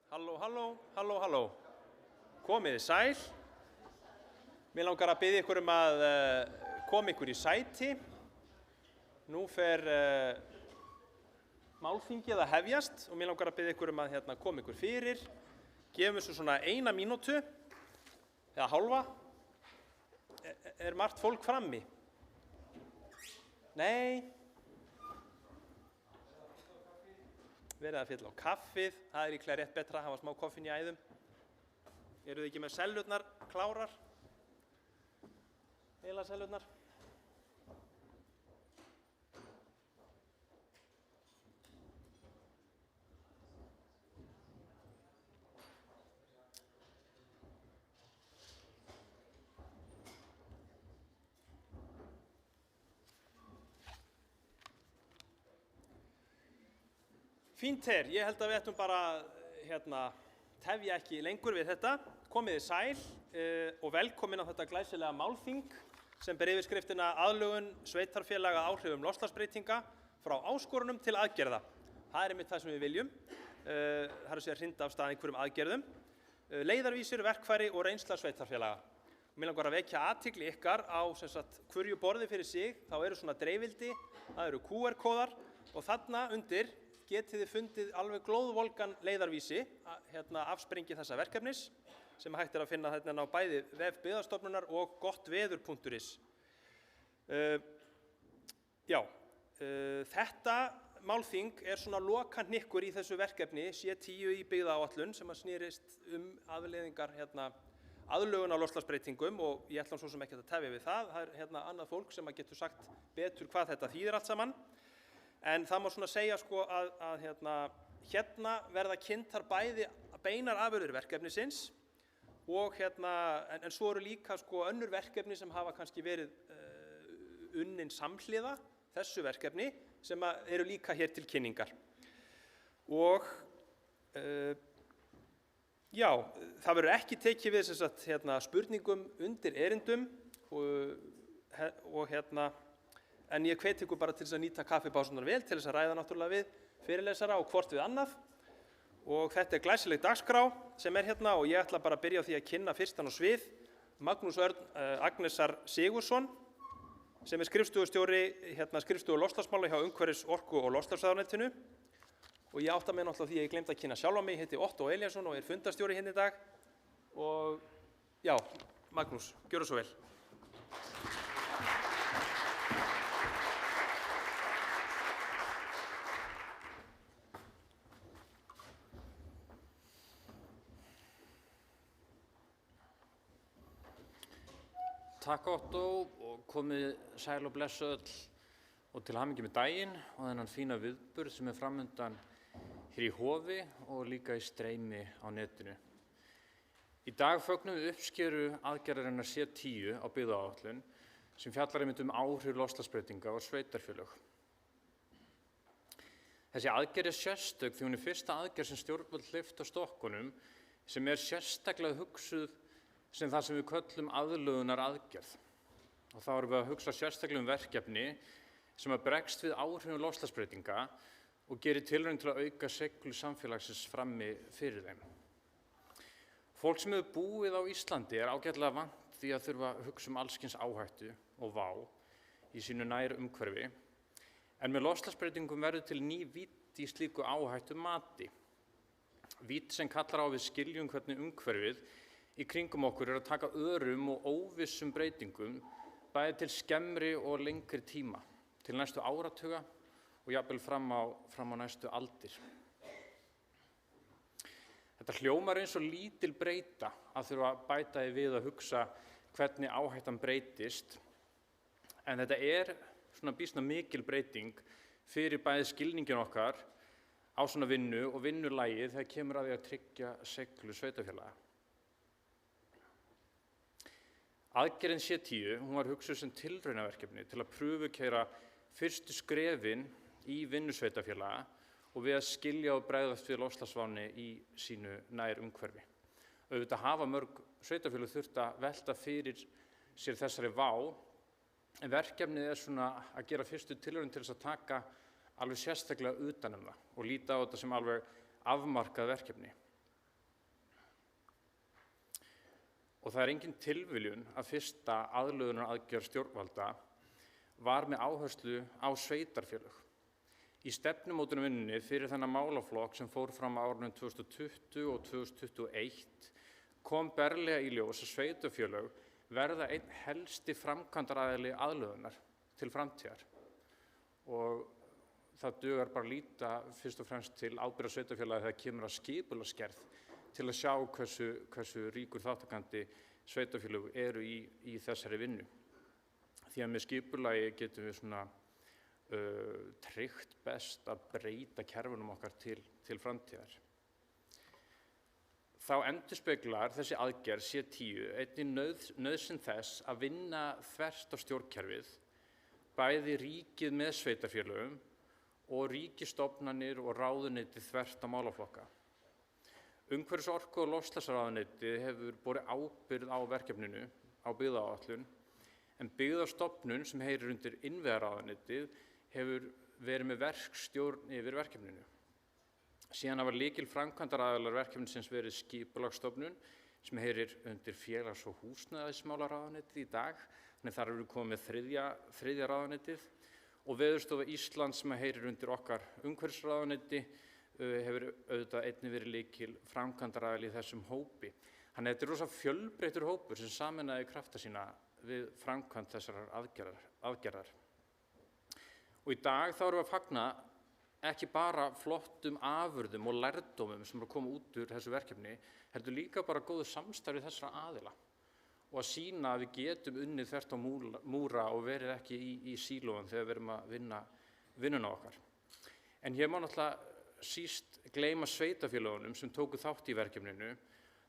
Halló. Komiði sæl. Mér langar að biðja ykkur að koma ykkur í sæti. Nú fer málþingið að hefjast og mér langar að biðja ykkur að koma ykkur fyrir. Gefum þessu svona 1 mínútu, eða hálfa. Er margt fólk frammi? Nei. Verið að fylla á kaffið, það líklega rétt betra að hafa smá koffín í æðum. Eru þið ekki með sellurnar klárar? Heila sellurnar? Fínt ég held að við ættum bara tefja ekki lengur við þetta. Komiði sæl og velkomin á þetta glæsilega málþing sem ber yfirskriftina aðlögun sveitarfélaga að áhrifum loftslagsbreytinga frá áskorunum til aðgerða. Það einmitt það sem við viljum. Það er að segja hrinda af stað einhverjum aðgerðum. Leiðarvísir, verkfæri og reynsla sveitarfélaga. Mér langar að vekja athygli ykkar á hverju borði fyrir sig. Þá eru svona dreivildi, það eru QR-kóðar og þarna undir getið þið fundið alveg glóðvolgan leiðarvísi afsprengi þessa verkefnis sem hægt að finna þarna á bæði vef Byggðastofnunar og gottveður.is. Þetta málþing er svona lokahnykkur í þessu verkefni C10 í byggðaáætlun sem snerist afleiðingar aðlögun á loftslagsbreytingum og ég ætla svo sem ekki að tefja við það. Það er annað fólk sem getur sagt betur hvað þetta þýðir allt saman. En það má svona segja að hérna verða kynntar bæði beinar afurðir verkefnisins og en svo eru líka önnur verkefni sem hafa kannski verið unnin samhliða þessu verkefni sem eru líka hér til kynningar. Og það verður ekki tekið við spurningum undir erindum en ég hvet ykkur bara til þess að nýta kaffipásunar vel til þess að ræða náttúrulega við fyrirlesara og hvort við annað. Og þetta glæsileg dagskrá sem hérna og ég ætla bara að byrja á því að kynna fyrstan á svið Magnús Örn Agnesar Sigurðsson sem skrifstofustjóri skrifstofu loftslagsmála hjá Umhverfis-, orku- og loftslagsráðuneytinu. Og ég átta mig náttúrulega því að ég glemdi að kynna sjálfa mig, heiti Otto Eliasson og er fundarstjóri hérna í dag. Og Magnús, gjörðu svo vel. Takk Otto og komið sæl og blessu öll og til hamingju með daginn og þennan fína viðburð sem framundan hér í Hofi og líka í streymi á netinu. Í dag fögnum við uppskeru aðgerðarinnar C10 á byggðaáætlun sem fjallar einmitt áhrif loftslagsbreytinga á sveitarfélög. Þessi aðgerð sérstök því hún fyrsta aðgerð sem stjórnvöld hleyptu af stokkunum sem sérstaklega hugsuð sem það sem við köllum aðlögunar aðgerð. Og þá erum við að hugsa sérstaklega verkefni sem bregst við áhrifum loftslagsbreytinga og gerir tilraun til að auka seiglu samfélagsins frammi fyrir þeim. Fólk sem hefur búið á Íslandi ágætlega vant því að þurfa að hugsa alls kyns áhættu og vá í sínu nær umhverfi. En með loftslagsbreytingum verður til ný vídd í slíku áhættu mati. Vídd sem kallar á við skiljum hvernig umhverfið í kringum okkur að taka örum og óvissum breytingum bæði til skemmri og lengri tíma, til næstu áratuga og jafnvel fram á næstu aldir. Þetta hljómar eins og lítil breyta að þurfa að bæta því við að hugsa hvernig áhættan breytist, en þetta svona býsna mikil breyting fyrir bæði skilningin okkar á svona vinnu og vinnulagið þegar kemur að því að tryggja seiglu sveitarfélaga. Aðgerðin C10 var hugsuð sem tilraunaverkefni til að prufukeyra fyrstu skrefin í vinnu sveitarfélaga og við að skilja og bregðast við loftslagsvánni í sínu nær umhverfi. Auðvitað hafa mörg sveitarfélög þurft að velta fyrir sér þessari vá, en verkefnið svona að gera fyrstu tilraun til þess að taka alveg sérstaklega utan það og líta á þetta sem alveg afmarkað verkefni. Og það engin tilviljun að fyrsta aðlögunaraðgerð stjórnvalda var með áherslu á sveitarfélög. Í stefnumótunarvinnunni fyrir þennan málaflokk sem fór fram á árunum 2020 og 2021 kom berlega í ljós að sveitarfélög verða einn helsti framkvæmdaraðili aðlögunar til framtíðar. Og það dugar bara að líta fyrst og fremst til ábyrgðar sveitarfélaga þegar kemur að skipulagsgerð til að sjá hversu ríkur þátttakandi sveitarfélög eru í þessari vinnu. Því að með skipulagi getum við tryggt best að breyta kerfunum okkar til framtíðar. Þá endurspeglar þessi aðgerð C10 einnig nauðsyn þess að vinna þvert á stjórnkerfið, bæði ríkið með sveitarfélögum og ríkisstofnanir og ráðuneyti þvert á málaflokka. Umhverfis-, orku- og loftslagsráðuneytið hefur borið ábyrgð á verkefninu á byggðaáætlun, en byggðastofnun sem heyrir undir innviðaráðuneytið hefur verið með verkstjórn yfir verkefninu. Síðan hafa lykilframkvæmdaraðilar verkefnisins verið skipulagsstofnun sem heyrir undir félags- og húsnæðismálaráðuneytið í dag, þannig þar eru komið þriðja ráðuneytið, og Veðurstofa Íslands sem heyrir undir okkar umhverfisráðuneyti hefur auðvitað einnig verið lykilframkvæmdaraðili í þessum hópi. Þannig þetta er rosa fjölbreyttur hópur sem sameinaði krafta sína við framkvæmd þessarar aðgerðar. Og í dag þá erum við að fagna ekki bara flottum afurðum og lærdómum sem eru að koma út úr þessu verkefni, heldur líka bara góðu samstarfi þessara aðila og að sýna að við getum unnið þvert á múra og verið ekki í sílóum þegar við erum að vinna vinnuna okkar. En hér má náttúrulega síst gleyma sveitarfélögunum sem tóku þátt í verkefninu.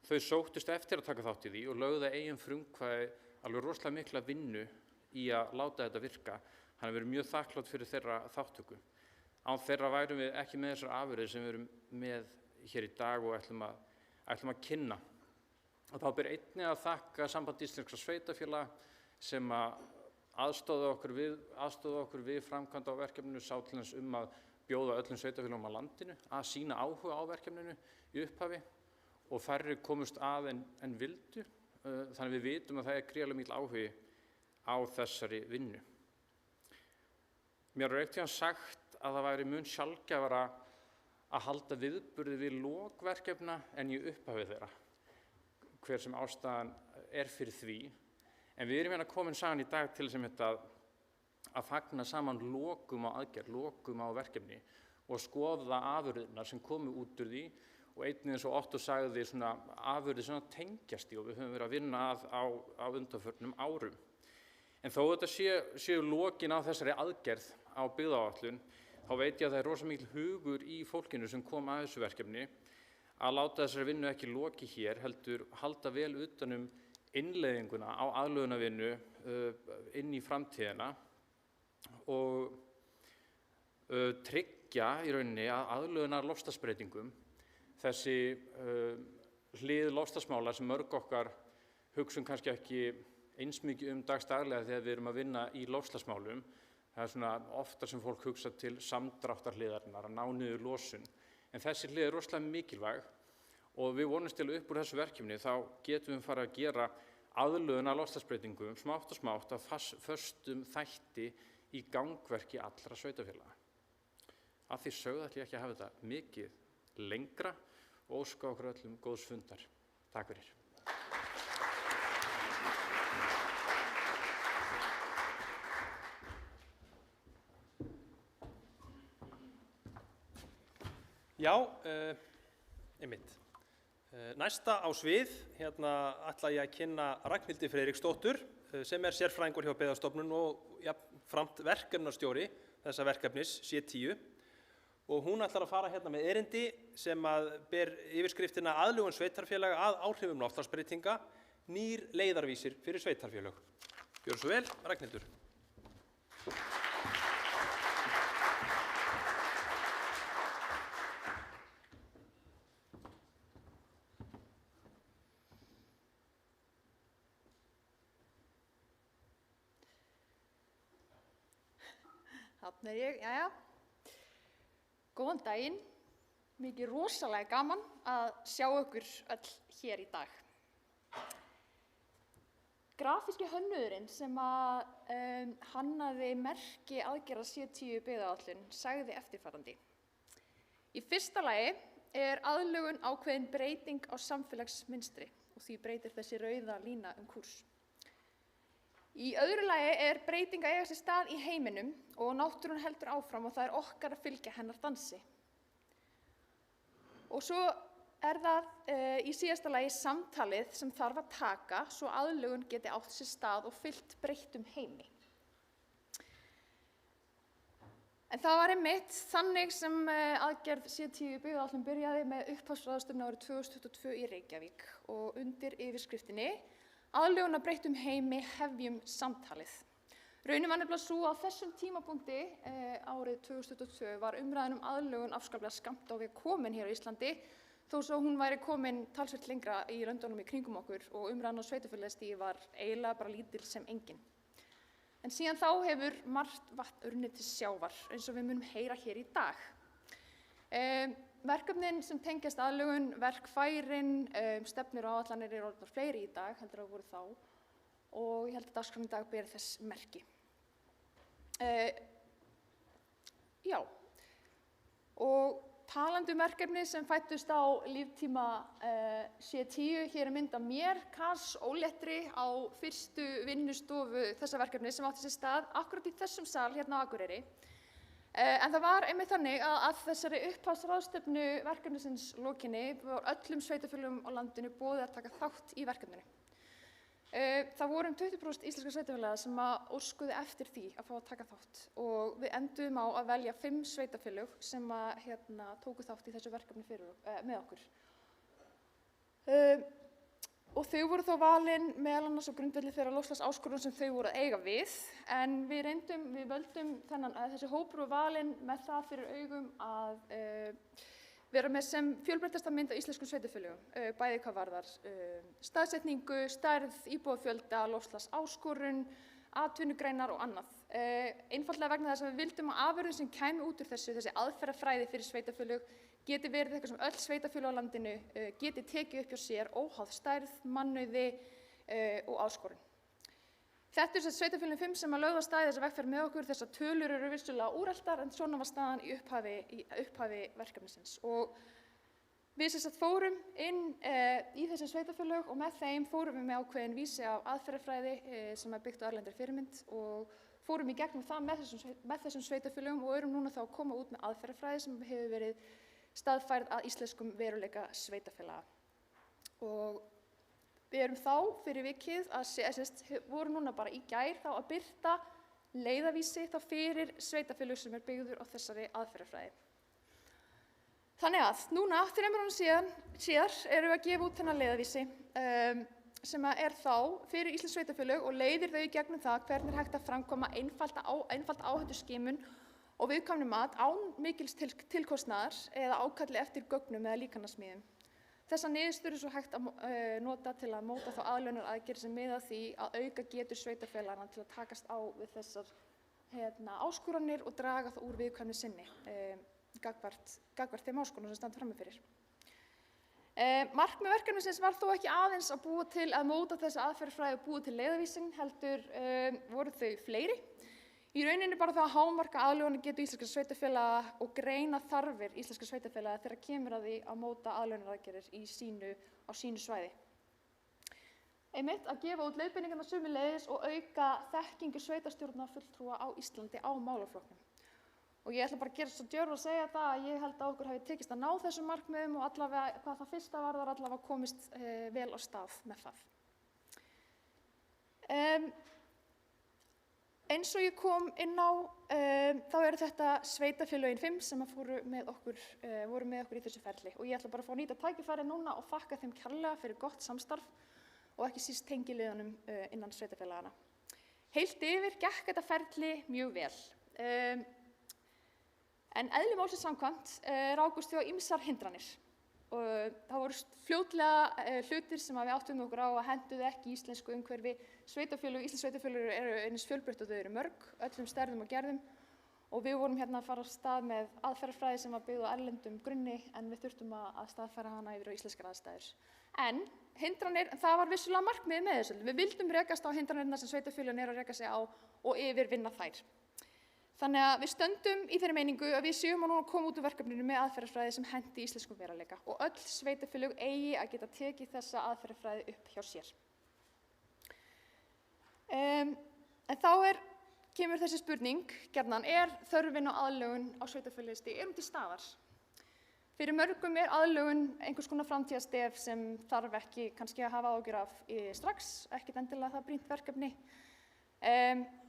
Þau sóttust eftir að taka þátt í því og lögðu eigin frumkvæði alveg rosalega mikla vinnu í að láta þetta virka. Þannig að við erum mjög þakklátt fyrir þeirra þáttöku. Án þeirra værum við ekki með þessar afurðir sem við erum með hér í dag og ætlum að kynna. Og þá ber einnig að þakka Sambandi íslenskra sveitarfélaga sem aðstoða okkur við framkvæmd á verkefninu, sá til þess að bjóða öllum sveitarfélögum á landinu að sýna áhuga á verkefninu í upphafi og færri komust að en vildu. Þannig við vitum að það er gríðarlega mikill áhugi á þessari vinnu. Mér er einhvern tímann sagt að það væri mun sjaldgæfara að halda viðburði við lok verkefna en í upphafi þeirra, hver sem ástæðan er fyrir því. En við erum hérna komin saman í dag til sem að fagna saman lokum á aðgerð, lokum á verkefni og skoða afurðirnar sem komu út úr því og einnig eins og Otto sagði afurðir sem tengjast í og við höfum verið að vinna á undanförnum árum. En þó þetta séu lokin á þessari aðgerð á byggðaáætlun, þá veit ég að það er rosa mikil hugur í fólkinu sem kom að þessu verkefni að láta þessari vinnu ekki loki hér, heldur halda vel utan innleiðinguna á aðlögunarvinnu inn í framtíðina og tryggja í rauninni að aðlögunar loftslagsbreytingum, þessi hlið loftslagsmála sem mörg okkar hugsum kannski ekki eins mikið dagsdaglega þegar við erum að vinna í loftslagsmálum. Það er ofta sem fólk hugsa til samdráttarhliðarinnar, að ná niður losun. En þessi hlið er rosalega mikilvæg og við vonumst til upp úr þessu verkefni þá getum við farið að gera aðlögun að loftslagsbreytingum smátt og smátt af föstum þætti í gangverki allra sveitarfélaga. Að því sögðu ætla ég ekki að hafa þetta mikið lengra og óska okkur öllum góðs fundar. Takk fyrir. Já, einmitt. Næsta á svið, hérna ætla ég að kynna Ragnhildi Friðriksdóttur sem er sérfræðingur hjá Byggðastofnun og jafnframt verkefnastjóri þessa verkefnis C10 og hún ætlar að fara hérna með erindi sem ber yfirskriftina aðlögun sveitarfélaga að áhrifum loftslagsbreytinga, nýr leiðarvísir fyrir sveitarfélög. Gjörðu svo vel, Ragnhildur. Þarna er ég, jæja. Góðan daginn, mikið rosalega gaman að sjá ykkur öll hér í dag. grafíski hönnuðurinn sem hannaði merki aðgerða C10 byggðaáætlun sagði eftirfarandi. Í fyrsta lagi aðlögun ákveðin breyting á samfélagsmynstri og því breytir þessi rauða lína kúrs. Í öðru lagi breyting að eiga sér stað í heiminum og náttúran heldur áfram og það okkar að fylgja hennar dansi. Og svo það í síðasta lagi samtalið sem þarf að taka svo aðlögun geti átt sér stað og fylgt breyttum heimi. En það var einmitt þannig sem aðgerð C10 byggðaáætlun byrjaði með upphafsráðstefnu árið 2022 í Reykjavík og undir yfirskriftinni aðlögun að breyttum heimi, hefjum samtalið. Raunin var nefnilega svo á þessum tímapunkti árið 2022 var umræðan aðlögun afskaplega skammt á við komin hér á Íslandi, þó svo hún væri komin talsvert lengra í löndunum í kringum okkur og umræðan á sveitarfélagastigi var eiginlega bara lítil sem engin. En síðan þá hefur margt vatn runnið til sjávar eins og við munum heyra hér í dag. Verkefnin sem tengjast aðlögun, verkfærin, stefnur og áætlanir orðnar fleiri í dag heldur að voru þá og ég held að dagskráin í dag beri þess merki. Já, og talandi verkefni sem fæddust á líftíma C10, hér mynd af mér, Kars óléttri á fyrstu vinnustofu þessa verkefni sem átti sér stað akkurat í þessum sal hérna á Akureyri. En það var einmitt þannig að þessari upphafsráðstefnu verkefnisins lokinni var öllum sveitarfélögum á landinu boðið að taka þátt í verkefninu. Það voru 20% íslenskra sveitarfélaga sem óskuðu eftir því að fá að taka þátt og við enduðum á að velja 5 sveitarfélög sem tóku þátt í þessu verkefni með okkur. Og þau voru þá valin meðal annars á grundvelli þeirra loftslagsáskorun sem þau voru að eiga við, en við völdum þessi hópur var valin með það fyrir augum að vera með sem fjölbreyttasta mynd af íslenskum sveitarfélögum, bæði hvað varðar staðsetningu, stærð, íbúafjölda, loftslagsáskorun, atvinnugreinar og annað. Einfaldlega vegna þess að við vildum að afurðin sem kæmi út úr þessi aðferðafræði fyrir sveitarfélög geti verið eitthvað sem öll sveitarfélög á landinu geti tekið upp hjá sér óháð stærð, mannauði og áskorun. Þetta sveitarfélögin 5 sem lögðu af stað í þessa vegferð með okkur. Þessar tölur eru vissulega úreltar en svona var staðan í upphafi verkefnisins. Og við fórum inn í þessi sveitarfélög og með þeim fórum við með ákveðin vísi af aðferðafræði sem byggt á erlendri fyrirmynd og fórum í gegnum það með þessum sveitarfélögum og erum núna þá að koma út með aðferðafræði sem hefur verið staðfærð að íslenskum veruleika sveitarfélaga. Og við erum þá fyrir vikið voru núna bara í gær þá að birta leiðavísi þá fyrir sveitarfélög sem byggður á þessari aðferðafræði. Þannig að núna, 3 árum síðar, erum við að gefa út þennan leiðavísi sem þá fyrir íslensk sveitarfélög og leiðir þau í gegnum það hvernig hægt að framkvæma einfalda áhættuskimun og viðkvæmni mat án mikils tilkostnaðar eða ákalli eftir gögnum eða líkanasmíðum. Þessar niðurstöður svo hægt að nota til að móta þá aðlögunaraðgerðir sem miða að því að auka getur sveitarfélaganna til að takast á við þessar áskoranir og draga það úr viðkvæmni sinni gagnvart þeim áskorunum sem standa frammi fyrir. Markmið verkefnisins var þó ekki aðeins að búa til að móta þessa aðferðafræði og búa til leiðavísin, heldur voru þau fleiri. Í rauninni bara það að hámarka aðlögunargetu íslenskra sveitarfélaga og greina þarfir íslenskra sveitarfélaga þegar kemur að því að móta aðlögunaraðgerðir á sínu svæði. Einmitt að gefa út leiðbeiningarnar sömuleiðis og auka þekkingu sveitarstjórnarfulltrúa á Íslandi á málaflokknum. Og ég ætla bara að gera svo djörf að segja það að ég held að okkur hafi tekist að ná þessum markmiðum og allavega hvað það fyrsta varðar allavega komist vel á stað með það. Eins og ég kom inn á, þá eru þetta sveitarfélögin 5 sem voru með okkur í þessu ferli og ég ætla bara að fá að nýta tækifærið núna og þakka þeim kærlega fyrir gott samstarf og ekki síst tengiliðunum innan sveitarfélagana. Heilt yfir gekk þetta ferli mjög vel. En eðli málsins samkvæmt rákust við á ýmsar hindranir. Og það voru fljótlega hlutir sem við áttum okkur á að henduðu ekki í íslensku umhverfi. Íslensk sveitarfélög eru eins fjölbreytt og þau eru mörg, öllum stærðum og gerðum og við vorum hérna að fara af stað með aðferðafræði sem var byggð á erlendum grunni en við þurftum að staðfæra hana yfir á íslenskar aðstæður. En hindranir, það var vissulega markmiðið með þessu. Við vildum rekast á hindranirnar sem sveitarfélögin eru að reka sig á og yfirvinna þær. Þannig að við stöndum í þeirri meiningu að við séum að núna koma út úr verkefninu með aðferðafræði sem henti íslenskum veruleika og öll sveitarfélög eigi að geta tekið þessa aðferðafræði upp hjá sér. En þá kemur þessi spurning, gjarnan, þörfin á aðlögun á sveitarfélagstigi, hún til staðar? Fyrir mörgum aðlögun einhvers konar framtíðarstef sem þarf ekki kannski að hafa áhyggjur af strax, ekkert endilega það brýnt verkefni.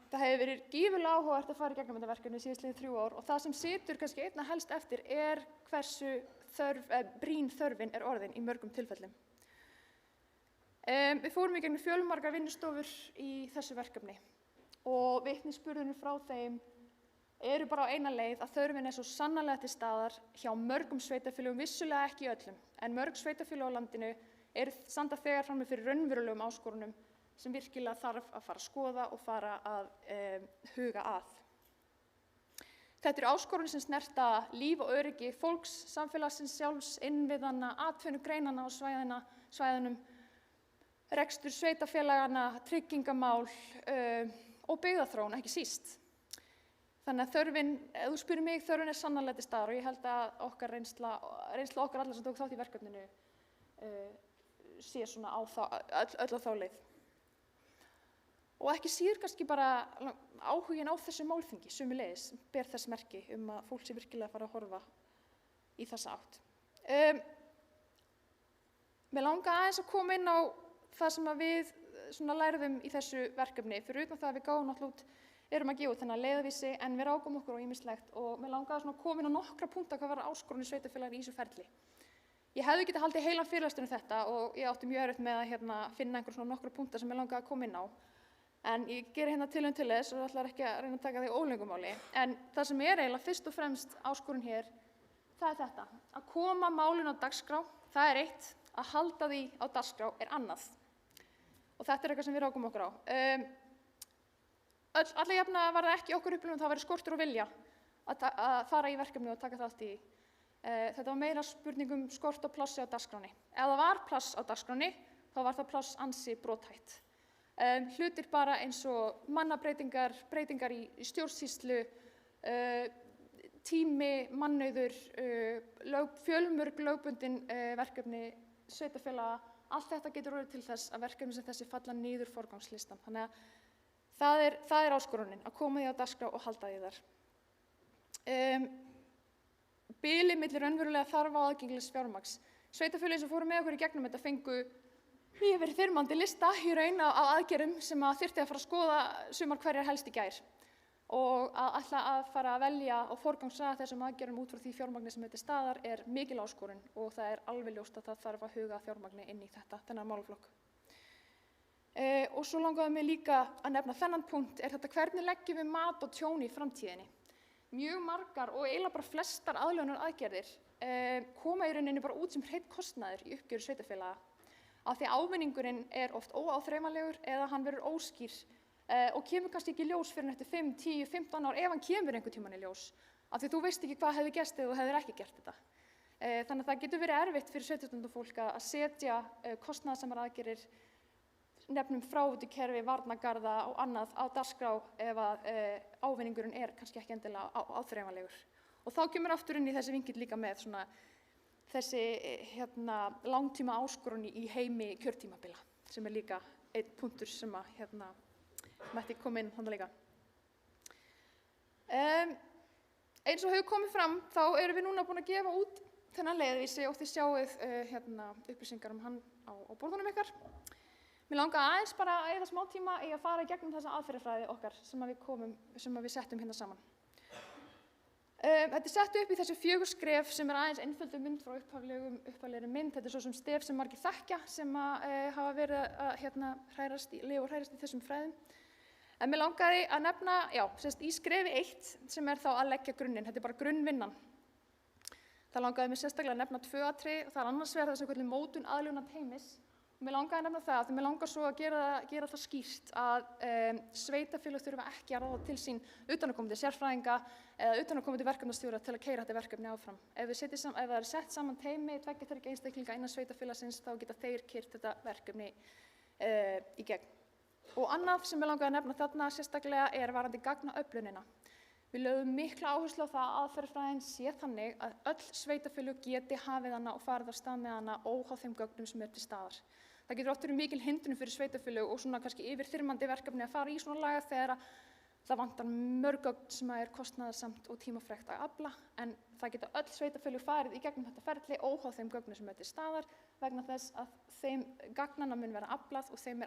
Það hefur verið gífurlega áhugavert að fara í gegnum þetta verkefni síðastliðin 3 ár og það sem situr kannski einna helst eftir hversu brýn þörfin orðin í mörgum tilfellum. Við fórum í gegnum fjölmargar vinnustofur í þessu verkefni og vitnisburðurinn frá þeim eru bara á eina leið að þörfin svo sannarlega til staðar hjá mörgum sveitarfélögum, vissulega ekki öllum, en mörg sveitarfélög á landinu standa þegar frammi fyrir raunverulegum áskorunum sem virkilega þarf að fara að skoða og fara að huga að. Þetta eru áskoranir sem snerta líf og öryggi fólks, samfélagsins sjálfs, innviðanna, atvinnugreinanna á svæðunum, rekstur sveitarfélagana, tryggingamál og byggðaþróun, ekki síst. Þannig að þörfin, ef þú spyrir mig, þörfin sannarlega til staðar og ég held að okkar reynsla okkar allar sem tók þátt í verkefninu sé svona öll á þá leið. Og ekki síður kannski bara áhuginn á þessu málþingi, sömuleiðis, ber þess merki að fólk sé virkilega að fara að horfa í þessa átt. Mig langar aðeins að koma inn á það sem við lærðum í þessu verkefni, fyrir utan það að við gáum náttúrulega út, erum að gefa út þennan leiðarvísi, en við rákum okkur á ýmislegt og mig langar að koma inn á nokkra punkta hvað var áskorunir sveitarfélaga í þessu ferli. Ég hefði getað haldið heilan fyrirlestur þetta og ég átti mjög erfitt með að finna nokkra punkta sem mig langaði að koma inn á. En ég geri tilraun til þess og ætlar ekki að reyna að taka því ólöngumáli. En það sem eiginlega fyrst og fremst áskorun hér, það þetta. Að koma málinu á dagskrá, það eitt, að halda því á dagskrá annað. Og þetta eitthvað sem við rákum okkur á. Alla jafna var það ekki okkur upplifun, það væri skortur og vilja að fara í verkefni og taka þátt í. Þetta var meira spurningum skort og plássi á dagskráni. Ef það var pláss á dagskráni, þá var það pláss ansi brothætt. Hlutir bara eins og mannabreytingar, breytingar í stjórnsýslu, tími, mannauður, fjölmörg lögbundin verkefni, sveitarfélaga, allt þetta getur orðið til þess að verkefni sem þessi falla niður forgangslistan. Þannig að það er áskorunin, að koma því á dagskrá og halda því þar. Bilið milli raunverulega þarfa og aðgengilegs fjármagns. Sveitarfélögin sem fóru með okkur í gegnum þetta fengu yfir þyrmandi lista í raun af aðgerðum sem þyrfti að fara að skoða sumar hverjar helst í gær og að ætla að fara að velja og forgangsraða þessum aðgerðum út frá því fjármagni sem til staðar mikil áskorun og það alveg ljóst að það þarf að huga fjármagni inn í þennan málaflokk. Og svo langaði mig líka að nefna þennan punkt þetta hvernig leggjum við mat á tjón í framtíðinni. Mjög margar og eiginlega bara flestar aðlögunaraðgerðir koma í rauninni bara út sem hreinn kostnaður í uppgjöri sveitarfélaga af því að ávinningurinn oft óáþreifanlegur eða hann verður óskýr og kemur kannski ekki í ljós fyrr en eftir 5, 10, 15 ár ef hann kemur einhvern tímann í ljós af því þú veist ekki hvað hefði gerst ef þú hefðir ekki gert þetta. Þannig að það getur verið erfitt fyrir sveitarstjórnarfólk að setja kostnaðarsamar aðgerðir, nefnum fráveitukerfi, varnargarða og annað á dagskrá ef ávinningurinn kannski ekki endilega áþreifanlegur. Og þá kemur aftur inn í þessi vinkill líka með þessi langtíma áskorun í heimi kjörtímabila sem líka einn punktur sem mætti koma inn þannig líka. Eins og hefur komið fram þá erum við núna búin að gefa út þennan leiðarvísi og þið sjáið upplýsingar hann á borðunum ykkar. Mér langar aðeins bara að eyða smá tíma í að fara í gegnum þessa aðferðafræði okkar sem við settum hérna saman. Þetta sett upp í þessu 4 skref sem aðeins einföldu mynd frá upphaflegri mynd. Þetta svo sem stef sem margir þekkja sem hafa verið að hrærast í þessum fræðum. En mér langaði að nefna, í skrefi 1 sem þá að leggja grunninn, þetta bara grunnvinnan. Það langaði mér sérstaklega að nefna 2 atriði og það annars vegar það sem kallað mótun aðlögunar teymis Mér langaði að nefna það, því mér langar svo að gera það skýrt að sveitarfélög þurfa ekki að ráða til sín utanaðkomandi sérfræðinga eða utanaðkomandi verkefnastjóra til að keyra þetta verkefni áfram. Ef það er sett saman teymi 2-3 einstaklinga innan sveitarfélagsins þá geta þeir keyrt þetta verkefni í gegn. Og annað sem mér langaði að nefna þarna sérstaklega er varðandi gagnaöflunina. Við lögðum mikla áherslu á það að aðferðafræðin sé þannig að öll sveitarfélög geti hafið hana og farið af stað með hana óháð þeim gögnum sem til staðar. Það getur oft verið mikil hindrun fyrir sveitarfélög og svona kannski yfirþyrmandi verkefni að fara í svona laga þegar það vantar mörg gögn sem er kostnaðarsamt og tímafrekt að afla, en það geta öll sveitarfélög farið í gegnum þetta ferli óháð þeim gögnum sem til staðar vegna þess að þeim gagnanna mun vera aflað og þeim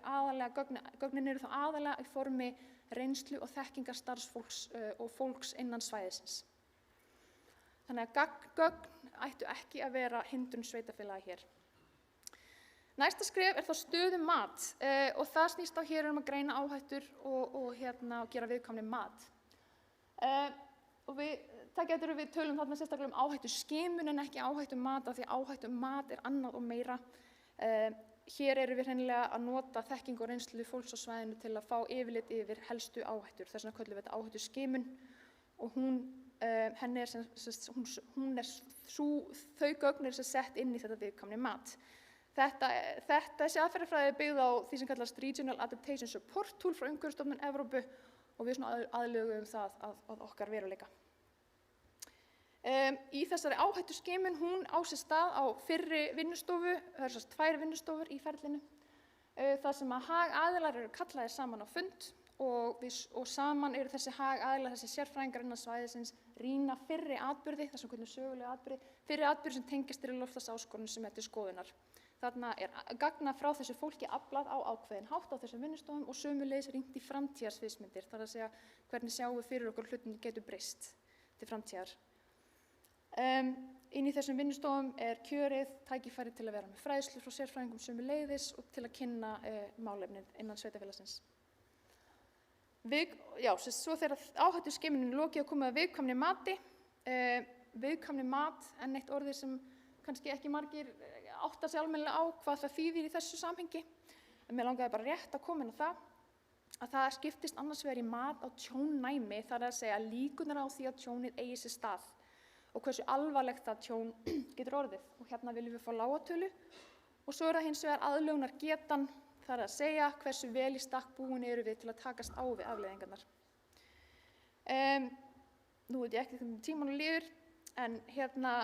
gögnin eru þá aðalega í formi reynslu og þekkingar starfsfólks og fólks innan svæðisins. Þannig að gögn ættu ekki að vera hindrun sveitarfélaga hér. Næsta skref er þá stöðumat og það snýst á hér að greina áhættur og gera viðkvæmni mat. Og við tölum þarna sérstaklega áhættuskimun en ekki áhættumat af því áhættumat annað og meira. Hér erum við hreinlega að nota þekkingu og reynslu fólks á svæðinu til að fá yfirlit yfir helstu áhættur. Þess vegna köllum við þetta áhættuskimun og þau gögn eru sett inn í þetta viðkvæmni mat. Þessi aðferðafræði er byggð á því sem kallast Regional Adaptation Support Tool frá Umhverfisstofnun Evrópu og við aðlögum það að okkar veruleika. Í þessari áhættuskimun, hún á sér stað á fyrri vinnustofu, það eru 2 vinnustofur í ferlinu, þar sem að hagaðilar eru kallaðir saman á fund og saman eru þessi hagaðilar, þessi sérfræðingar innan svæðisins rýna fyrri atburði, það sem kallast sögulega atburði, fyrri atburði sem tengist loftslagsáskorunum sem til skoðunar. Þarna er gagna frá þessu fólki aflað á ákveðinn hátt á þessum vinnustofum og sömuleiðis rýnt í framtíðarsviðsmyndir, þar að segja hvernig sjáum við fyrir okkur hlutin getur breyst til framtíðar. Inn í þessum vinnustofum er kjörið tækifæri til að vera með fræðslu frá sérfræðingum sömuleiðis og til að kynna málefnin innan sveitarfélagsins. Svo þegar áhættuskimunin lokið að koma að viðkvæmni mati, viðkvæmni mat enn eitt orðið sem kannski ekki margir átta sig almennilega á hvað það þýðir í þessu samhengi. En mér langaði bara rétt að koma inn á að það skiptist annars vegar í mat á tjónnæmi, þar að segja líkurnar á því að tjónið eigi sér stað og hversu alvarlegt það tjón getur orðið. Og hérna viljum við fá lága tölu og svo er það hins vegar aðlögunargetan, þar að segja hversu vel í stakk búin eru við til að takast á við afleiðingarnar. Nú veit ég ekki hvernig tímanum líður, en ég ætla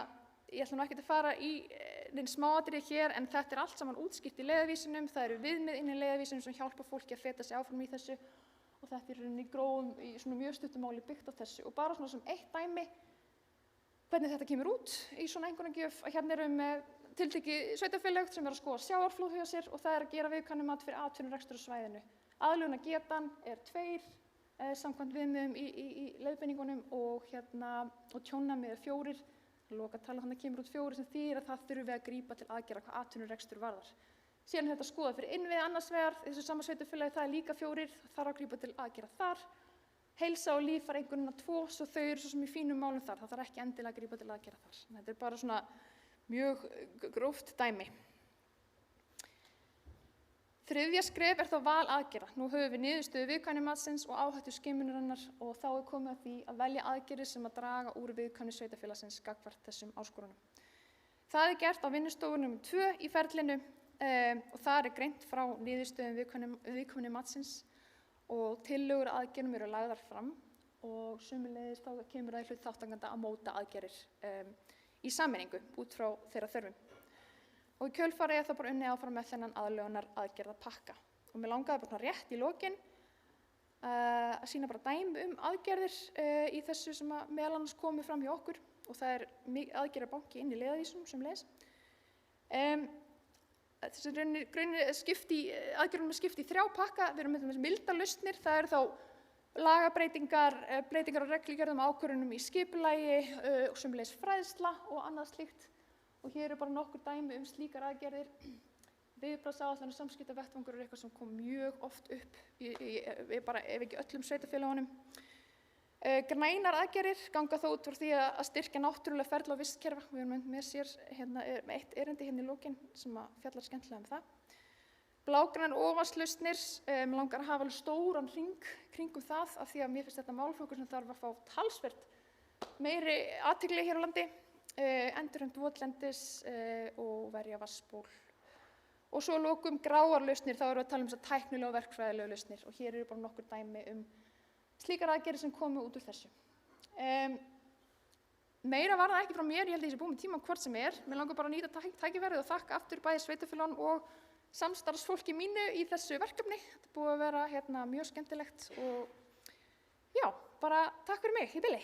nú ekki að fara í nein smáatriði hér, en þetta er allt saman útskýrt í leiðarvísinum. Það eru viðmið inn í leiðarvísinum sem hjálpa fólki að feta sig áfram í þessu og þetta er í svona mjög stuttu máli byggt á þessu. Og bara svona sem eitt dæmi hvernig þetta kemur út í svona einhverjum að hérna erum með tiltekið sveitarfélag sem er að skoða sjávarflóð hjá sér og það er að gera viðkvæmni mat fyrir atvinnurekstur á svæðinu. Aðlögunargetan er 2 samkvæmt viðmiðum í leiðbeiningunum og tjónnæmið er 4. Lokatala þannig kemur út 4 sem þýðir að það þurfi að grípa til aðgerða hvað atvinnurekstur varðar. Síðan er þetta skoðað fyrir innviði annars vegar, þessu sama sveitarfélagi það er líka 4, þarf að grípa til aðgerða þar. Heilsa og líf fara einhvern veginn 2, svo þau eru svo sem í fínum málum þar, það þarf ekki endilega að grípa til aðgerða þar. Þetta er bara svona mjög gróft dæmi. Þriðja skref er þá val aðgerða. Nú höfum við niðurstöðu viðkvæmni matsins og áhættuskimunarinnar og þá er komið að því að velja aðgerðir sem að draga úr viðkvæmni sveitarfélagsins gagnvart þessum áskorunum. Það er gert á vinnustofu nr. 2 í ferlinu og þar er greint frá niðurstöðum viðkvæmni matsins og tillögur að aðgerðum eru lagðar fram og sömuleiðis þá kemur það í hlut þátttakenda að móta aðgerðir í sameiningu út frá þeirra þörfum. Og í kjölfarið er það bara unnið áfram með þennan aðlögunar aðgerðapakka. Og mér langaði bara rétt í lokin að sýna bara dæmi aðgerðir í þessu sem að meðal annars komu fram hjá okkur og það er aðgerðabanki inn í leiðarvísum sem leys. Þessi aðgerðunum er skipt í 3 pakka. Við erum með mildar lausnir, það eru þá lagabreytingar, breytingar á reglugerðum, ákvörðunum í skipulagi og sömuleiðis fræðsla og annað slíkt. Og hér eru bara nokkur dæmi slíkar aðgerðir. Viðbragðsáætlanir, samskiptavettvangur er eitthvað sem kom mjög oft upp bara ef ekki öllum sveitarfélagunum. Grænar aðgerðir ganga þó út frá því að styrkja náttúrulega ferla og vistkerfa. Við erum með eitt erindi hérna í lokin sem fjallar skemmtilega það. Blágrænar ofanslausnir, mig langar að hafa alveg stóran hring kringum það af því að mér finnst þetta málaflokkur sem þarf að fá talsvert meiri athygli hér á landi, endurheimt votlendis og verja vatnsból. Og svo að lokum gráar lausnir, þá erum við að tala um þessar tæknilegu og verkfræðilegu lausnir og hér eru bara nokkur dæmi slíkar aðgerðir sem komu út úr þessu. Meira var það ekki frá mér, ég held að ég sé búin með tíma hvort sem Mér langar bara að nýta tækifærið og þakka aftur bæði sveitarfélögunum og samstarfsfólki mínu í þessu verkefni. Þetta er búið að vera mjög skemmtilegt og já, bara takk fyrir mig í bili.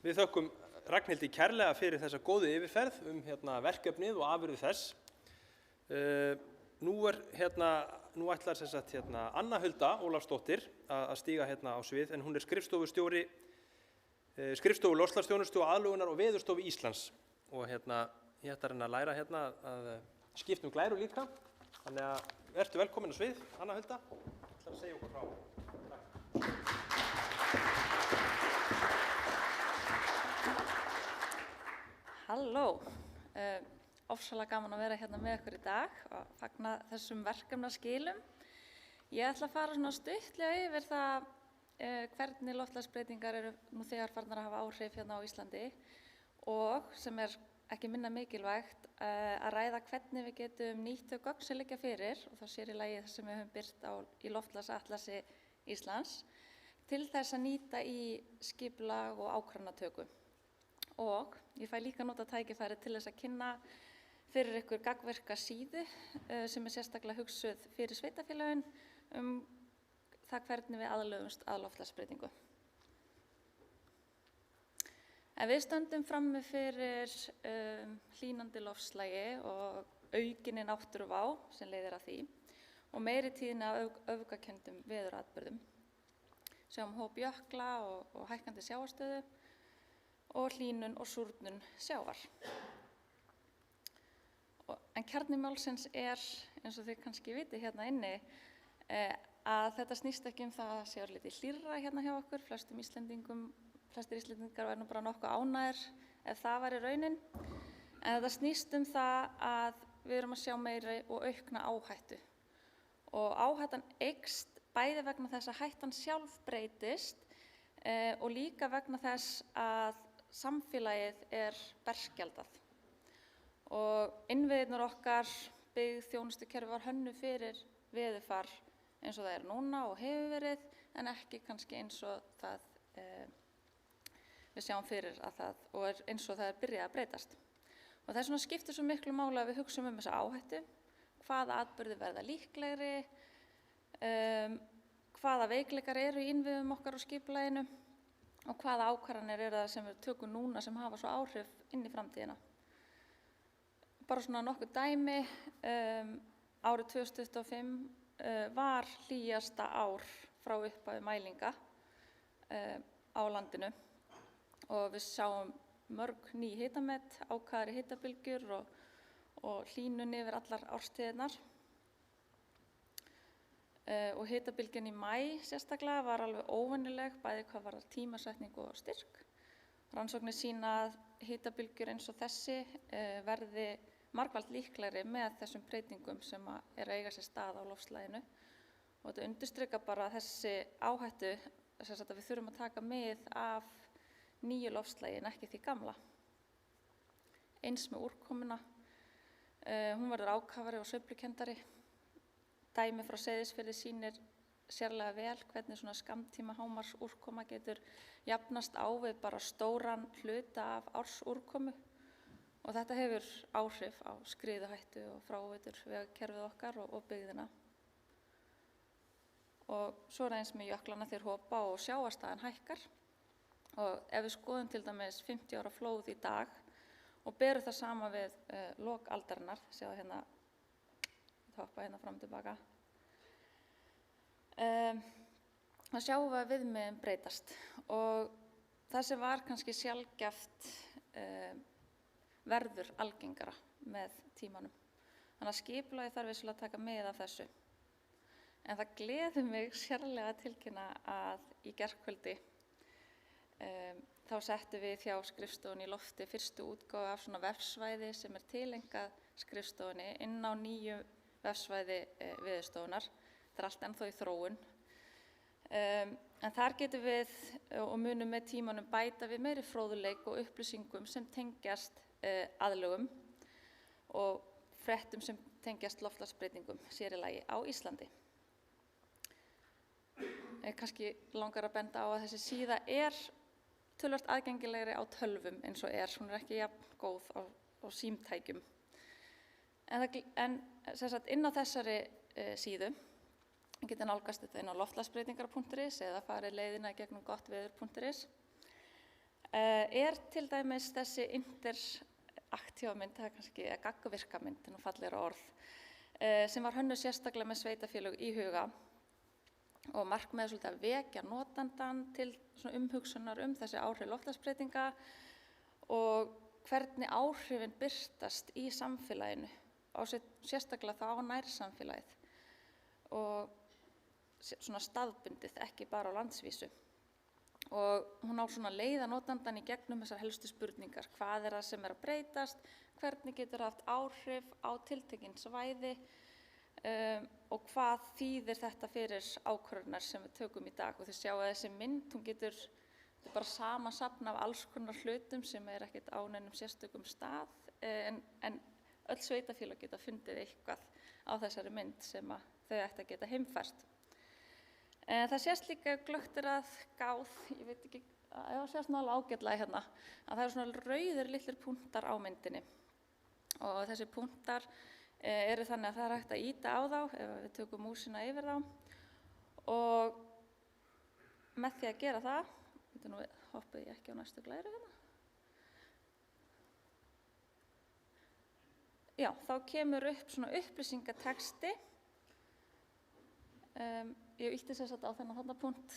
Við þökkum Ragnhildi kærlega fyrir þessa góðu yfirferð verkefnið og afurðir þess. Nú ætlar sem sagt Anna Hulda Ólafsdóttir að stíga á svið, en hún er skrifstofustjóri skrifstofu loftslagsþjónustu og aðlögunar og Veðurstofu Íslands. Og ég ætla að læra að skipta glæru líka. Þannig að vertu velkomin á svið, Anna Hulda. Ég ætla að segja okkur frá. Halló, ofsalega gaman að vera hérna með ykkur í dag og fagna þessum verkefnaskilum. Ég ætla að fara stuttlega yfir það hvernig loftslagsbreytingar eru nú þegar farnar að hafa áhrif hérna á Íslandi og sem er ekki minna mikilvægt að ræða hvernig við getum nýtt þau gögn sem liggja fyrir og þá sér í lagi það sem við höfum birt í loftslagsatlasi Íslands til þess að nýta í skipulag og ákvarðanatöku. Og ég fæ líka nota tækifæri til þess að kynna fyrir ykkur gagnvirka síðu sem er sérstaklega hugsuð fyrir sveitarfélögin það hvernig við aðlögumst að loftslagsbreytingu. En við stöndum frammi fyrir hlýnandi loftslagi og aukinni náttúruvá sem leiðir að því og meiri tíðni af öfgakenndum veðuratburðum. Sjáum hóp jökla og hækkandi sjávarstöðu og hlýnun og súrnun sjávar. En kjarni málsins er, eins og þið kannski viti hérna inni, að þetta snýst ekki það að sé lítið hlýrra hérna hjá okkur. Flestir Íslendingar væru nú bara nokkuð ánægðir ef það væri raunin. En þetta snýst það að við erum að sjá meiri og aukna áhættu. Og áhættan eykst bæði vegna þess að hættan sjálf breytist og líka vegna þess að samfélagið er berskjaldað og innviðirnir okkar byggð þjónustukerfi var hönnuð fyrir veðurfar eins og það er núna og hefur verið en ekki kannski eins og það við sjáum fyrir að það og eins og það er byrjað að breytast. Og þess vegna skiptir svo miklu máli að við hugsum þessa áhættu, hvaða atburðir verða líklegri, hvaða veikleikar eru í innviðum okkar og skipulaginu og hvaða ákvarðanir eru það sem við tökum núna sem hafa svo áhrif inn í framtíðina. Bara svona nokkuð dæmi, árið 2025 var hlýjasta ár frá upphafi mælinga á landinu og við sjáum mörg ný hitamet, ákvæðari hitabylgjur og hlýnun yfir allar árstíðirnar. Og hitabylgjan í maí sérstaklega var alveg óvenjuleg, bæði hvað varðar tímasetningu og styrk. Rannsóknir sýna að hitabylgjur eins og þessi verði margfalt líklegri með þessum breytingum sem er að eiga sér stað á loftslaginu. Og þetta undirstrikar bara þessi áhættu þess að við þurfum að taka mið af nýju loftslagi en ekki því gamla. Eins með úrkomuna, hún verður ákafari og sveiflukenndari. Dæmi frá Seyðisfirði sýnir sérlega vel hvernig svona skammtíma hámars úrkoma getur jafnast á við bara stóran hluta af ársúrkomu og þetta hefur áhrif á skriðuhættu og fráveitur vegakerfið okkar og byggðina. Og svo er eins með jöklana þeir hopa og sjávarstaðan hækkar og ef við skoðum til dæmis 50 ára flóð í dag og berum það sama við lok aldarinnar, sjáðu hérna hoppa hérna fram og tilbaka. Það sjáum við að viðmiðin breytast og það sem var kannski sjaldgæft verður algengara með tímanum. Þannig að skipulagið þarf vissulega að taka mið af þessu. En það gleður mig sérlega að tilkynna að í gærkvöldi þá settum við hjá skrifstofunni í lofti fyrstu útgáfu af svona vefsvæði sem tilengað skrifstofunni inn á nýju vefsvæði Veðurstofunnar. Þetta allt ennþá í þróun. En þar getum við og munum með tímanum bæta við meiri fróðuleik og upplýsingum sem tengjast aðlögum og fréttum sem tengjast loftslagsbreytingum sér í lagi á Íslandi. Kannski langar að benda á að þessi síða töluvert aðgengilegri á tölvum eins og hún ekki jafn góð á símtækjum. En sem sagt inn á þessari síðu getið nálgast þetta inn á loftslagsbreytingar.is eða farið leiðina gegnum gottveður.is. Til dæmis þessi interaktíva mynd, það kannski gagnvirka mynd, fallegra orð, sem var hönnuð sérstaklega með sveitarfélög í huga og markmiðið svolítið að vekja notandann til umhugsunar þessi áhrif loftslagsbreytinga og hvernig áhrifin birtast í samfélaginu, sérstaklega þá á nærsamfélagið og svona staðbundið, ekki bara á landsvísu. Og hún á svona leiða notandann í gegnum þessar helstu spurningar. Hvað það sem að breytast, hvernig getur það haft áhrif á tiltekin svæði og hvað þýðir þetta fyrir ákvörðunar sem við tökum í dag. Og þið sjáu að þessi mynd, þetta er bara samansafn af alls konar hlutum sem ekkert á neinum sérstökum stað, en öll sveitarfélög geta fundið eitthvað á þessari mynd sem að þau ættu að geta heimfært. Það sést líka glöggt að gáð, ég veit ekki, það sést alveg ágætlega hérna, að það eru svona rauðir litlir punktar á myndinni. Og þessi punktar eru þannig að það er hægt að ýta á þá ef við tökum músina yfir þá. Og með því að gera það, nú hoppið ég ekki á næstu glæru hérna. Já, þá kemur upp svona upplýsingatexti. Ég ýtti sem sagt á þennan punkt,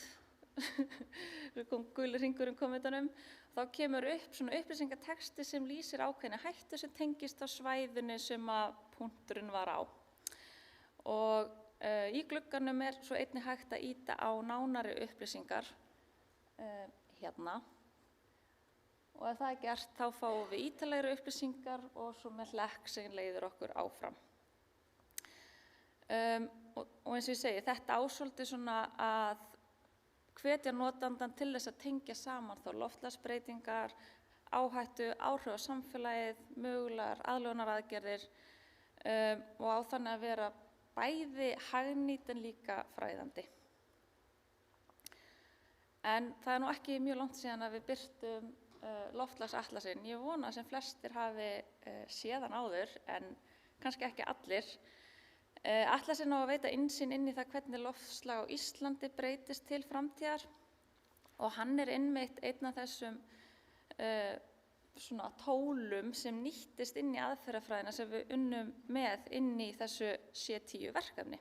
guli hringurinn kom utanum. Þá kemur upp svona upplýsingatexti sem lýsir ákveðinni hættu sem tengist á svæðinu sem að punkturinn var á. Og í glugganum er svo einnig hægt að ýta á nánari upplýsingar hérna. Og ef það er gert þá fáum við ítarlegri upplýsingar og svo með hlekk sem leiðir okkur áfram. Og eins og ég segi, þetta ásvoldi svona að hvetja notandann til þess að tengja saman þá loftslagsbreytingar, áhættu, áhrif á samfélagið, mögulegar aðlögunaraðgerðir og á þannig að vera bæði hagnýt en líka fræðandi. En það er nú ekki mjög langt síðan að við birtum loftslagsatlasinn. Ég vona sem flestir hafi séð hann áður en kannski ekki allir. Atlasinn á að veita innsýn inn í það hvernig loftslag á Íslandi breytist til framtíðar og hann er einmitt einn af þessum svona tólum sem nýttist inn í aðferðafræðina sem við unnum með inn í þessu C10 verkefni,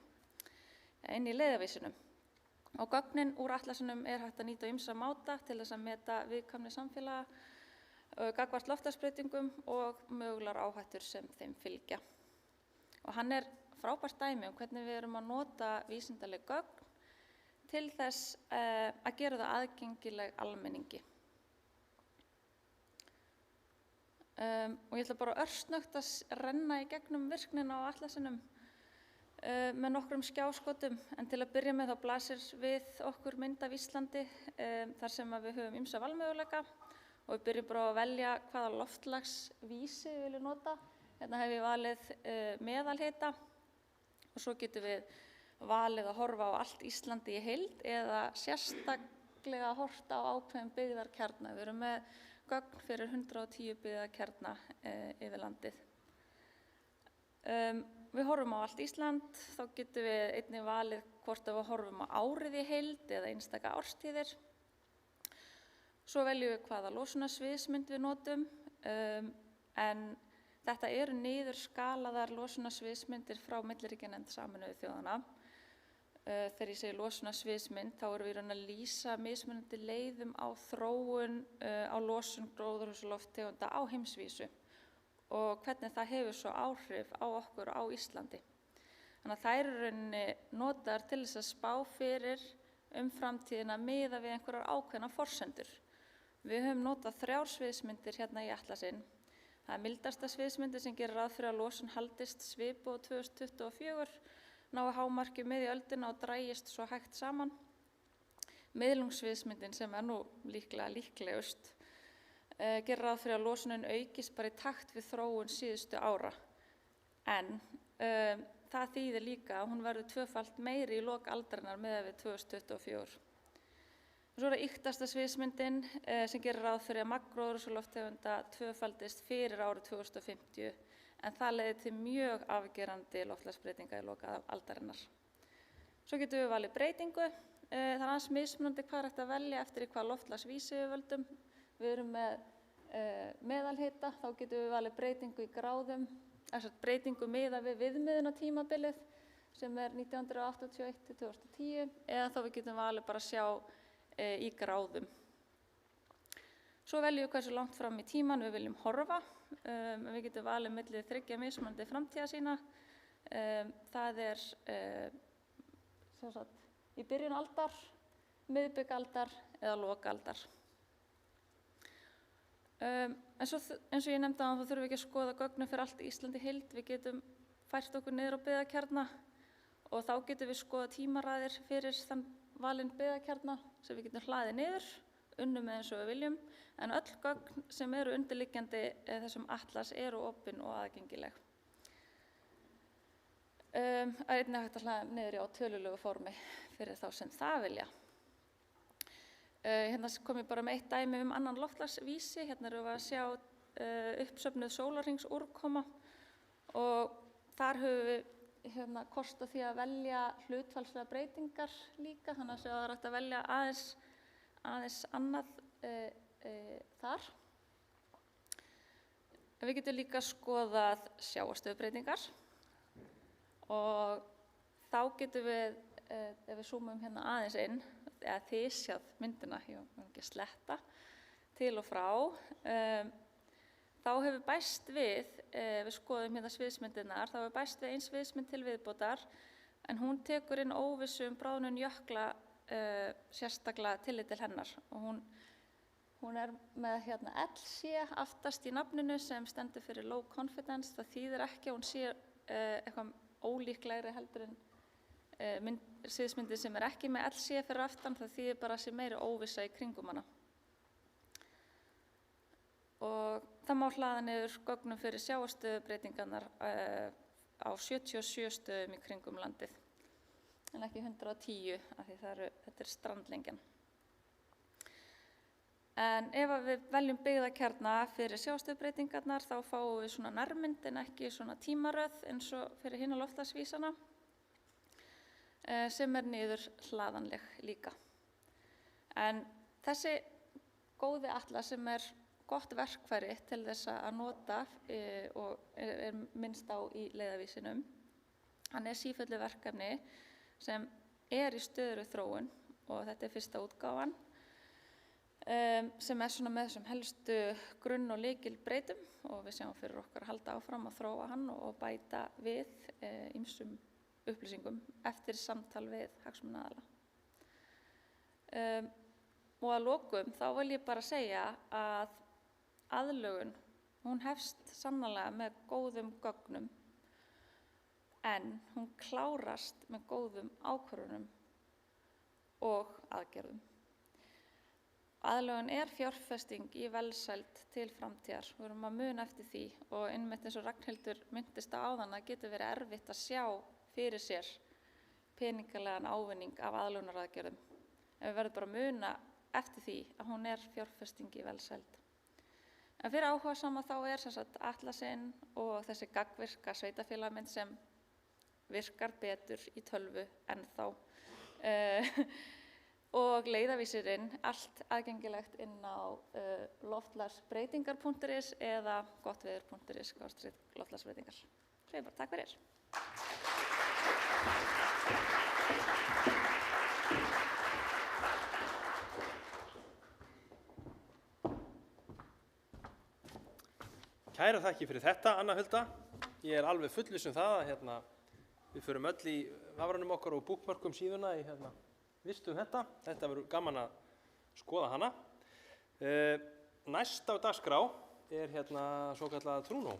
inn í leiðarvísinum. Og gögnin úr atlasinum er hægt að nýta á ýmsa máta til þess að meta viðkvæmni samfélaga, gagnvart loftslagsbreytingum og mögulegar áhættur sem þeim fylgja. Og hann er frábært dæmi hvernig við erum að nota vísindaleg gögn til þess að gera það aðgengileg almenningi. Og ég ætla bara örsnögt að renna í gegnum virknina á atlasinum með nokkrum skjáskotum, en til að byrja með þá blasir við okkur mynd af Íslandi þar sem við höfum ýmsa valmöguleika og við byrjum bara að velja hvaða loftslagsvísi við viljum nota. Hérna hef ég valið meðalhita og svo getum við valið að horfa á allt Íslandi í heild eða sérstaklega að horfa á ákveðin byggðarkjarna. Við erum með gögn fyrir 110 byggðarkjarna yfir landið. Við horfum á allt Ísland, þá getum við einnig valið hvort við horfum á árið í heild eða einstaka árstíðir. Svo veljum við hvaða losunarsviðsmynd við notum, en þetta eru niðurskalaðar losunarsviðsmyndir frá milliríkjanefnd Sameinuðu þjóðanna. Þegar ég segi losunarsviðsmynd, þá erum við í raun að lýsa mismunandi leiðum á þróun á losun gróðurhúsalofttegunda á heimsvísu. og hvernig það hefur svo áhrif á okkur á Íslandi. Þannig að þær eru í rauninni notaðar til þess að spá fyrir framtíðina miðað við einhverjar ákveðnar forsendur. Við höfum notað 3 sviðsmyndir hérna í atlasinn. Það er mildasta sviðsmyndin sem gerir ráð fyrir að losun haldist svipuð á 2024, nái hámarki um miðja öldina og dragist svo hægt saman. Miðlungssviðsmyndin sem er nú líklegust gerir ráð fyrir að losunin aukist bara í takt við þróun síðustu ára. En það þýðir líka að hún verður 2-falt meiri í lok aldarinnar miðað við 2024. Svo er það ýktasta sviðsmyndin sem gerir ráð fyrir að magn gróðurhúsalofttegunda 2-faldist fyrir árið 2050, en það leiðir til mjög afgerandi loftslagsbreytinga í lok aldarinnar. Svo getum við valið breytingu. Það er aðeins mismunandi hvað er hægt að velja eftir í hvað loftslagsvísi við völdum. Við erum með meðalhita, þá getum við valið breytingu í gráðum, breytingu miðað við viðmiðunartímabilið sem er 1981 til 2010, eða þá við getum valið bara að sjá í gráðum. Svo veljum við hversu langt fram í tíman við viljum horfa. Við getum valið milli 3 mismunandi framtíðarsýna. Það er í byrjun aldar, miðbik aldar eða lok aldar. En svo, eins og ég nefndi áðan, þá þurfum við ekki að skoða gögnum fyrir allt Íslandi heild. Við getum fært okkur niður á byggðakjarna og þá getum við skoða tímaraðir fyrir þann valinn byggðakjarna sem við getum hlaðið niður, unnum með eins og við viljum, en öll gögn sem eru undirliggjandi þessum atlas eru opin og aðgengileg. Það er einnig hægt að hlaða niður á tölulegu formi fyrir þá sem það vilja. Hérna kom ég bara með eitt dæmi annan loftslagsvísi. Hérna erum við að sjá uppsöfnuð sólarhringsúrkoma og þar höfum við kost á því að velja hlutfallslega breytingar líka, þannig að það er hægt að velja aðeins annað þar. Við getum líka skoðað sjávarstöðubreytingar og þá getum við, ef við zoomum hérna aðeins inn, eða þið sjáð myndina, ég var ekki að sletta, til og frá, þá hefur bæst við skoðum hérna sviðsmyndirnar, þá hefur bæst við ein sviðsmynd til viðbótar, en hún tekur inn óvissu bráðnun jökla sérstaklega tillit til hennar. Og hún er með hérna LC aftast í nafninu sem stendur fyrir low confidence. Það þýðir ekki að hún sé eitthvað ólíklegri heldur en sviðsmyndir sem er ekki með LC fyrir aftan. Það þýðir bara að sé meiri óvissa í kringum hana. Og það má hlaða niður gögnum fyrir sjávarstöðubreytingarnar á 77 stöðum í kringum landið, en ekki 110 af því þetta er strandlengjan. En ef við veljum byggðakjarna fyrir sjávarstöðubreytingarnar þá fáum við svona nærmynd en ekki svona tímaröð eins og fyrir hina loftslagsvísana sem er niður hlaðanleg líka. En þessi góði atlas sem er gott verkfæri til þess að nota og er minnst á í leiðarvísinum. Hann er sífellu verkefni sem er í stöðugri þróun og þetta er fyrsta útgáfan sem er svona með þessum helstu grunn- og lykilbreytum og við sjáum fyrir okkur að halda áfram að þróa hann og bæta við ýmsum upplýsingum eftir samtal við hagsmunaaðila. Og að lokum þá vil ég bara segja að aðlögun, hún hefst sannarlega með góðum gögnum en hún klárast með góðum ákvörðunum og aðgerðum. Aðlögun er fjárfesting í velsæld til framtíðar. Við erum að muna eftir því og einmitt eins og Ragnhildur minntist á áðan að getur verið erfitt að sjá fyrir sér peningalegan ávinning af aðlögunaraðgerðum. En við verðum bara að muna eftir því að hún er fjárfesting í velsæld. En fyrir áhugasama þá er sem sagt atlasinn og þessi gagnvirka sveitarfélagamynd sem virkar betur í tölvu ennþá og leiðarvísirinn allt aðgengilegt inn á loftslagsbreytingar.is eða gottveður.is loftslagsbreytingar. Svo ég bara takk fyrir. Kærar þakkir fyrir þetta, Anna Hulda. Ég er alveg fullviss það að við förum öll í vafranum okkar og búkmörkum síðuna í vistu þetta. Þetta verður gaman að skoða hana. Næst á dagskrá er svokallað trúnó.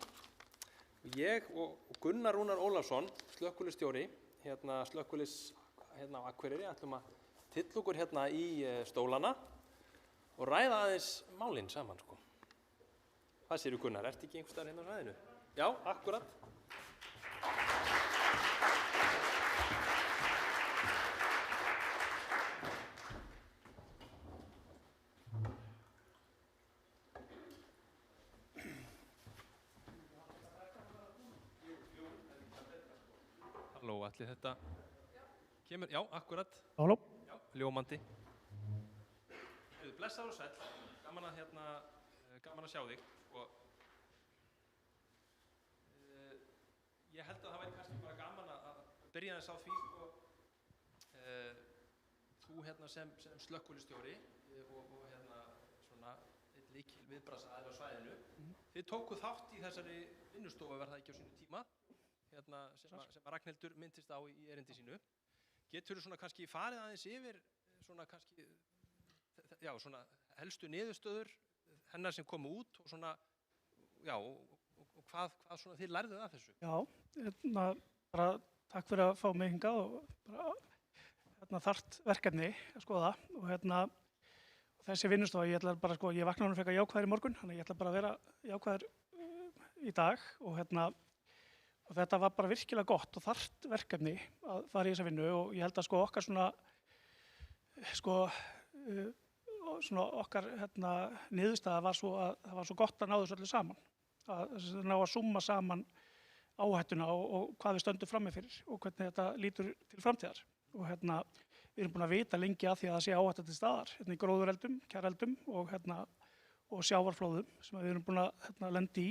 Ég og Gunnar Rúnar Ólafsson, slökkviliðsstjóri, slökkviliðs á Akureyri, ætlum að tylla okkur í stólana og ræða aðeins málin saman, sko. Hvað segirðu, Gunnar? Ertu ekki einhvers staðar á svæðinu? Já, akkúrat. Halló, ætli þetta kemur? Já, akkúrat. Halló. Já, ljómandi. Blessaður og sæll. Gaman að sjá þig. Ég held að það væri kannski bara gaman að byrja þess á því, þú sem slökkviliðsstjóri og svona einn lykil viðbragðsaðili á svæðinu. Þið tókuð þátt í þessari vinnustofu, var það ekki á sínu tíma, sem Ragnhildur minntist á í erindi sínu. Geturðu svona kannski farið aðeins yfir svona kannski, já, svona helstu niðurstöður hennar sem komu út og svona, já, og hvað svona þið lærðuð af þessu? Já, bara takk fyrir að fá mig hingað og bara þarft verkefni að skoða og þessi vinnustofa, ég ætla bara ég vaknaði nú frekar jákvæður í morgun, þannig ég ætla bara að vera jákvæður í dag og þetta var bara virkilega gott og þarft verkefni að fara í þessa vinnu og ég held að okkar svona okkar niðurstaða var svo að það var svo gott að ná þessu öllu saman. Að ná að summa saman áhættuna og hvað við stöndum frammi fyrir og hvernig þetta lítur til framtíðar. Og við erum búin að vita lengi að því að það sé áhætta til staðar í gróðureldum, kjarreldum og sjávarflóðum sem við erum búin að lenda í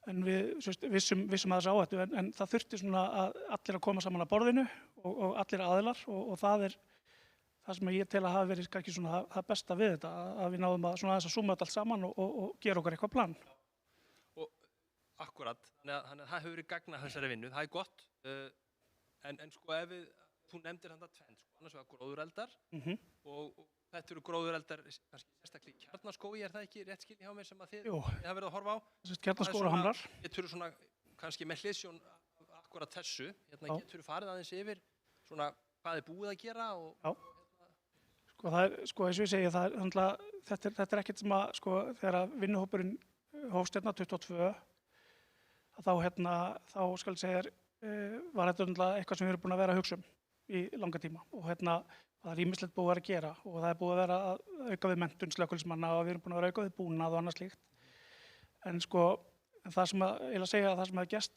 en við vissum að þessu áhættu en það þurfti svona að allir að koma saman að borðinu og allir aðilar og það er það sem ég tel að hafa verið kannski svona það besta við þetta, að við náðum að svona aðeins að summa þetta allt saman og gera okkar eitthvað plan. Og akkúrat, þannig að það hefur verið gagnað þessari vinnu, það er gott, en sko þú nefndir þetta tvennt, annars vegar gróðureldar og þetta eru gróðureldar kannski sérstaklega í Kjarnaskógi, er það ekki rétt skilja hjá mér sem að þið hafa verið að horfa á? Kjarnaskógur og Hamrar. Geturðu svona kannski með hliðsjón akkúrat þessu, geturðu farið aðeins yfir svona hvað er búið að gera og eins og ég segi, þetta er ekkert sem að, þegar vinnuhópurinn hófst 22, þá skal ég segja, var þetta eitthvað sem við erum búin að vera að hugsa í langa tíma og það er ýmislegt búið að vera að gera og það er búið að vera að auka við menntun slökkviliðsmanna og við erum búin að vera að auka við búnað og annað slíkt. En það sem ég vil segja að það sem hefði gerst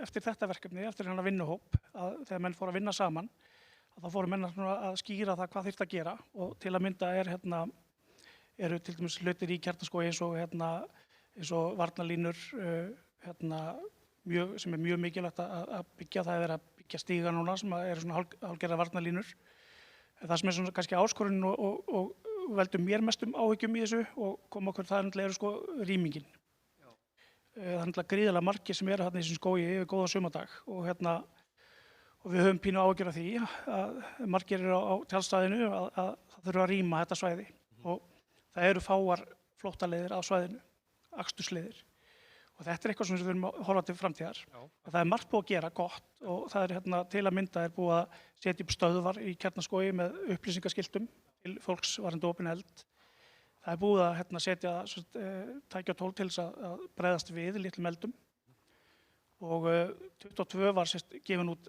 eftir þetta verkefni, eftir hennar vinnuhóp, að þegar menn fóru að vinna saman, þá fóru menn að skýra það hvað þyrfti að gera og til að mynda eru til dæmis hlutir í Kjarnaskógi eins og varnarlínur sem er mjög mikilvægt að byggja. Það er verið að byggja stíga núna sem eru svona hálfgerðar varnarlínur. Það sem er svona kannski áskorunin og veldur mér mestum áhyggjum í þessu og kom okkur það er rýmingin. Það er gríðarlega margir sem eru í þessum skógi yfir góða sumardag og við höfum pínu áhyggjur af því að margir eru á tjaldstæðinu að það þurfa að rýma þetta svæði og það eru fáar flóttaleiðir á svæðinu, akstursleiðir og þetta er eitthvað sem við þurfum að horfa til framtíðar. Það er margt búið að gera gott og það er til að mynda búið að setja upp stöðvar í Kjarnaskógi með upplýsingaskiltum til fólks varðandi opin eld. Það er búið að setja tæki og tól til þess að bregðast við litlum eldum. Og 22 var gefin út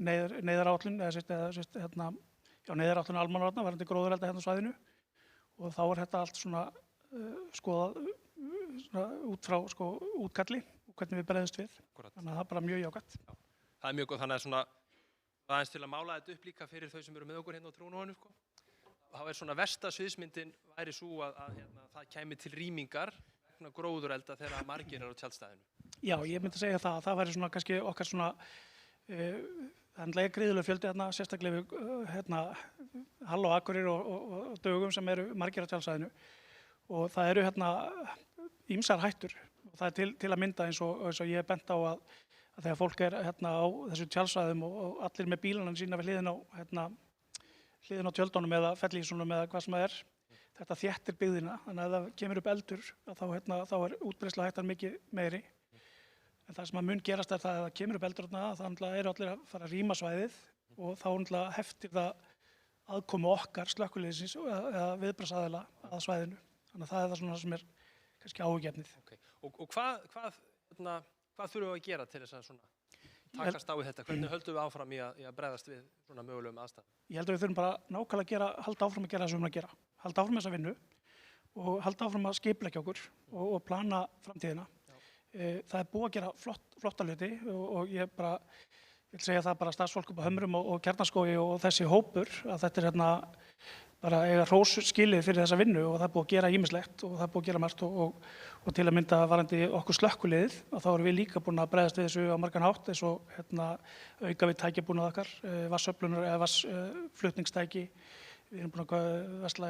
neyðaráætlun neyðaráætlun almannavarna varðandi gróðurelda á svæðinu og þá er þetta allt svona skoðað út frá útkalli og hvernig við bregðumst við. Þannig að það er bara mjög jákvætt. Það er mjög gott, þannig að aðeins til að mála þetta upp líka fyrir þau sem eru með okkur hérna á trúnóinu. Þá er svona versta sviðsmyndin væri svo að það kæmi til rýmingar gróðurelda þegar margir eru á tjaldstæðinu. Já, ég myndi að segja það væri svona kannski okkar svona gríðulegur fjöldi sérstaklega við Hall og Akureyri og Dögum sem eru margir á tjaldstæðinu og það eru ýmsar hættur. Og það er til að mynda eins og ég hef bent á að þegar fólk er hérna á þessu tjálsvæðum og allir með bílana sína við hliðin á tjöldunum eða fellísunum eða hvað sem það er, þetta þéttir byggðina, þannig að ef það kemur upp eldur þá er útbreiðsluhættan mikið meiri. En það sem að mun gerast er það að það kemur upp eldur þarna, þá eru allir að fara að rýma svæðið og þá heftir það aðkomu okkar slökkviliðsins eða viðbragðsaðila að svæðinu. Þannig að það er það svona sem er kannski áhugjefnið. Okay. Og hvað þurfum við að gera til þess að svona takast á við þetta? Hvernig höldum við áfram í að bregðast við svona mögulegum aðstæðum? Ég held að við þurfum bara nákvæmlega halda áfram að gera það sem við erum að gera. Halda áfram þessa vinnu og halda áfram að skipuleggja okkur og plana framtíðina. Það er búið að gera flotta hluti og ég vil segja það bara starfsfólk upp á Hömrum og Kjarnaskógi og þessi hópur að þetta er bara eiga hrós skilið fyrir þessa vinnu og það er búið að gera ýmislegt og það er búið að gera margt og til að mynda varandi okkur slökkviliðið og þá erum við líka búin að bregðast við þessu á margan hátt eins og auka við tækjabúnað okkar, vatnsöflunar eða vatnsflutningstæki. Við erum búin að versla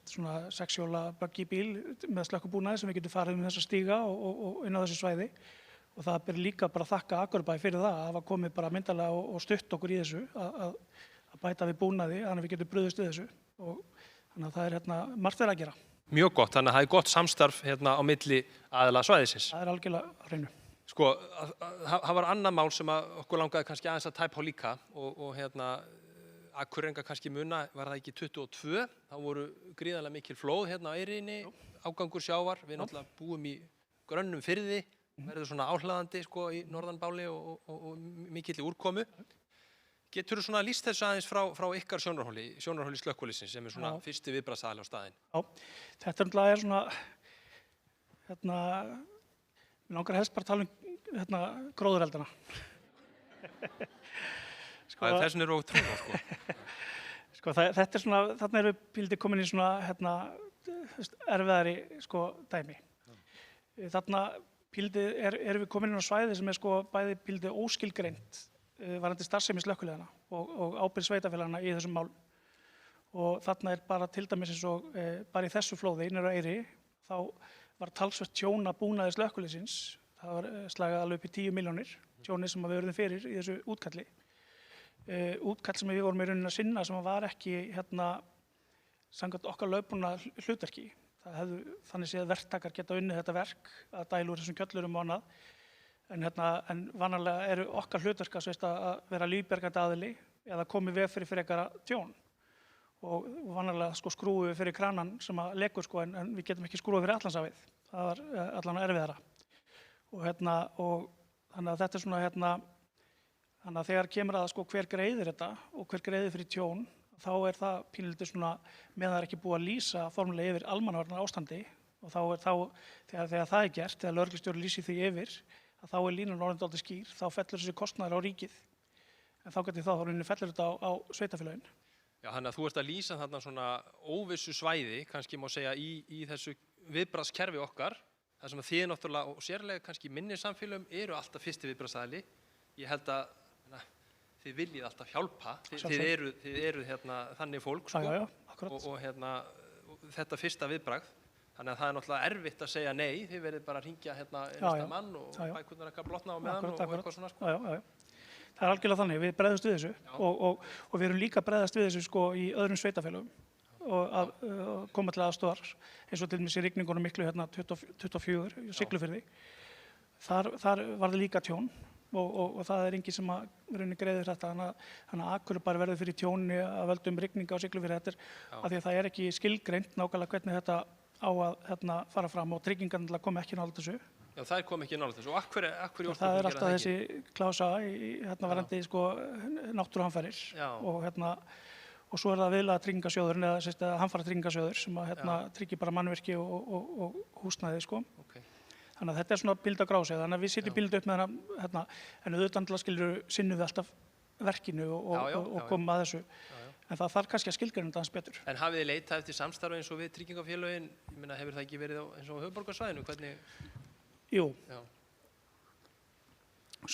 svona 6-hjóla buggy bíl með slökkubúnaði sem við getum farið með þessa stíga og inn á þessu svæði og það ber líka bara að þakka Akureybæ fyrir það að hafa komið bara myndarlega og stutt okkur í þessu að bæta við búnaði þannig að við getum brugðist við þessu og þannig að það er margt verið að gera. Mjög gott, þannig að það er gott samstarf á milli aðila svæðisins. Það er algjörlega á hreinu. Sko, það var annað mál sem okkur langaði kannski aðeins að tæpa á líka og Akureyringar kannski muna, var það ekki 22, þá voru gríðarlega mikil flóð á Eyrinni, ágangur sjávar, við náttúrulega búum í grönnum firði, verður svona áhlaðandi sko í norðanbáli og mikill úrkomu. Getur þú svona lýst þessu aðeins frá ykkar sjónarhóli slökkviliðsins sem er svona fyrsti viðbragðsaðili á staðinn? Já, þetta er svona, mér langar helst bara að tala gróðureldana. Það er þess vegna eru á trúna, sko. Sko, þetta er svona, þarna erum við píldið komin í svona, erfiðari, sko, dæmi. Þarna píldið erum við komin inn á svæði sem er, sko, bæði píldið óskilgreint varðandi starfsemi slökkviliðanna og ábyrgð sveitarfélaganna í þessum málum. Og þarna er bara til dæmis eins og bara í þessu flóði, niður á Eyri, þá var talsvert tjón að búnaði slökkviliðsins. Það var slagað alveg upp í 10 milljónir, tjónið sem við urðum fyrir í þessu útkalli. Útkall sem við vorum í rauninni að sinna sem var ekki samkvæmt okkar lögbundna hlutverki. Það hefðu þannig séð verktakar geta unnið þetta verk að dæla úr þessum kjöllurum og annað. En vanalega eru okkar hlutverk að vera lífbjargandi aðili eða komið veg fyrir frekara tjón. Og vanalega sko, skrúum við fyrir kranan sem að lekur sko, en við getum ekki skrúið fyrir Atlantshafið. Það var allan erfiðara. Og þannig að þetta er svona þannig að þegar kemur að sko, hver greiðir þetta og hver greiðir fyrir tjón, þá er það pínlítið svona með það er ekki búið að lýsa formulega yfir almannavarnar ástandi og þegar það er gert, þegar lögreglustjóri lýsir því yfir, að þá er línan orðin dálítið skýr, þá fellur þessi kostnaður á ríkið, en þá fellur þetta á sveitarfélögin. Já, þannig að þú ert að lýsa þarna svona óvissu svæði, kannski má segja í þessu viðbragðskerfi okkar, þar sem að þið náttúrulega og sérlega kannski minni samfélögum eru alltaf fyrsti viðbragðsaðili. Ég held að þið viljið alltaf hjálpa, þið eruð þannig fólk sko, og þetta fyrsta viðbragð, þannig að það er náttúrulega erfitt að segja nei, þið verið bara að hringja einasta mann og bækurnar eitthvað blotna á meðan og eitthvað svona sko. Já. Það er algjörlega þannig, við bregðumst við þessu og við erum líka bregðast við þessu sko í öðrum sveitarfélögum og að koma til aðstoðar eins og til dæmis í rigningunum miklu 24 í Siglufirði. Þar var það líka tjón. Og það er enginn sem greiðir þetta, þannig að Akureybær verður fyrir tjóni að völdum rigninga á Siglufirði af því að það er ekki skilgreint nákvæmlega hvernig þetta á að fara fram og tryggingarnar kom ekki nálægt þessu. Já, það kom ekki nálægt þessu og af hverju það ekki? Það er alltaf þessi klása varandi sko, náttúruhamfarir og svo er það viðlaga tryggingasjóðurinn eða hamfaratryggingasjóður sem tryggir bara mannvirki og húsnæði sko. Okay. Þannig að þetta er svona bild á grásið, þannig að við sitjum bild upp með hana, en auðvitað sinnum við alltaf verkinu og komum að þessu. En það þarf kannski að skilgreina þetta aðeins betur. En hafið þið leitað eftir samstarfi eins og við tryggingafélögin? Ég meina, hefur það ekki verið eins og á höfuðborgarsvæðinu? Hvernig? Jú. Já.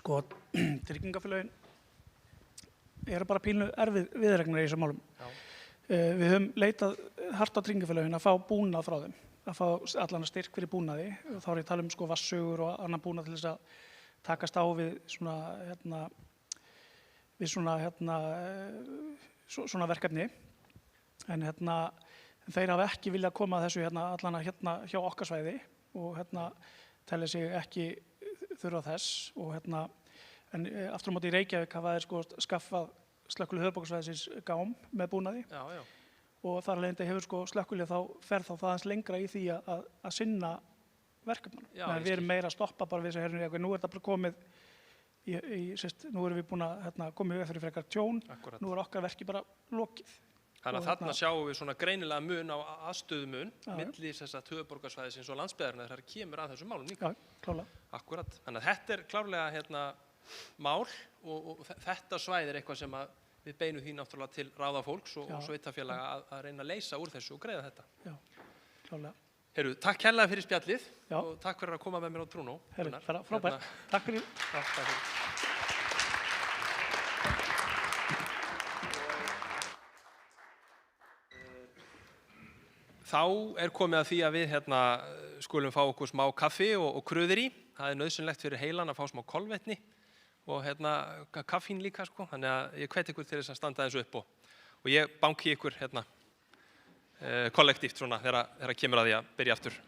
Sko, tryggingafélögin eru bara pínu erfið viðregnar í þessum málum. Við höfum leitað hart á tryggingafélögin að fá búnað frá þeim. að fá allan að styrk fyrir búnaði. Þá er ég að tala sko vatnssugur og annan búnað til þess að takast á við svona verkefni. En þeir hafa ekki viljað koma að þessu allan að hjá okkar svæði og telja sig ekki þurfa þess og en aftur á móti í Reykjavík hafa þeir sko skaffað slökkvilið höfuðborgarsvæðisins gám með búnaði. Já, já. Og þar af leiðandi hefur sko slökkvilið þá fer það aðeins lengra í því að sinna verkefnunum. Já, Við erum meira að stoppa bara við þessu nú er þetta bara komið nú erum við búin að koma í veg fyrir frekar tjón. Akkúrat. Nú er okkar verki bara lokið. Þannig að þarna sjáum við svona greinilega mun á aðstöðumun milli þess að höfuðborgarsvæðisins og landsbyggðarinnar þegar kemur að þessum málum líka. Já, klálega. Akkúrat. Þannig að þetta er klárlega mál og þetta svæði er eitthvað sem við beinum því náttúrulega til ráðafólks og sveitarfélaga að reyna að leysa úr þessu og greiða þetta. Já, klálega. Heyrðu, takk kærlega fyrir spjallið Já. og takk fyrir að koma með mér á Trúnó. Heyrðu, bara frábært. Takk fyrir. Takk fyrir. Þá er komið að því að við skulum fá okkur smá kaffi og kröður í. Það er nauðsynlegt fyrir heilan að fá smá kolvetni og kaffín líka sko. Þannig að ég hvet ykkur til þess að standa þessu upp og ég banki ykkur kollektíft svona þegar kemur að því að byrja aftur.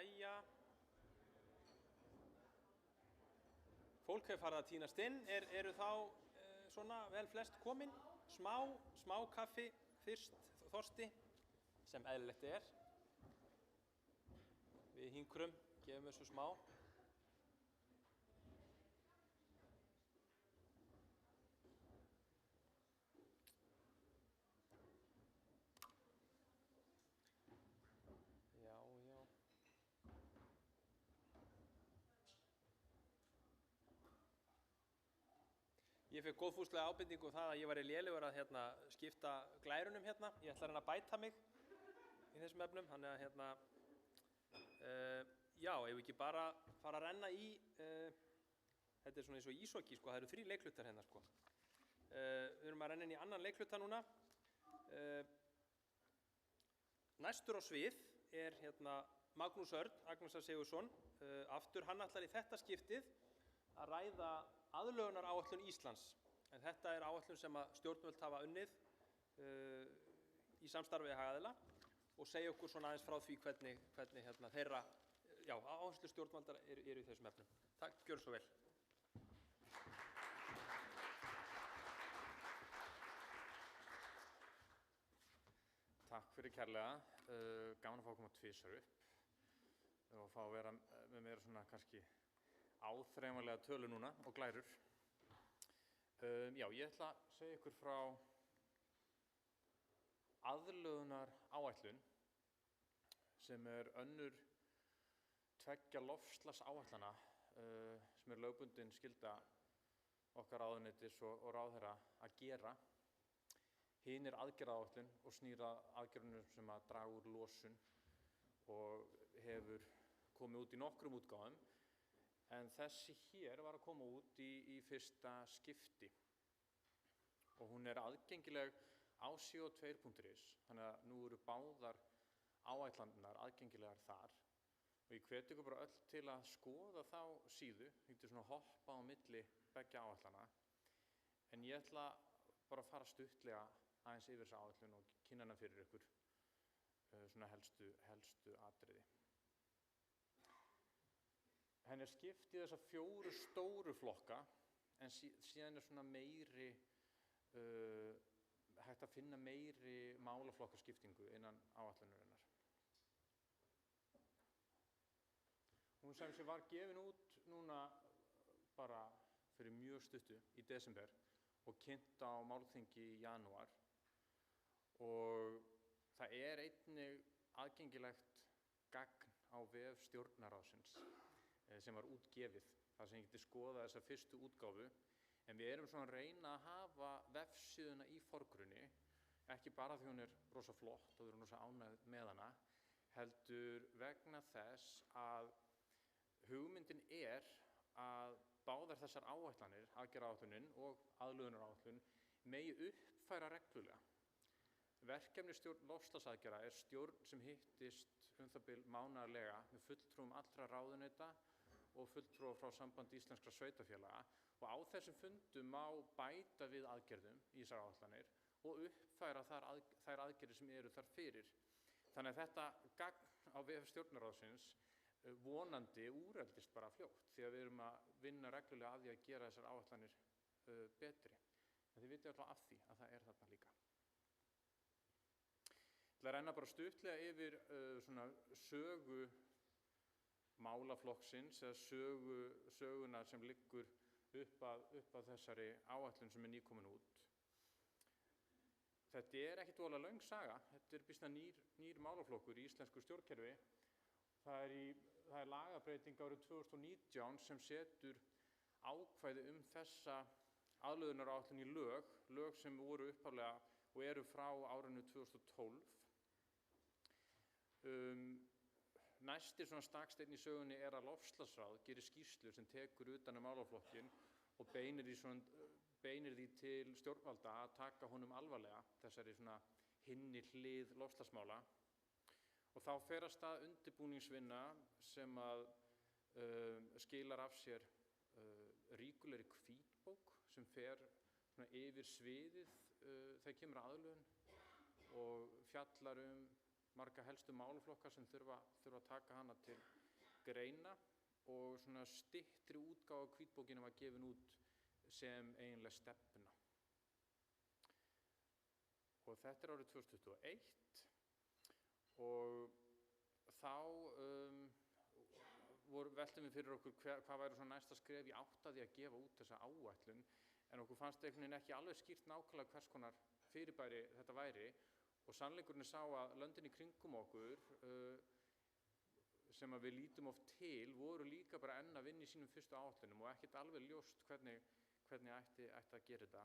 Jæja. Fólk hefur farið að tínast inn. Eru þá svona vel flest komin? Smá kaffi fyrst, þorsti, sem eðlilegt er. Við hinkrum, gefum þessu smá. Já. Ég fekk góðfúslega ábendingu það að ég væri lélegur að skipta glærunum hérna. Ég ætla að reyna að bæta mig í þessum efnum, þannig að já, ef við ekki bara fara að renna í, þetta er svona eins og íshokkí, sko, það eru 3 leiklutar hérna, sko. Við erum að renna inn í annan leikluta núna. Næstur á svið er Magnús Örn Agnarsson Sigurðsson. Aftur, hann ætlar í þetta skiptið að ræða aðlögunaráætlun Íslands. En þetta er áætlun sem að stjórnvöld hafa unnið í samstarfi við hagaðila og segja okkur svona aðeins frá því hvernig þeirra áherslu stjórnvaldar eru í þessum efnum. Takk, gjör svo vel. Takk fyrir kærlega. Gaman að fá að koma tvisvar upp og fá að vera með mér svona kannski áþreifanlega tölu núna og glærur. Já, ég ætla að segja ykkur frá aðlögunaráætlun sem er önnur 2 loftslagsáætlana sem er lögbundin skylda okkar ráðuneytis og ráðherra að gera. Hin er aðgerðaáætlun og snýr að aðgerðunum sem að draga úr losun og hefur komið út í nokkrum útgáfum. En þessi hér var að koma út í fyrsta skipti og hún er aðgengileg á co2.is, þannig að nú eru báðar áætlanirnar aðgengilegar þar og ég hvet ykkur bara öll til að skoða þá síðu, þið getur svona hoppa á milli beggja áætlana, en ég ætla bara að fara stuttlega aðeins yfir þessa áætlun og kynna hana fyrir ykkur svona helstu atriði. Henni er skipt í þessa 4 stóru flokka, en síðan er svona meiri, hægt að finna meiri málaflokkaskiptingu innan áætlunarinnar. Hún sem sé var gefin út núna bara fyrir mjög stuttu í desember og kynnt á málþingi í janúar og það er einnig aðgengilegt gagn á vef Stjórnarráðsins sem var útgefið, þar sem ég geti skoðað þessa fyrstu útgáfu, en við erum svona að reyna að hafa vefsíðuna í forgrunni, ekki bara því hún er rosa flott og við erum rosa ánægð með hana, heldur vegna þess að hugmyndin er að báðar þessar áætlanir, aðgerðaáætlunin og aðlögunaráætlun, megi uppfæra reglulega. Verkefnisstjórn loftslagsaðgerða er stjórn sem hittist það bil mánaðarlega með fulltrúum allra ráðuneyta og fulltrúa frá Sambandi íslenskra sveitarfélaga og á þessum fundum má bæta við aðgerðum í þessar áætlanir og uppfæra þær aðgerðir sem eru þar fyrir. Þannig að þetta gagn á vef Stjórnarráðsins vonandi úreldist bara fljótt því að við erum að vinna reglulega að því að gera þessar áætlanir betri. En þið vitið alltaf af því að það er þarna líka. Ég ætla að renna bara stuttlega yfir svona sögu málaflokksins eða söguna sem liggur upp að þessari áætlun sem er nýkomin út. Þetta er ekkert voðalega löng saga, þetta er býsna nýr málaflokkur í íslensku stjórnkerfi. Það er lagabreyting árið 2019 sem setur ákvæði þessa aðlögunaráætlun í lög sem voru upphaflega og eru frá árinu 2012. Næsti svona staksteinn í sögunni er að loftslagsráð gerir skýrslu sem tekur utan málaflokkinn og beinir því til stjórnvalda að taka honum alvarlega, þessari svona hinni hlið loftslagsmála. Og þá fer af stað undirbúningsvinna sem að skilar af sér ríkulegri hvítbók sem fer svona yfir sviðið þegar kemur að aðlögun og fjallar marga helstu málaflokka sem þurfa að taka hana til greina og svona styttri útgáfa af hvítbókinni var gefin út sem eiginleg stefna. Og þetta árið 2021 og þá veltum við fyrir okkur hvað væri svona næsta skref í átt að því að gefa út þessa áætlun, en okkur fannst einhvern veginn ekki alveg skýrt nákvæmlega hvers konar fyrirbæri þetta væri og sannleikurinn sá að löndin í kringum okkur sem að við lítum oft til voru líka bara enn að vinna í sínum fyrstu áætlunum og ekkert alveg ljóst hvernig ætti að gera þetta.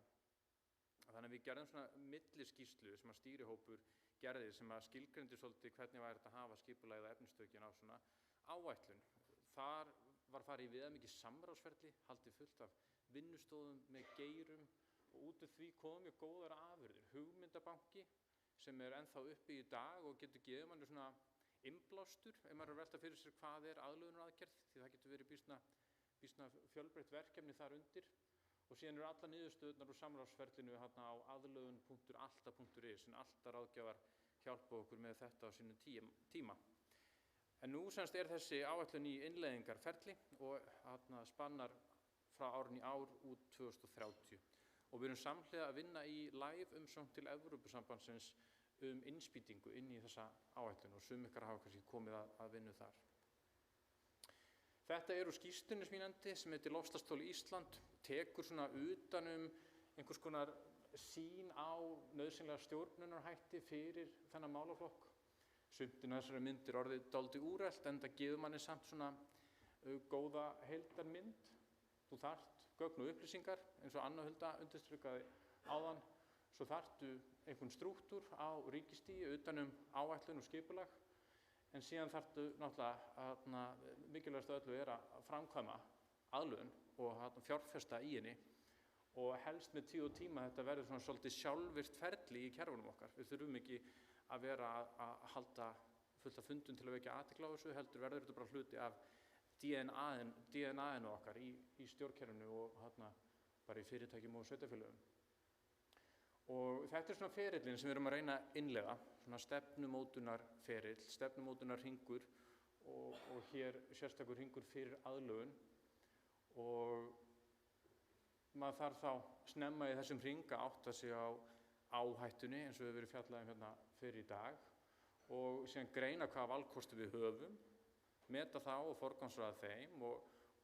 Þannig að við gerðum svona milliskýrslu sem að stýrihópur gerði sem að skilgreindi svolítið hvernig væri þetta að hafa skipulagða efnistökin á svona áætlun. Þar var farið í viðamikið samráðsferli, haldið fullt af vinnustofum með geirum og út af því kom mjög góðar afurðir. Hugmyndabanki sem er ennþá uppi í dag og getur gefið manni svona innblástur ef maður er að velta fyrir sér hvað er aðlögunaraðgerð, því það getur verið býsna fjölbreytt verkefni þar undir. Og síðan eru alla niðurstöðurnar úr samráðsferlinu hérna á aðlögun.alta.is en Alta ráðgjafar hjálpa okkur með þetta á sínum tíma. En nú semst er þessi áætlun í innleiðingarferli og hérna spannar frá árinu í ár út 2030. Og við erum samhliða að vinna í live umsókn til Evrópusambandsins innspýtingu inn í þessa áætlun og sum ykkar hafa kannski komið að vinnu þar. Þetta eru skýrslunni sem ég nefndi sem heitir Loftslagsstofu Ísland, tekur svona utanum einhvers konar sýn á nauðsynlega stjórnunarhætti fyrir þennan málaflokk. Sumt þessari myndir orðið dálítið úrelt en það gefur manni samt svona góða heildarmynd. Þú þarft gögn og upplýsingar eins og Anna Hulda undirstrikaði áðan, svo þarftu einhvern strúktúr á ríkistigi utanum áætlun og skipulag. En síðan þarftu náttúrulega, mikilvægast af öllu er að framkvæma aðlögun og fjárfesta í henni og helst með tíð og tíma þetta verður svona svolítið sjálfvirkt ferli í kerfunum okkar. Við þurfum ekki að vera að halda fullt af fundum til að vekja athygli á þessu, heldur verður þetta bara hluti af DNA-inu okkar í stjórnkerfinu og bara í fyrirtækjum og sveitarfélögum. Og þetta er svona ferillinn sem við erum að reyna að innleiða, svona stefnumótunarferill, stefnumótunarhringur og hér sérstakur hringur fyrir aðlögun. Og maður þarf þá snemma í þessum hring að átta sig á áhættunni eins og við verið fjallað hérna fyrir í dag og síðan greina hvaða valkosti við höfum, meta þá og forgangsraða þeim og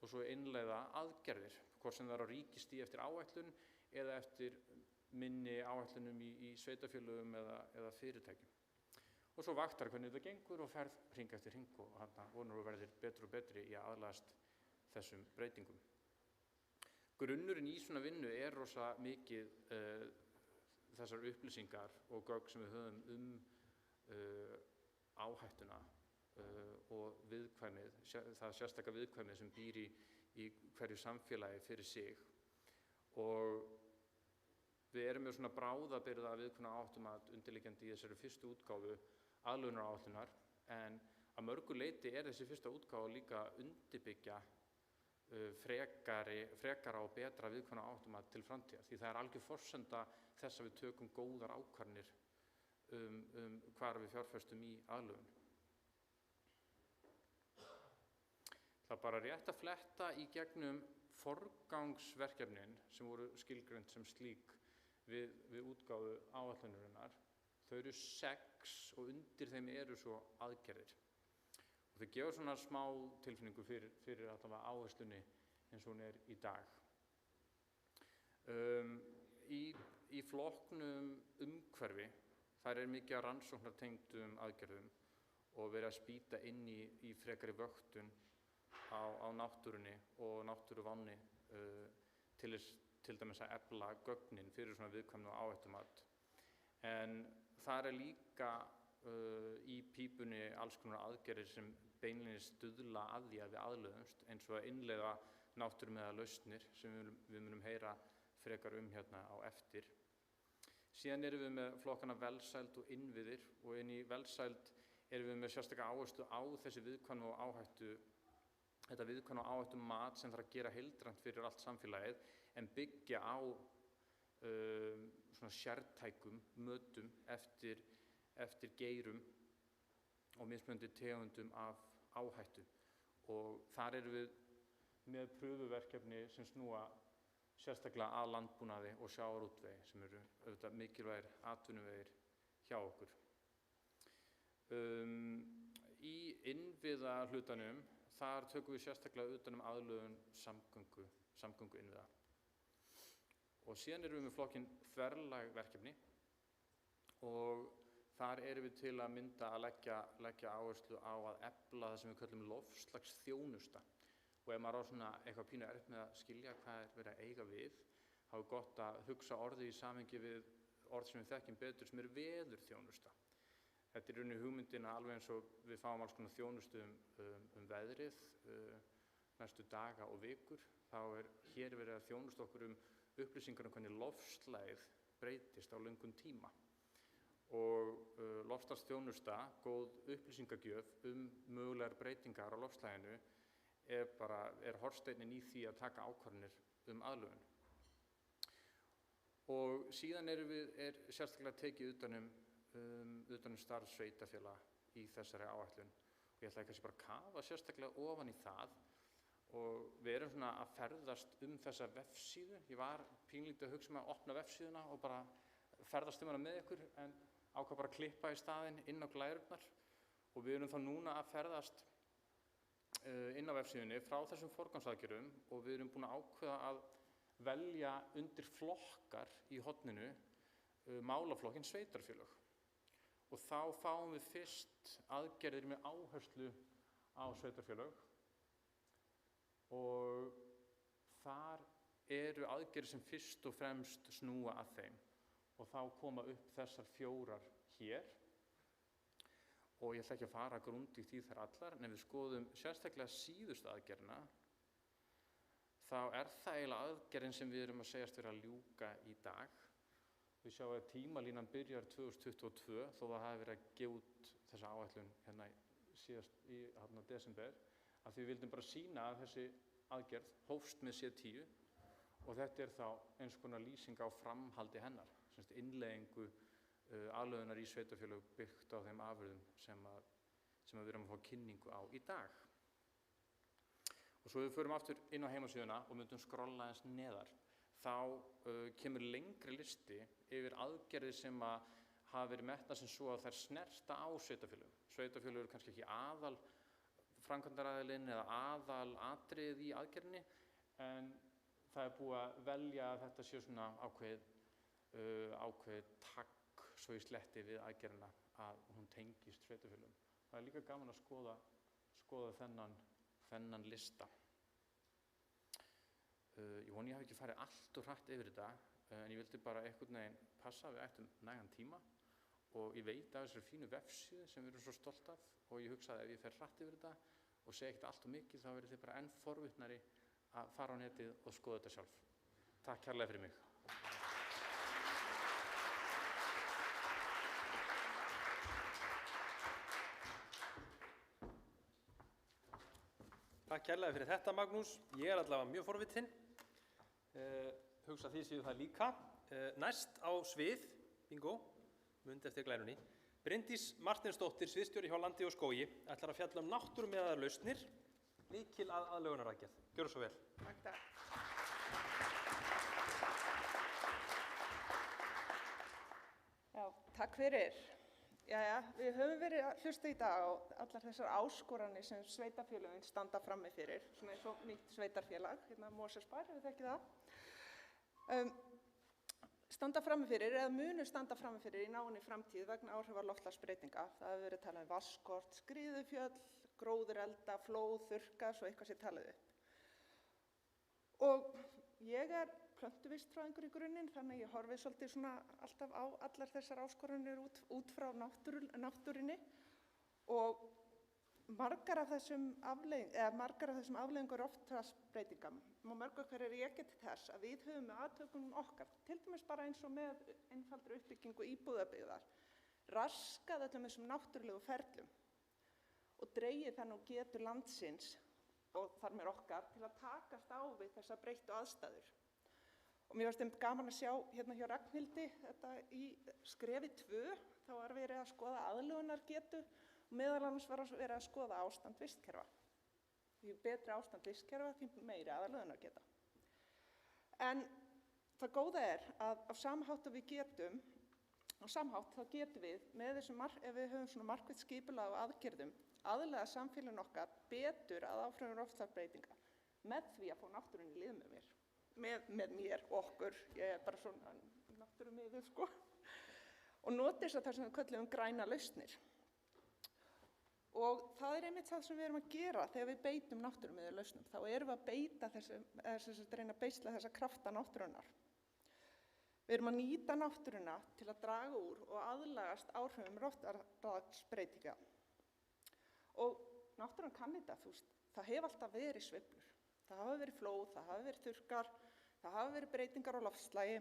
svo innleiða aðgerðir, hvort sem það er á ríkistigi eftir áætlun eða eftir minni áætlunum í sveitarfélögum eða fyrirtækjum. Og svo vaktar hvernig þetta gengur og ferð hring eftir hring og vonar að verðir betri og betri í að aðlagast þessum breytingum. Grunnurinn í svona vinnu er rosa mikið þessar upplýsingar og gögn sem við höfum áhættuna og viðkvæmið, það sérstaka viðkvæmið sem býr í hverju samfélagi fyrir sig. Og við erum með svona bráðabirgða viðkvæmna áhættumat undirliggjandi í þessari fyrstu útgáfu aðlögunaráætlunar en að mörgu leyti er þessi fyrsta útgáfa líka undirbyggja frekara og betra viðkvæmna áhættumat til framtíðar því það er algjör forsenda þess að við tökum góðar ákvarðanir hvar við fjárfestum í aðlögun. Það er bara rétt að fletta í gegnum forgangsverkefnin sem voru skilgreind sem slík við útgáfu áætlunarinnar. Þau eru 6 og undir þeim eru svo aðgerðir. Og þau gefa svona smá tilfinningu fyrir allavega áherslunni eins og hún er í dag. Í flokknum umhverfi, þar er mikið af rannsóknartengdum aðgerðum og verið að spýta inn í frekari vöktun á náttúrunni og náttúruvánni til dæmis að efla gögnin fyrir svona viðkvæmni og áhættumat. En þar er líka í pípunni alls konar aðgerðir sem beinlínis stuðla að því að við aðlögumst eins og að innleiða náttúrumiðaðar lausnir sem við munum heyra frekar hérna á eftir. Síðan erum við með flokkana velsæld og innviðir og inn í velsæld erum við með sérstaka áherslu á þessi viðkvæmni og áhættu þetta viðkvæmni og áhættu mat sem þarf að gera heildrænt fyrir allt samfélagið en byggja á svona sértækum mötum eftir geirum og mismunandi tegundum af áhættu. Og þar erum við með pröfuverkefni sem snúa sérstaklega að landbúnaði og sjávarútvegi sem eru auðvitað mikilvægir atvinnuvegir hjá okkur. Í innviðahlutanum þar tökum við sérstaklega utan aðlögun samgöngu innviða. Og síðan erum við með flokkinn þverlæg verkefni og þar erum við til að mynda að leggja áherslu á að efla það sem við köllum loftslagsþjónusta. Og ef maður á svona eitthvað pínu erfitt með að skilja hvað verið að eiga við, þá gott að hugsa orðið í samhengi við orð sem við þekkjum betur sem veðurþjónusta. Þetta í rauninni hugmyndina alveg eins og við fáum alls konar þjónustu veðrið næstu daga og vikur. Þá hér verið að þjónusta okkur upplýsingar hvernig loftslagið breytist á löngum tíma. Og loftslagsþjónusta, góð upplýsingagjöf mögulegar breytingar á loftslaginu er hornsteinninn í því að taka ákvarðanir aðlögun. Og síðan er sérstaklega tekið utan starf sveitarfélaga í þessari áætlun. Og ég ætlaði kannski bara að kafa sérstaklega ofan í það og við erum svona að ferðast þessa vefsíðu. Ég var pínlítið að hugsa að opna vefsíðuna og bara ferðast hana með ykkur en ákvað bara að klippa í staðinn inn á glærurnar og við erum þá núna að ferðast inn á vefsíðunni frá þessum forgangsaðgerðum og við erum búin að ákveða að velja undir flokkar í horninu málaflokkinn sveitarfélög. Og þá fáum við fyrst aðgerðir með áherslu á sveitarfélög og þar eru aðgerðir sem fyrst og fremst snúa að þeim og þá koma upp þessar 4 hér. Og ég ætla ekki að fara grundigt í þær allar, en ef við skoðum sérstaklega síðustu aðgerðina, þá það eiginlega aðgerðin sem við erum að segjast vera að ljúka í dag. Við sjáum að tímalínan byrjar 2022, þó það hafi verið að gefa út þessa áætlun hérna síðast í desember, að við vildum bara sýna að þessi aðgerð hófst með C10 og þetta þá eins konar lýsing á framhaldi hennar, innleiðingu aðlögunar í sveitarfélög byggt á þeim afurðum sem við erum að fá kynningu á í dag. Og svo við förum aftur inn á heimasíðuna og myndum skrolla aðeins neðar, þá kemur lengri listi yfir aðgerðir sem hafa verið metnar sem svo að þær snerta á sveitarfélögum. Sveitarfélög eru kannski ekki aðal framkvæmdaraðilinn eða aðal atriðið í aðgerðinni, en það búið að velja að þetta sé svona ákveðið tagg svo í sletti við aðgerðina að hún tengist sveitarfélögum. Það líka gaman að skoða þennan lista. Ég vona ég hafi ekki farið allt og hratt yfir þetta, en ég vildi bara einhvern veginn passa að við ættum nægan tíma og ég veit af þessari fínu vefsíðu sem við erum svo stolt af og ég hugsaði að ef ég fer hratt yfir þetta og segi ekkert allt og mikið þá verið þið bara enn forvitnari að fara á netið og skoða þetta sjálf. Takk kærlega fyrir mig. Takk kærlega fyrir þetta, Magnús. Ég allavega mjög forvitinn. Hugsa því séu það líka. Næst á svið, bingo, mund eftir glærunni, Bryndís Marteinsdóttir, sviðsstjóri hjá Landi og skógi, ætlar að fjalla náttúrumiðaðar lausnir, lykil að aðlögunaraðgerð. Gjörðu svo vel. Takk. Já, takk fyrir. Jæja, við höfum verið að hlusta í dag á allar þessar áskoranir sem sveitarfélögin standa frammi fyrir, svona eins og nýtt sveitarfélag, hérna Mosfellsbær, ef þið þekkið það. Standa frammi fyrir, eða munu standa frammi fyrir í náinni framtíð vegna áhrifa loftslagsbreytinga. Það hefur verið talað vatnsskort, skriðufjöll, gróðurelda, flóð, þurrka, svo eitthvað sé talið upp. Og ég plöntuvistfræðingur í grunninn, þannig ég horfi svolítið svona alltaf á allar þessar áskoranir út frá náttúrunni og margar af þessum afleiðingar loftslagsbreytingum og mörg okkar rekja til þess að við höfum með athugunum okkar, til dæmis bara eins og með einfaldri uppbyggingu íbúðabyggðar, raskað öllum þessum náttúrulegu ferlum og dregið þannig og getur landsins og þar með okkar til að takast á við þessar breyttu aðstæður. Og mér varst gaman að sjá hérna hjá Ragnhildi, þetta í skrefi 2, þá verið að skoða aðlögunargetu Meðal annars var verið að skoða ástand vistkerfa. Því betri ástand vistkerfa, því meiri aðlögunargeta. En það góða að á sama hátt að við getum, þá getum við, ef við höfum svona markvitt skipulag og aðgerðum, aðlaga samfélaginu okkar betur að áhrifum loftslagsbreytinga með því að fá náttúrunni í lið með mér. Með mér, okkur, ég bara svona náttúrumiður, sko. Og nota þess að það sem við köllum græna lausnir. Og það einmitt það sem við erum að gera þegar við beitum náttúrumiður lausnum. Þá erum við að beita reyna að beisla þessa krafta náttúrunnar. Við erum að nýta náttúruna til að draga úr og aðlagast áhrifum loftslagsbreytinga. Og náttúran kann þetta, það hefur alltaf verið sveiflur. Það hafa verið flóð, það hafa verið þurrkar, það hafa verið breytingar á loftslagi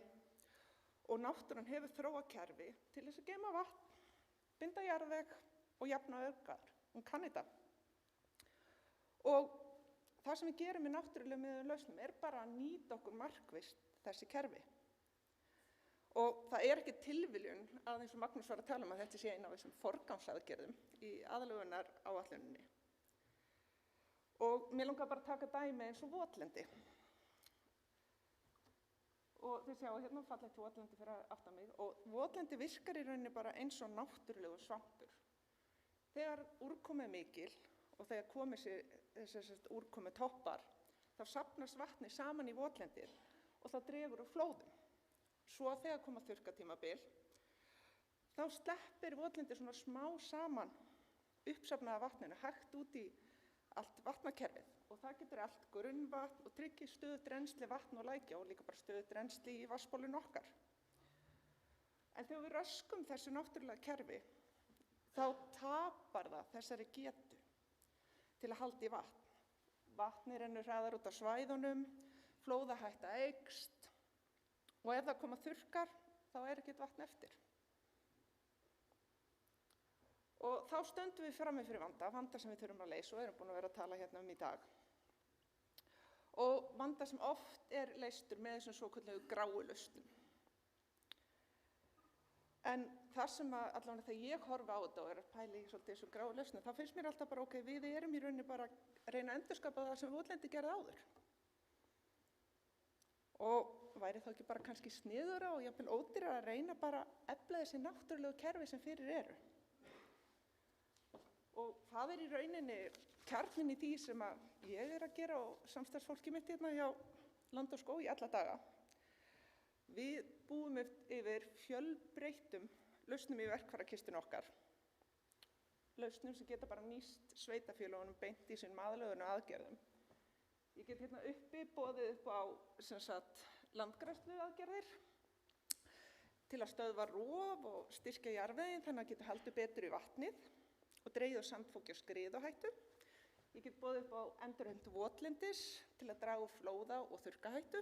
og náttúran hefur þróað kerfi til þess að geyma vatn, binda jarðveg og jafna öfgar. Hún kann þetta. Og það sem við gerum með náttúrulegum lausnum bara að nýta okkur markvisst þessi kerfi. Og það ekki tilviljun að eins og Magnús var að tala að þetta sé eina af þessum forgangsaðgerðum í aðlögunaráætluninni. Og mér langar bara að taka dæmi eins og votlendi. Og þið sjáu hérna fallegt votlendi fyrir aftan mig. Og votlendi virkar í rauninni bara eins og náttúrulegu svampur. Þegar úrkomi mikil og þegar komið sér úrkomi toppar, þá safnast vatni saman í votlendir og það dregur úr flóðum. Svo þegar koma þurrkatímabil, þá sleppir votlendir svona smá saman uppsafnaða vatninu hægt út í allt vatnakerfið og það getur allt grunnvatn og tryggir stöðugt rennsli vatn og lækja og líka bara stöðugt rennsli í vatnsbólinu okkar. En þegar við röskum þessu náttúrulega kerfi, þá tapar það þessari getu til að halda í vatn. Vatni rennur hraðar út á svæðunum, flóðahætta eykst og ef það koma þurrkar, þá ekkert vatn eftir. Og þá stöndum við frammi fyrir vanda sem við þurfum að leysa og erum búin að vera að tala hérna í dag. Og vanda sem oft leystur með þessum svokölluðu gráu lausnum. En það sem allavega þegar ég horfi á þetta og að pæla í svolítið þessum gráu lausnum, þá finnst mér alltaf bara við erum í rauninni bara að reyna að endurskapa það sem votlendi gerði áður. Og væri þá ekki bara kannski sniðugra og jafnvel ódýrara að reyna bara að efla þessi náttúrulegu kerfi sem fyrir eru. Og það í rauninni kjarninn í því sem ég að gera og samstarfsfólki mitt hérna hjá Land og skóg í alla daga. Við búum yfir fjölbreyttum lausnum í verkfærakistinu okkar. Lausnum sem geta bara nýst sveitarfélögunum beint í sínum aðlögun og aðgerðum. Ég get hérna boðið upp á landgræðsluaðgerðir til að stöðva rof og styrkja jarðveginn þannig að geta haldið betur í vatnið og dregið úr sandfoki og skriðuhættu. Ég get boðið upp á endurheimt votlendis til að draga úr flóða og þurrkahættu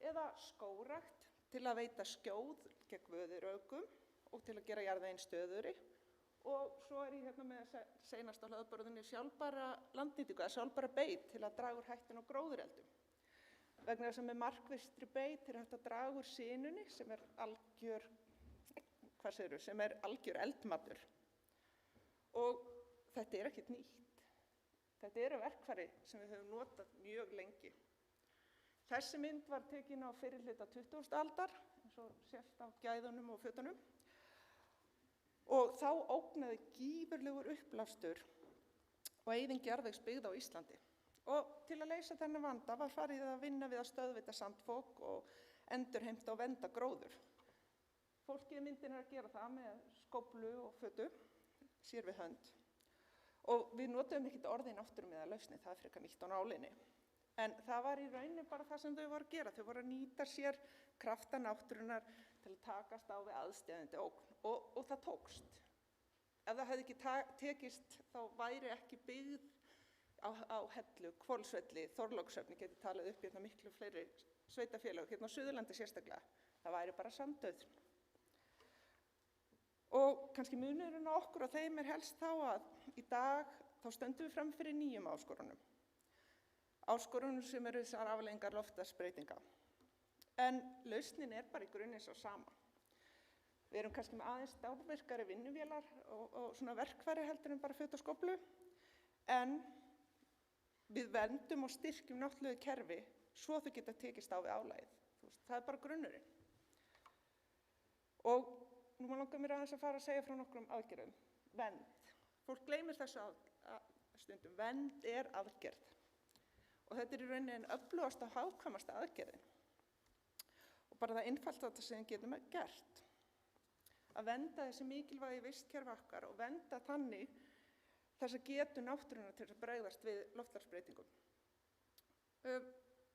eða skógrækt til að veita skjóð gegn vöðuraukum og til að gera jarðveginn stöðugri. Og svo ég hérna með seinast á hlaðborðinu sjálfbæra landnýtingu eða sjálfbæra beit til að draga úr hættun og gróðureldum. Vegna þess að með markvissri beit hægt að draga úr sinunni sem algjör eldmatur. Og þetta ekkert nýtt. Þetta eru verkfæri sem við höfum notað mjög lengi. Þessi mynd var tekin á fyrri hluta 20. aldar, eins og sést á gæðunum og fötunum. Og þá ógnaði gífurlegur uppblástur og eyðing jarðvegsbyggða á Íslandi. Og til að leysa þennan vanda var farið að vinna við að stöðvita sandfok og endurheimta og vernda gróður. Fólkið í myndinni að gera það með skóflu og fötu, sér við hönd. Og við notuðum ekkert orðið náttúrumiðalausni, það frekar nýtt á nálinni. En það var í rauninni bara það sem þau voru að gera. Þau voru að nýta sér krafta náttúrunnar til að takast á við aðsteðjandi ógn. Og það tókst. Ef það hefði ekki tekist, þá væri ekki byggð á Hellu, Hvolsvelli, Þorlákshöfn, ég geti talið upp hérna miklu fleiri sveitarfélög, hérna á Suðurlandi sérstaklega. Það væri bara sandauð. Og kannski munurinn á okkur og þeim helst þá að í dag þá stöndum við fram fyrir nýjum áskorunum. Áskorunum sem eru þessar afleiðingar loftslagsbreytinga. En lausnin bara í grunninn sá sama. Við erum kannski með aðeins stálvirkari vinnuvélar og svona verkfæri heldur en bara föt og skóflu, en við verndum og styrkjum náttúrulegu kerfi svo þau geta tekist á við álagið. Það bara grunnurinn. Og nú langar mér aðeins að fara að segja frá nokkrum aðgerðum. Vernd. Fólk gleymir þessu stundum. Vernd aðgerð. Og þetta í rauninni en öflugasta og hagkvæmasta aðgerðin. Og bara það einfaldasta sem við getum gert. Að vernda þessi mikilvægi vistkerfi okkar og vernda þannig þess að getu náttúrunnar til að bregðast við loftslagsbreytingum.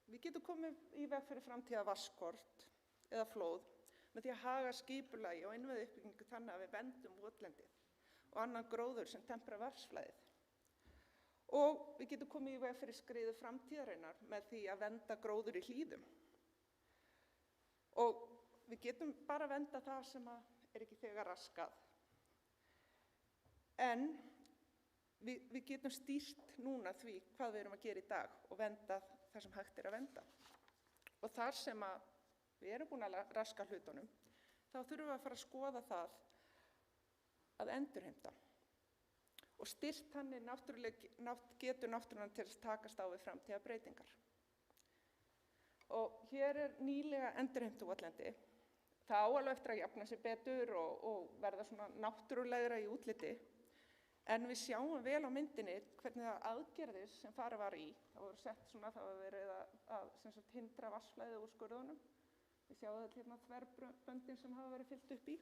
Við getum komið í veg fyrir framtíða vatnsskort eða flóð með því að haga skipulagi og innviðauppbyggingu þannig að við verndum votlendið og annan gróður sem tempra vatnsflæðið. Og við getum komið í veg fyrir skriðu framtíðarinnar með því að vernda gróður í hlíðum. Og við getum bara vernda það sem ekki þegar raskað. En við getum stýrt núna því hvað við erum að gera í dag og vernda það sem hægt að vernda. Og þar sem við erum búin að raska hlutunum, þá þurfum við að fara að skoða það að endurheimta og styrkt þannig getur náttúrunnar til að takast á við framtíðarbreytingar. Og hér nýlega endurheimtuvotlendi. Það á alveg eftir að jafna sig betur og verða svona náttúrulegra í útliti, en við sjáum vel á myndinni hvernig það aðgerðir sem farið var í. Það voru sett svona, það var verið að hindra vatnsflæðið úr skurðunum. Við sjáum þetta hérna þverböndin sem hafa verið fyllt upp í.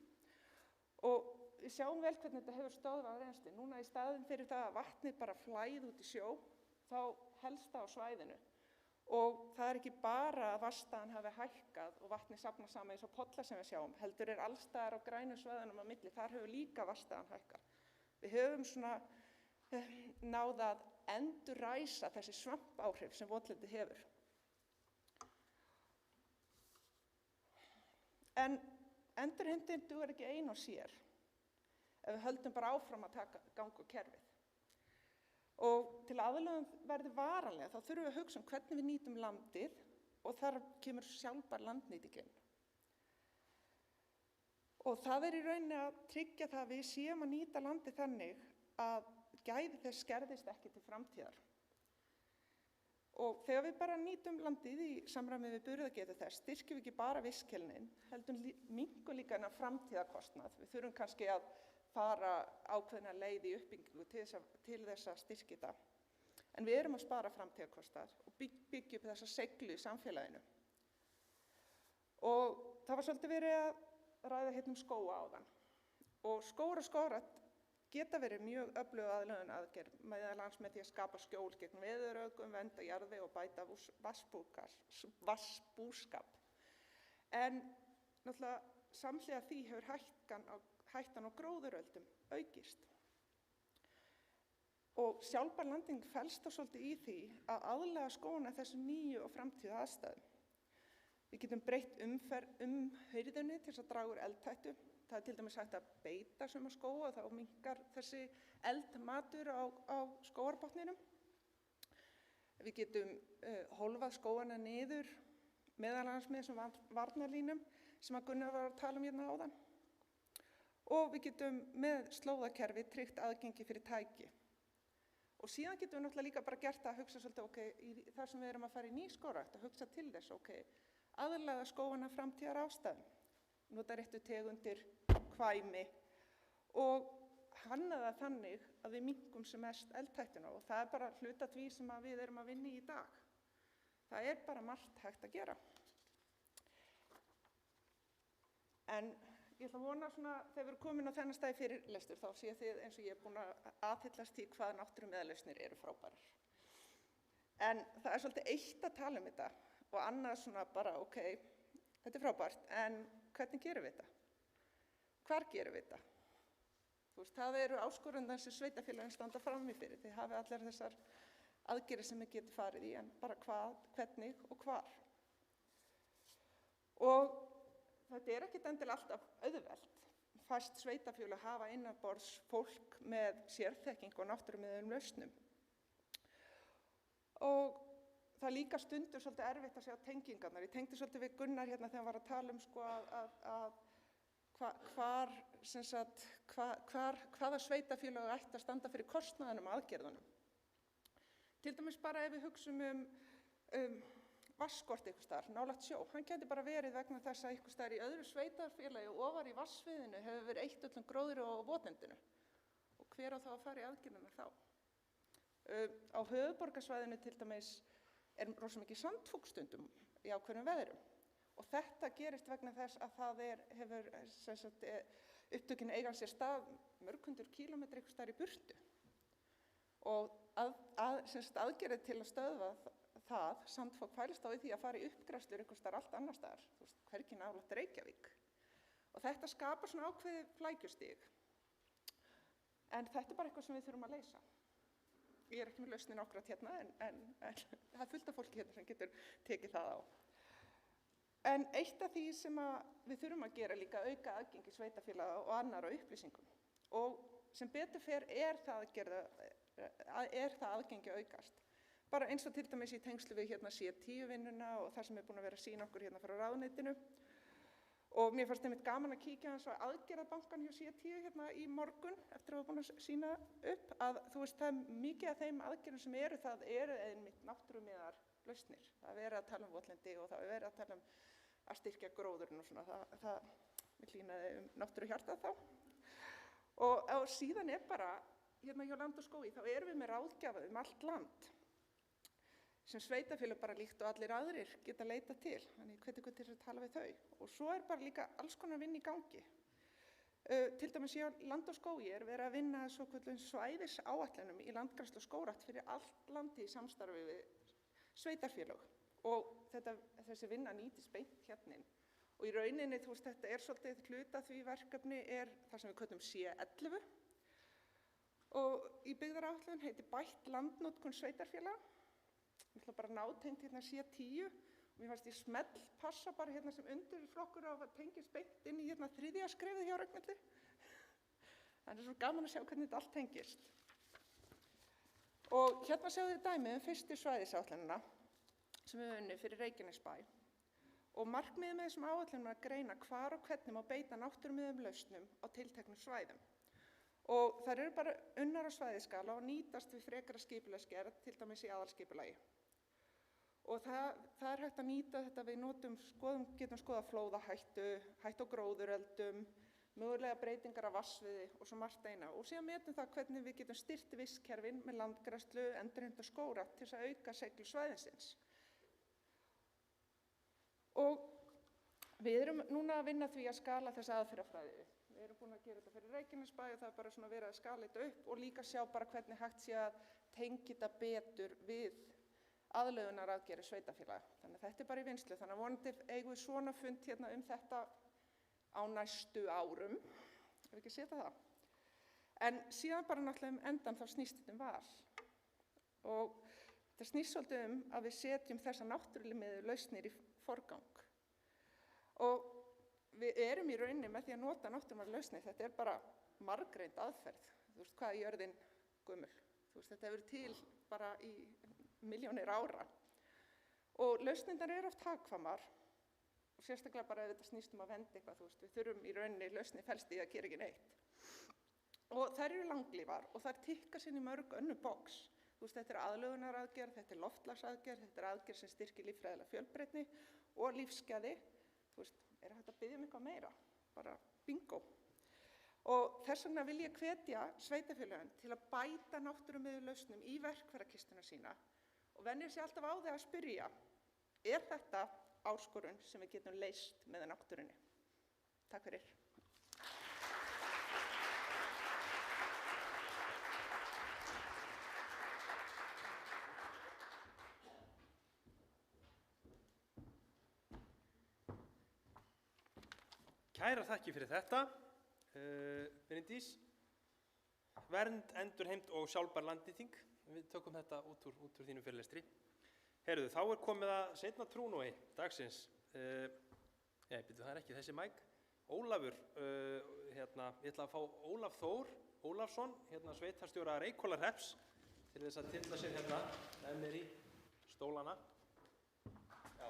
Og við sjáum vel hvernig þetta hefur stöðvað reynslu. Núna í staðinn fyrir það að vatnið bara flæði út í sjó, þá helst það á svæðinu. Og það ekki bara að vatnsstaðan hafi hækkað og vatnið safnað saman eins og polla sem við sjáum, heldur alls staðar á grænu svæðunum á milli, þar hefur líka vatnsstaðan hækkað. Við höfum svona náð að endurræsa þessi svampáhrif sem votlendið hefur. En endurheimtin dugar ekki ein og sér ef við höldum bara áfram að ganga á kerfið. Og til aðlögun verði varanlega þá þurfum við að hugsa hvernig við nýtum landið og þar kemur sjálfbær landnýtingin. Og það í rauninni að tryggja það að við séum að nýta landið þannig að gæði þess skerðist ekki til framtíðar. Og þegar við bara nýtum landið í samræmi við burðargetu þess, styrkjum við ekki bara vistkerfið, heldur minnkum líka þennan framtíðarkostnað. Við þurfum kannski að fara ákveðna leið í uppbyggingu til þess að styrkja þetta. En við erum að spara framtíðarkostnað og byggja upp þessa seiglu í samfélaginu. Og það var svolítið verið að ræða skóga áðan. Og skógur og skógrækt geta verið mjög öflug aðlögunaraðgerð, meðal annars með því að skapa skjól gegn veðuröfgum, vernda jarðveg og bæta vatnsbúskap. En náttúrulega samhliða því hefur hættan á gróðuröldum aukist. Og sjálfbær landnýting felst þá svolítið í því að aðlaga skógana þessum nýju og framtíðu aðstæðum. Við getum breytt umhirðunni til að draga úr eldhættu. Það til dæmis hægt að beita suma skóga og þá minnkar þessi eldmatur á skógarbotninum. Við getum hólfað skógana niður, meðal annars með þessum varnarlínum sem að Gunnar var að tala hérna áðan. Og við getum með slóðakerfi tryggt aðgengi fyrir tæki. Og síðan getum við náttúrulega líka bara gert að hugsa svolítið, þar sem við erum að fara í nýskógrækt, að hugsa til þess, aðlaga skógana framtíðar ástæðum. Nota réttu tegundir, kvæmi og hanna það þannig að við minnkum sem mest eldhættuna og það bara hluta því sem við erum að vinna í dag. Það bara margt hægt að gera. En ég ætla að vona svona, þegar við erum komin á þennan stað í fyrirlestur, þá sé þið eins og ég búin að aðhyllast því hvað náttúrumeðlausnir eru frábærar. En það svolítið eitt að tala þetta og annað svona bara, þetta frábært, en hvernig gerum við þetta? Hvar gerum við þetta? Það eru áskorunnar sem sveitarfélögin standa frammi fyrir. Þið hafi allar þessar aðgerðir sem við getum farið í, en bara hvað, hvernig og hvar. Og þetta ekkert endilega alltaf auðvelt. Fæst sveitarfélög hafa innanborðs fólk með sérþekking og náttúrumiðuðum lausnum. Og það líka stundur svolítið erfitt að sjá tengingarnar. Ég tengdi svolítið við Gunnar hérna þegar hann var að tala að hvaða sveitarfélög ætti að standa fyrir kostnaðinum aðgerðunum. Til dæmis bara ef við hugsum vatnsskort einhvers staðar, nálægt sjó, hann gæti bara verið vegna þess að einhvers staðar í öðru sveitarfélagi ofar í vatnsviðinu hefur verið eytt öllum gróðri og votendinu. Og hver á þá að fara í aðgerðina þá? Á höfuðborgarsvæðinu til dæmis rosa mikið sandfúkstundum í ákveðnum veðrum. Og þetta gerist vegna þess að það hefur upptökin eiga sér stað mörg hundur kílómetri einhvers staðar í burtu. Og aðgerðir til að stöðva það, sandfok fælist á því að fara í uppgræðslur einhvers staðar allt annar staðar, hvergi nálægt Reykjavík. Og þetta skapar svona ákveðið flækjustig. En þetta er bara eitthvað sem við þurfum að leysa. Ég er ekki með lausnin akkúrat hérna, en það er fullt af fólki hérna sem getur tekið það á. En eitt af því sem við þurfum að gera líka auka aðgengi sveitarfélaga og annarra upplýsingum. Og sem betur fer það aðgengi að aukast. Bara eins og til dæmis í tengslu við hérna C10-vinnuna og það sem búin að vera að sýna okkur hérna frá ráðuneytinu. Og mér fannst einmitt gaman að kíkja hans á aðgerðabankan hjá C10 hérna í morgun eftir að hafa búin að sýna upp að það er mikið af þeim aðgerðum sem það eru einmitt náttúrumiðar lausnir. Það er verið að tala votlendi og það er verið að tala að styrkja gróðurinn og svona. Það klínaði náttúruhjartað þá. Og síðan bara, hérna hjá Land og skógi, þá erum við með ráðgjafa allt land sem sveitarfélög bara líkt og allir aðrir geta leitað til. Þannig hvet ykkur til að tala við þau. Og svo bara líka alls konar vinn í gangi. Til dæmis hjá Land og skógi verið að vinna svokölluðum svæðisáætlunum í landgræðslu og skógrækt fyrir allt landi í samstarfi við sveitarfélög. Og þessi vinna nýtist beint hérna inn. Og í rauninni, þetta svolítið hluta því verkefni það sem við köllum C11. Og í byggðaráætlun heitir bætt landnotkun sveitarfélaga. Ég ætla bara nátengt hérna C10. Mér fannst ég smell passa bara hérna sem undirflokkur á að tengist beint inn í hérna 3. skrefið hjá Ragnhildi. Það er svo gaman að sjá hvernig þetta allt tengist. Og hérna sjáðu þið dæmi fyrstu svæðisáætlunina sem við höfum unnið fyrir Reykjanesbæ. Og markmiðið með þessum áætlunum að greina hvar og hvernig má beita náttúrumiðum lausnum á tilteknum svæðum. Og þær eru bara unnar á svæðiskala og nýtast við frekara skipulagsgerð, til dæmis í aðalskipulagi. Og það er hægt að nýta þetta við getum skoðað flóðahættu, hættu á gróðureldum, mögulega breytingar af vatnsviði og svo margt eina. Og síðan metum það hvernig við getum styrkt vistkerfin með landgræðslu, endurheimt og skógrækt til þess að auka seiglu svæðisins. Og við erum núna að vinna því að skala þessa aðferðafræði. Við erum búin að gera þetta fyrir Reykjanesbæ og það er bara svona verið að skala þetta upp og líka sjá bara hvernig hægt sé að tengja þetta betur við aðlögunaraðgerðir sveitarfélaga. Þannig að þetta er bara í vinnslu. Þannig að vonandi eigum við svona fund hérna þetta á næstu árum. Ef ekki að setja það. En síðan bara náttúrulega endan þá snýst þetta val. Og þetta snýst svolítið að við setjum þessa náttúrulega lausnir í forgang. Og við erum í rauninni með því að nota náttúrulega lausnir. Þetta er bara margreind aðferð. Þú veist hvað er jörðin gömul. Þú veist þetta hefur til bara í milljónir ára. Og lausnirnar eru oft hagkvæmar. Og sérstaklega bara ef þetta snýst að venda eitthvað. Þú veist við þurfum í rauninni lausnir felst í að gera ekki neitt. Og þær eru langlífar og þær tikka sér í mörg önnur box. Þú veist þetta er aðlögunaraðgerð, þetta er loftslagsaðgerð, þetta er aðgerð sem styrkir líffræðilega fjölbreytni og lífsgæði. Þú veist, er hægt að biðja eitthvað meira? Bara bingo. Og þess vegna vil ég hvetja sveitarfélögin til að bæta náttúrumiðlausnum í verkfærakistuna sína og venja sig alltaf á því að spyrja, er þetta áskorun sem við getum leyst með náttúrunni? Takk fyrir. Kærar þakkir fyrir þetta. Bryndís, vernd, endurheimt og sjálfbær landnýting. Við tökum þetta út úr þínu fyrirlestri. Heyrðu, þá er komið að seinna trúnói dagsins. Það er ekki þessi mæk. Ólafur, ég ætla að fá Ólaf Þór Ólafsson, sveitarstjóra Reykhólahrepps, til þess að tilla sér með mér í stólana. Já.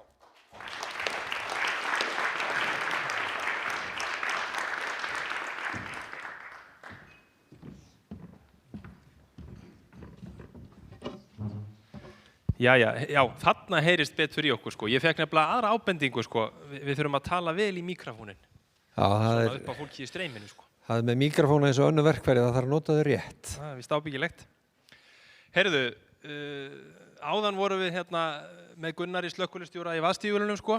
Já, þarna heyrist betur í okkur sko. Ég fekk nefnilega aðra ábendingu sko. Við þurfum að tala vel í mikrofónin. Já, það Svona upp á fólki í streyminu sko. Það með mikrofónu eins og önnu verkfæri, það þarf að nota þau rétt. Það er víst ábyggilegt. Heyrðu, áðan vorum við hérna með Gunnar í slökkvilistjóra í Vaðstígvélunum sko.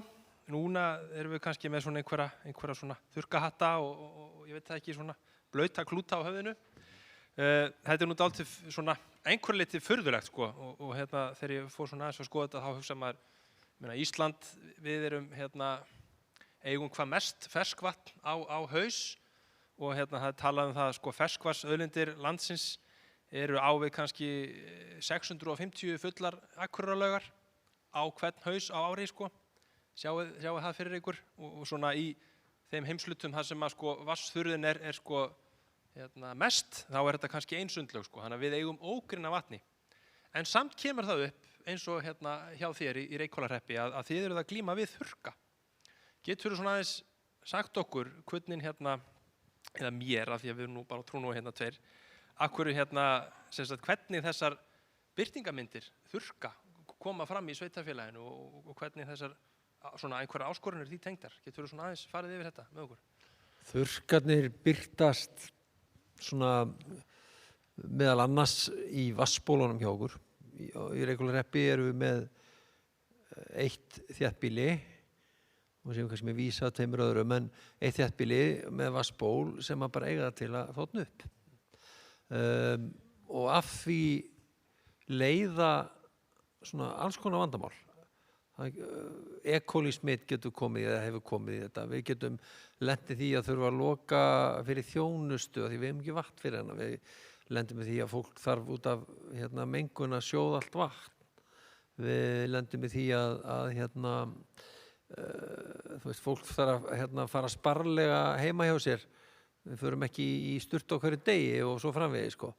Núna erum við kannski með svona einhverja svona þurrkahatta og ég veit það ekki, svona blauta klúta á höfðinu. Þetta nú dálítið svona einhver litið furðulegt sko og hérna þegar ég fór svona aðeins að skoða þetta þá hugsa maður, Ísland, við erum hérna eigum hvað mest ferskvatn á haus og hérna það er talað það sko ferskvatnsauðlindir landsins eru á við kannski 650 fullar akurrarlaugar á hvern haus á ári sko. Sjáu það fyrir ykkur og svona í þeim heimslutum þar sem að sko vatnsþurrðin er sko mest, þá er þetta kannski ein sundlaug sko, þannig að við eigum ógrynna vatni. En samt kemur það upp eins og hérna hjá þér í Reykhólahreppi að þið eruð að glíma við þurrka. Geturðu svona aðeins sagt okkur hvernig hérna, eða mér, af því að við erum nú bara trúnum hérna tveir, hvernig þessar birtingamyndir þurrka koma fram í sveitarfélaginu og hvernig þessar svona einhverja áskorunir því tengdar. Geturðu svona aðeins farið yfir þetta með okkur? Þurrkarnir birtast svona meðal annars í vatnsbólunum hjá okkur. Í Reykhólahreppi erum við með eitt þéttbýli og séum kannski með vísa tveimur öðrum, en eitt þéttbýli með vatnsból sem að bara eiga það til að þóttna upp. Og af því leiða svona alls konar vandamál. E. coli smitt getur komið eða hefur komið í þetta. Við getum lent í því að þurfa að loka fyrir þjónustu af því við hefum ekki vatn fyrir hana. Við lendum í því að fólk þarf út af mengun að sjóða allt vatn. Við lendum í því að fólk þarf að fara sparlega heima hjá sér. Við förum ekki í sturtu á hverju degi og svo framvegis sko.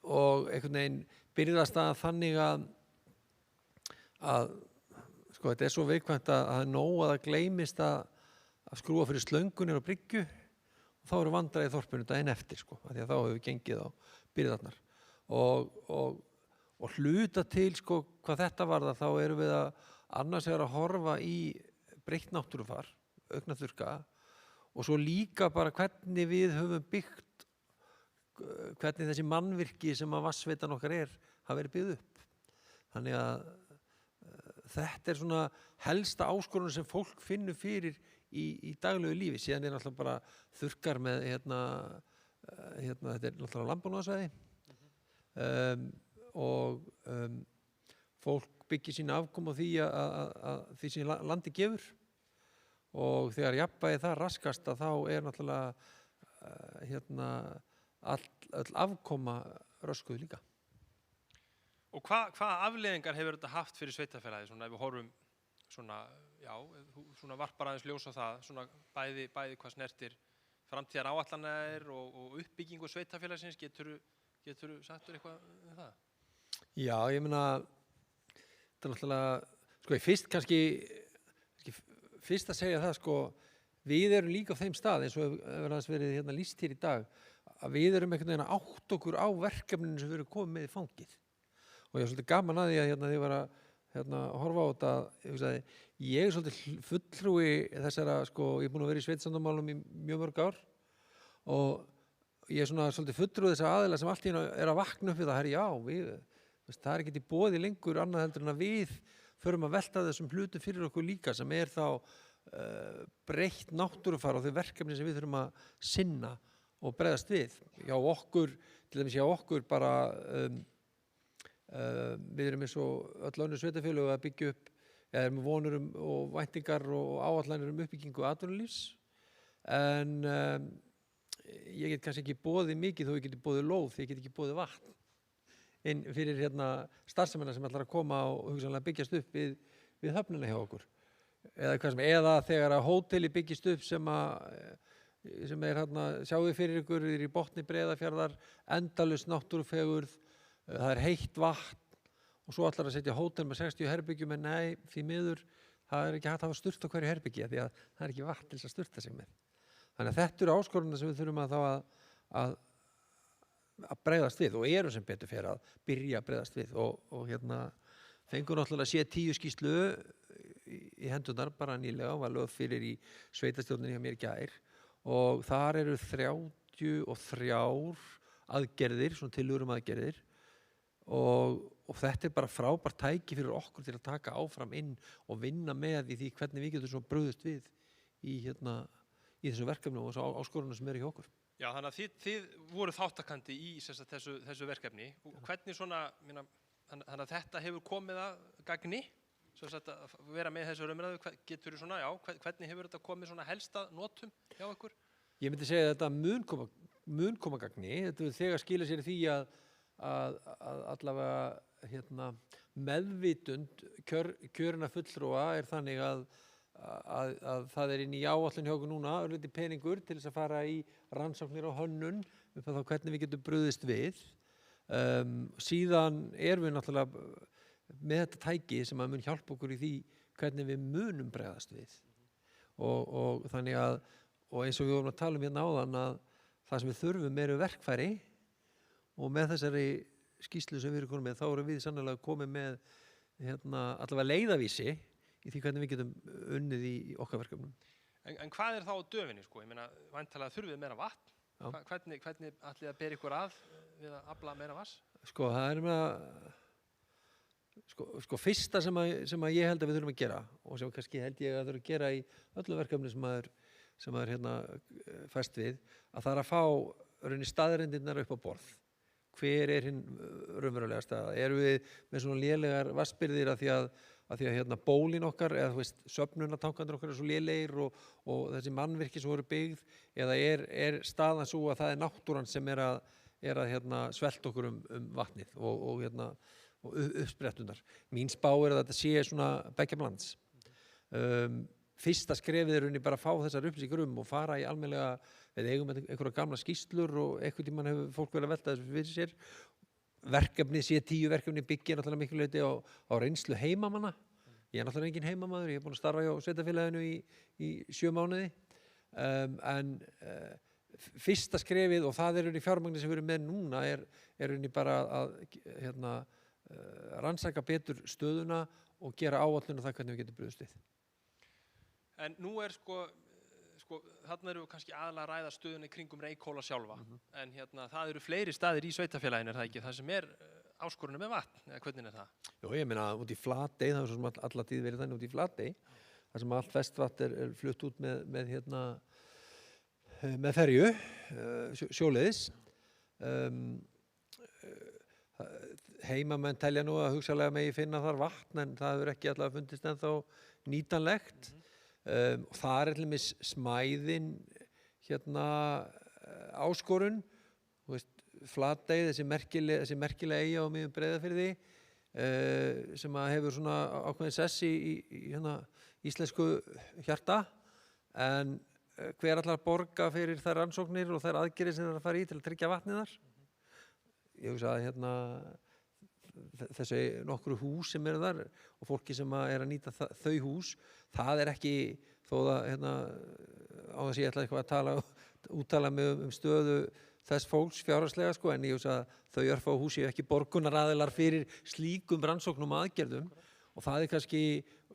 Og einhvern veginn byrjast það þannig að sko, þetta er svo viðkvæmt að það er nóg að það gleymist að skrúa fyrir slöngunir á bryggju og þá eru vandræði í þorpinu daginn eftir sko, af því að þá hefur við gengið á byrðarnar og hluta til sko hvað þetta varðar þá erum við að annars vegar að horfa í breytt náttúrufar, aukna þurrka og svo líka bara hvernig við höfum byggt, hvernig þessi mannvirki sem að vatnsveitan okkar hafa verið byggð upp. Þannig að þetta svona helsta áskorun sem fólk finnur fyrir í daglegu lífi. Síðan náttúrulega bara þurrkar með þetta er náttúrulega landbúnaðarsvæði og fólk byggir sína afkomu á því að því sem landi gefur og þegar jafnvægi það raskast þá er náttúrulega öll afkoma röskuð líka. Og hvaða afleiðingar hefur þetta haft fyrir sveitarfélagið, svona ef við horfum svona varpar aðeins ljós á það, svona bæði hvað snertir framtíðar áætlanir og uppbyggingu sveitarfélagsins, geturðu sagt eitthvað um það? Já, ég meina, þetta er náttúrulega, sko fyrst að segja það, sko, við erum líka á þeim stað, eins og hefur aðeins verið lýst hér í dag, að við erum einhvern veginn að átta okkur á verkefninu sem við erum komið með í fangið. Og ég er svolítið gaman að því að þegar ég var að horfa á þetta, ég er svolítið fulltrúi þessara, sko, ég er búinn að vera í sveitarstjórnarmálum í mjög mörg ár og ég er svona svolítið fulltrúi þessara aðila sem allt í einu er að vakna upp við það, það er ekkert í boði lengur annað heldur en að við förum að velta þessum hlutum fyrir okkur líka sem er þá breytt náttúrufar á þau verkefni sem við þurfum að sinna og bregðast við. Hjá okkur, til dæmis hjá okkur bara við erum eins og öll önnur sveitarfélög að byggja upp eða erum vonur og væntingar og áætlanir uppbyggingu atvinnulífs en ég get kannski ekki boðið mikið þó ég geti boðið lóð því ég get ekki boðið vatn inn fyrir starfsemina sem ætlar að koma og hugsanlega byggjast upp við höfnina hjá okkur eða þegar að hóteli byggist upp sem er sjáum við fyrir ykkur í botni Breiðafjarðar endalaust náttúrufegurð. Það er heitt vatn og svo ætlar að setja hótel með 60 herbyggjum en nei, því miður, það er ekki hægt að hafa sturt á hverju herbyggja því að það er ekki vatn til þess að sturta sig með. Þannig að þetta eru áskoranir sem við þurfum að að bregðast við og eru sem betur fer að byrja að bregðast við og fengur náttúrulega C10 skýrslu í hendurnar bara nýlega og var lögð fyrir í sveitastjórninni hjá mér í gær og þar eru 33 aðgerðir, svona tillögur aðgerðir og þetta bara frábært tæki fyrir okkur til að taka áfram inn og vinna með í því hvernig við getum svo brugðist við í þessu verkefni og þessu áskorunum sem eru hjá okkur. Já, þannig að þið voru þáttakandi í þessu verkefni. Hvernig svona, þannig að þetta hefur komið að gagni, að vera með þessu umræðu, getur þú svona, já, hvernig hefur þetta komið svona helst að notum hjá ykkur? Ég myndi segja að þetta mun koma gagni, þetta þegar skila sér í því að allavega meðvitund kjörinna fulltrúa þannig að það inn í áætlun hjá okkur núna örlítið peningur til þess að fara í rannsóknir og hönnun upp á þá hvernig við getum brugðist við. Síðan erum við náttúrulega með þetta tæki sem að mun hjálpa okkur í því hvernig við munum bregðast við. Og þannig að, og eins og við vorum að tala hérna áðan að það sem við þurfum eru verkfæri og með þessari skýrslu sem við erum komið með þá erum við sannlega komið með allavega leiðavísi í því hvernig við getum unnið í okkar verkefnum. En hvað er þá á döfinni, sko? Ég meina, væntanlega þurfið meira vatn. Hvernig ætlið að bera ykkur að við að afla meira vatns? Sko, það er sko fyrsta sem að ég held að við þurfum að gera og sem kannski held ég að þurfum að gera í öllu verkefni sem maður fæst við, að það er að fá staðreyndirnar upp á borð. Hver er hinn raunverulega staða? Erum við með svona lélegar vatnsbirgðir af því að bólin okkar eða söfnunartankarnir okkar svo lélegir og þessi mannvirki sem voru byggð eða er staðan svo að það er náttúran sem er að svelta okkur vatnið og uppsprettunar. Mín spá er að þetta sé svona beggja blands. Fyrsta skrefið er bara að fá þessar upplýsingar og fara í almennilega, við eigum einhverja gamla skýrslur og einhvern tímann hefur fólk verið að velta þessu fyrir sér. Verkefni, C10 verkefni byggja náttúrulega miklu leyti á reynslu heimamanna. Ég er náttúrulega engin heimamaður, ég er búinn að starfa hjá sveitarfélaginu í 7 mánuði. En fyrsta skrefið, og það í fjármagni sem við erum með núna, er bara að rannsaka betur stöðuna og gera áætlun það hvernig við getum brugðist við. En nú þarna eru við kannski aðalega að ræða stöðunni kringum Reykhóla sjálfa, en það eru fleiri staðir í sveitafélaginu, það ekki, það sem áskorunum með vatn, eða hvernig það? Jó, ég meina út í Flatey, það er svo sem alla tíð verið þannig út í Flatey, þar sem allt vestvatn er flutt út með ferju, sjóleiðis. Heimamenn telja nú að hugsanlega megi finna þar vatn, en það hefur ekki allavega fundist ennþá nýtanlegt. Og það til dæmis smæðin áskorun, Flatey, þessi merkilega eyja á miðjum Breiðafirði sem hefur svona ákveðin sess í íslensku hjarta, en hver ætlar að borga fyrir þær rannsóknir og þær aðgerðir sem það er að fara í til að tryggja vatnið þar? Ég hugsa að þessi nokkru hús sem eru þar og fólki sem er að nýta þau hús, það er ekki, þó það á þess ég ætla eitthvað að úttala mig stöðu þess fólks fjárhagslega, en ég hugsa að þau örfá hús séu ekki borgunaraðilar fyrir slíkum rannsóknum og aðgerðum og það er kannski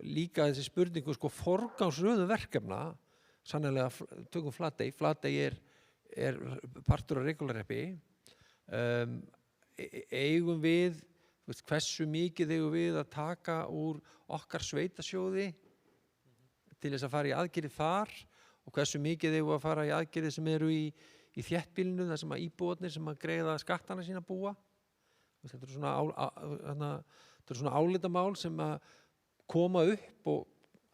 líka þessi spurningu forgangsröðun verkefna, sannarlega tökum Flatey. Flatey er partur af Reykhólahreppi. Eigum við, hversu mikið eigum við að taka úr okkar sveitasjóði til þess að fara í aðgerðir þar og hversu mikið eigum við að fara í aðgerðir sem eru í þéttbýlinu, þar sem að íbúarnir sem að greiða skattana sína búa. Þetta er svona álitamál sem að koma upp og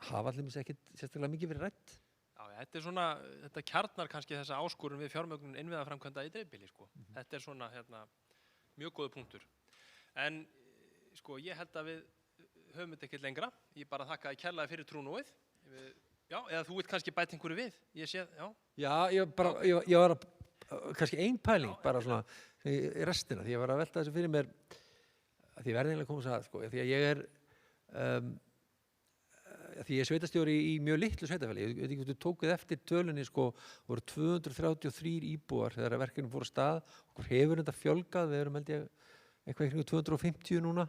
hafa allir ekki sérstaklega mikið verið rætt. Þetta kjarnar kannski þessa áskorun við fjármögnun innviðaframkvæmda í dreifbýli, Þetta er svona mjög góður punktur. En ég held að við höfum þetta ekkert lengra. Ég bara þakka þér kærlega fyrir trúnóið. Já, eða þú vilt kannski bæta einhverju við? Ég sé, já. Já, ég var kannski ein pæling bara svona í restina, því ég var að velta þessu fyrir mér að því verði eiginlega að koma að því að ég því ég er sveitastjóri í mjög litlu sveitafélagi, ég veit ekki hvort þú tókuð eftir tölunni, sko, voru 233 íbúar þegar verkefni fór á stað, okkur hefur þetta fjölgað, við erum held ég eitthvað í kringum 250 núna,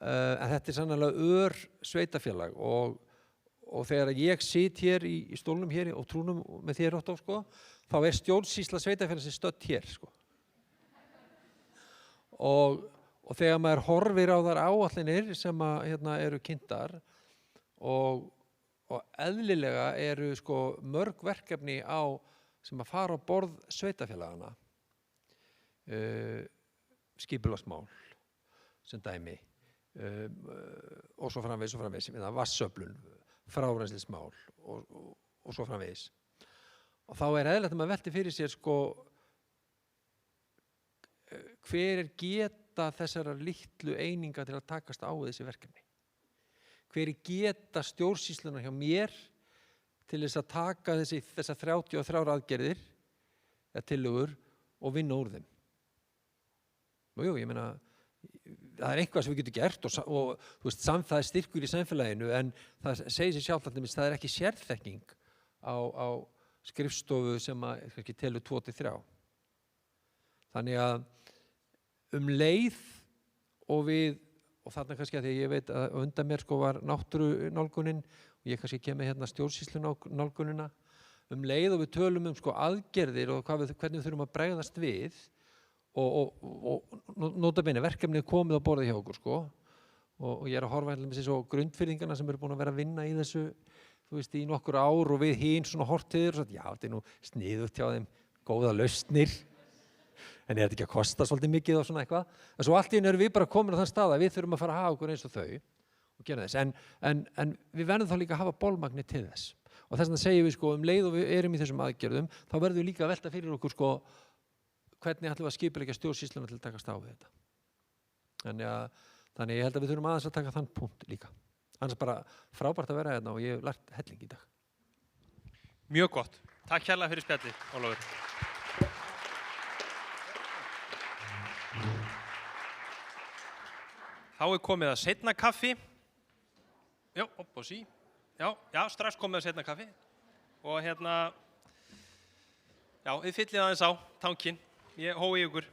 en þetta er sannarlega sveitafélag og þegar ég sit hér í stólnum hér og trúnum með þér Ottó, sko, þá er stjórnsýsla sveitafélagsins stödd hér, sko. Og þegar maður horfir á þær áætlanir sem eru kynntar og eðlilega eru sko mörg verkefni sem að fara á borð sveitafélagana, skipulagsmál sem dæmi, og svo framvegis, vatnsöflun, frárennslismál og svo framvegis. Og þá er eðlilegt að maður velti fyrir sér sko hver geta þessara litlu eininga til að takast á við þessi verkefni. Hver geta stjórnsýsluna hjá mér til þess að taka þessar 33 aðgerðir eða tillögur og vinna úr þeim. Jú, ég meina, það er eitthvað sem við getum gert og þú veist, það er styrkur í samfélaginu, en það segir sér sjálft að það er ekki sérþekking á skrifstofu sem að kannski telur 2-3. Þannig að leið og þarna kannski að því ég veit að undan mér sko var náttúrunálgunin og ég kannski kem með hérna stjórnsýslunálgunina, leið og við tölum sko aðgerðir og hvernig við þurfum að bregðast við og nota bene verkefnið komið á borðið hjá okkur sko og ég er að horfa með þessu grundfyrðingarna sem eru búin að vera að vinna í þessu, þú veist, í nokkur ár og við hinn svona hortiður og svo, já, þetta er nú sniðugt hjá þeim, góða lausnir. En er þetta ekki að kosta svolítið mikið og svona eitthvað? En svo allt í einu erum við bara komin á þann stað að við þurfum að fara að hafa okkur eins og þau og gera þess. En við verðum þá líka að hafa bolmagni til þess. Og þess vegna segjum við sko leið og við erum í þessum aðgerðum, þá verðum við líka að velta fyrir okkur sko hvernig ætlum við að skipuleggja stjórnsýsluna til að takast á við þetta. Þannig ég held að við þurfum aðeins að taka þann punkt líka. Annars bara frábært að vera hérna og ég hef lært helling í dag. Mjög gott. Takk kærlega fyrir spjallið, Ólafur. Þá er komið að seinna kaffi. Já, upp og sí. Já, strax komið að seinna kaffi. Og hérna, já, þið fyllið aðeins á tankinn. Ég hói ykkur.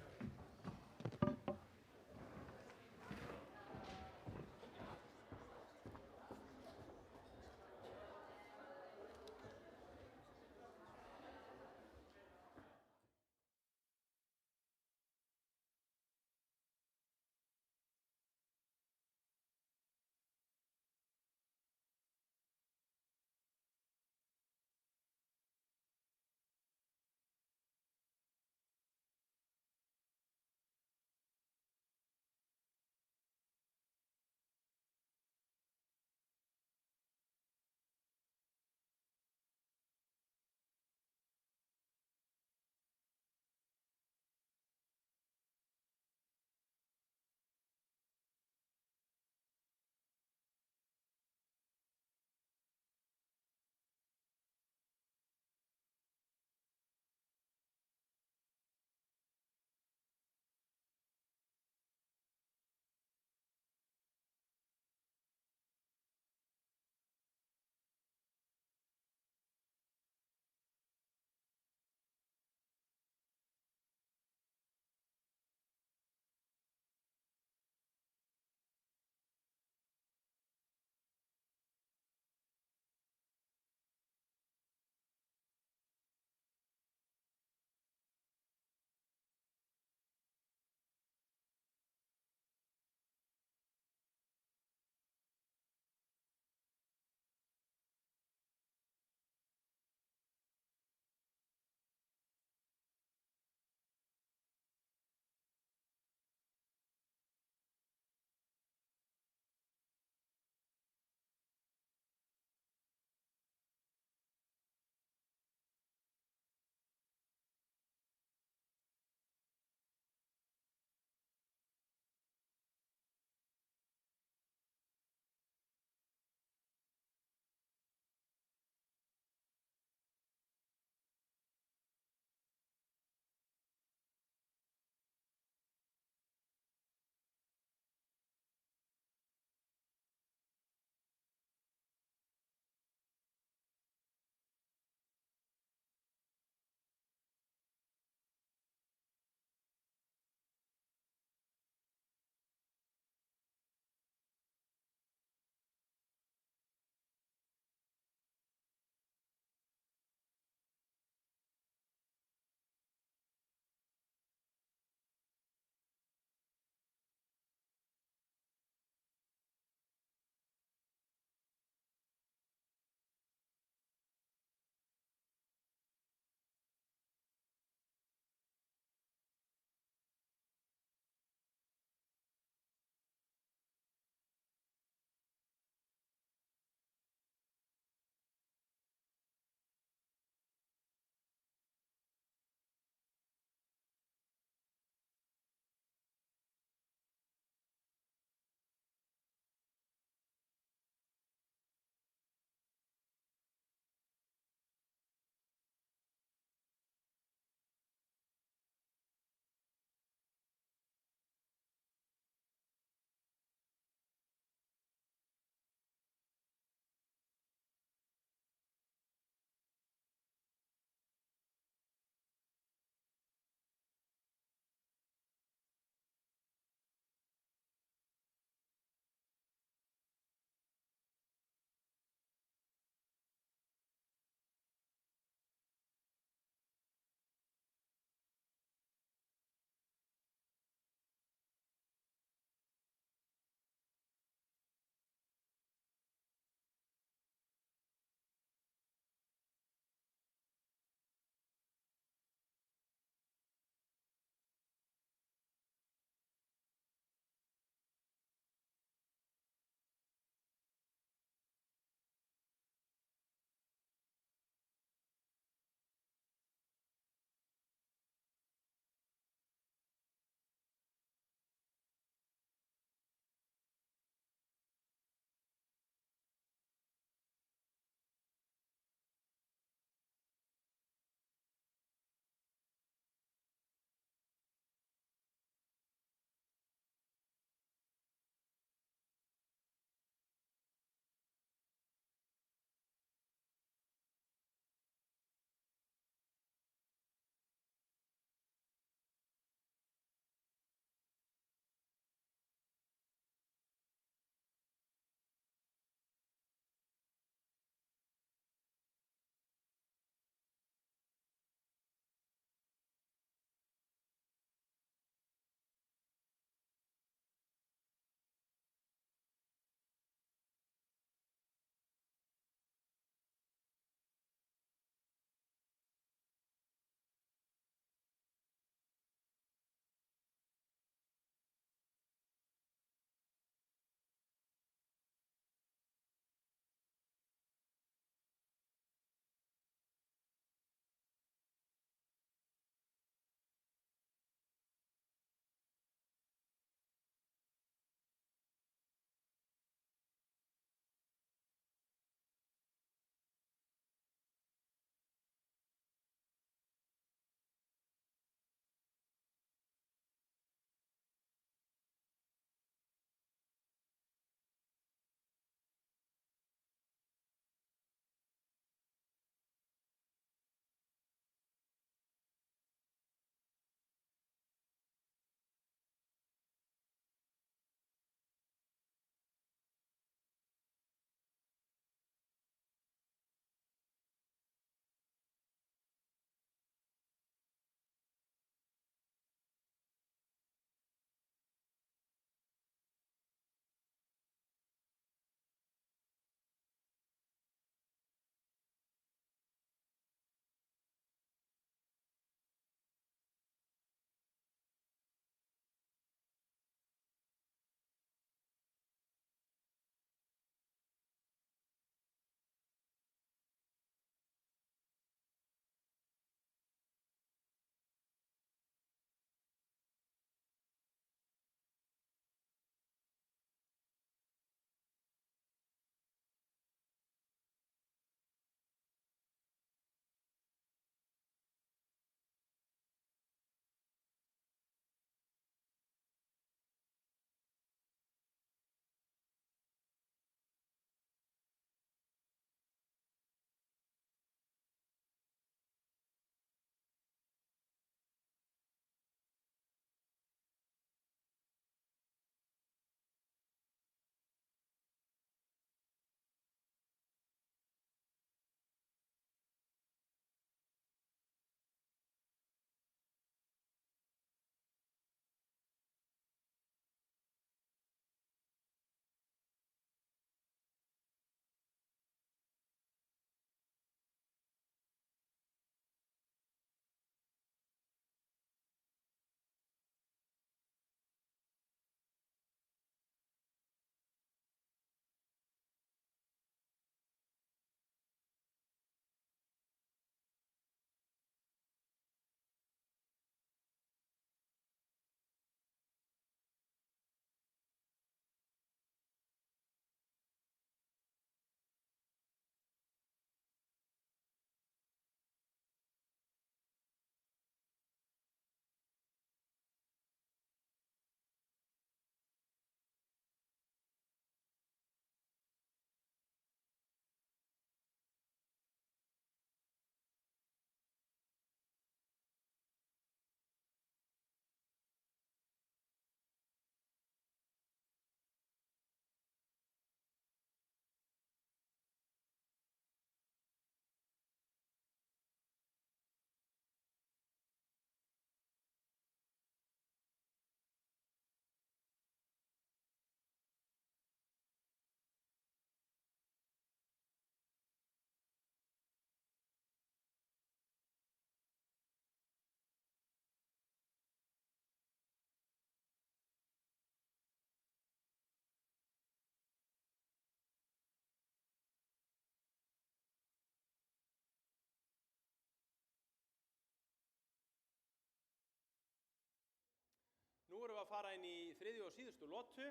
fara inn í þriðju og síðustu lotu.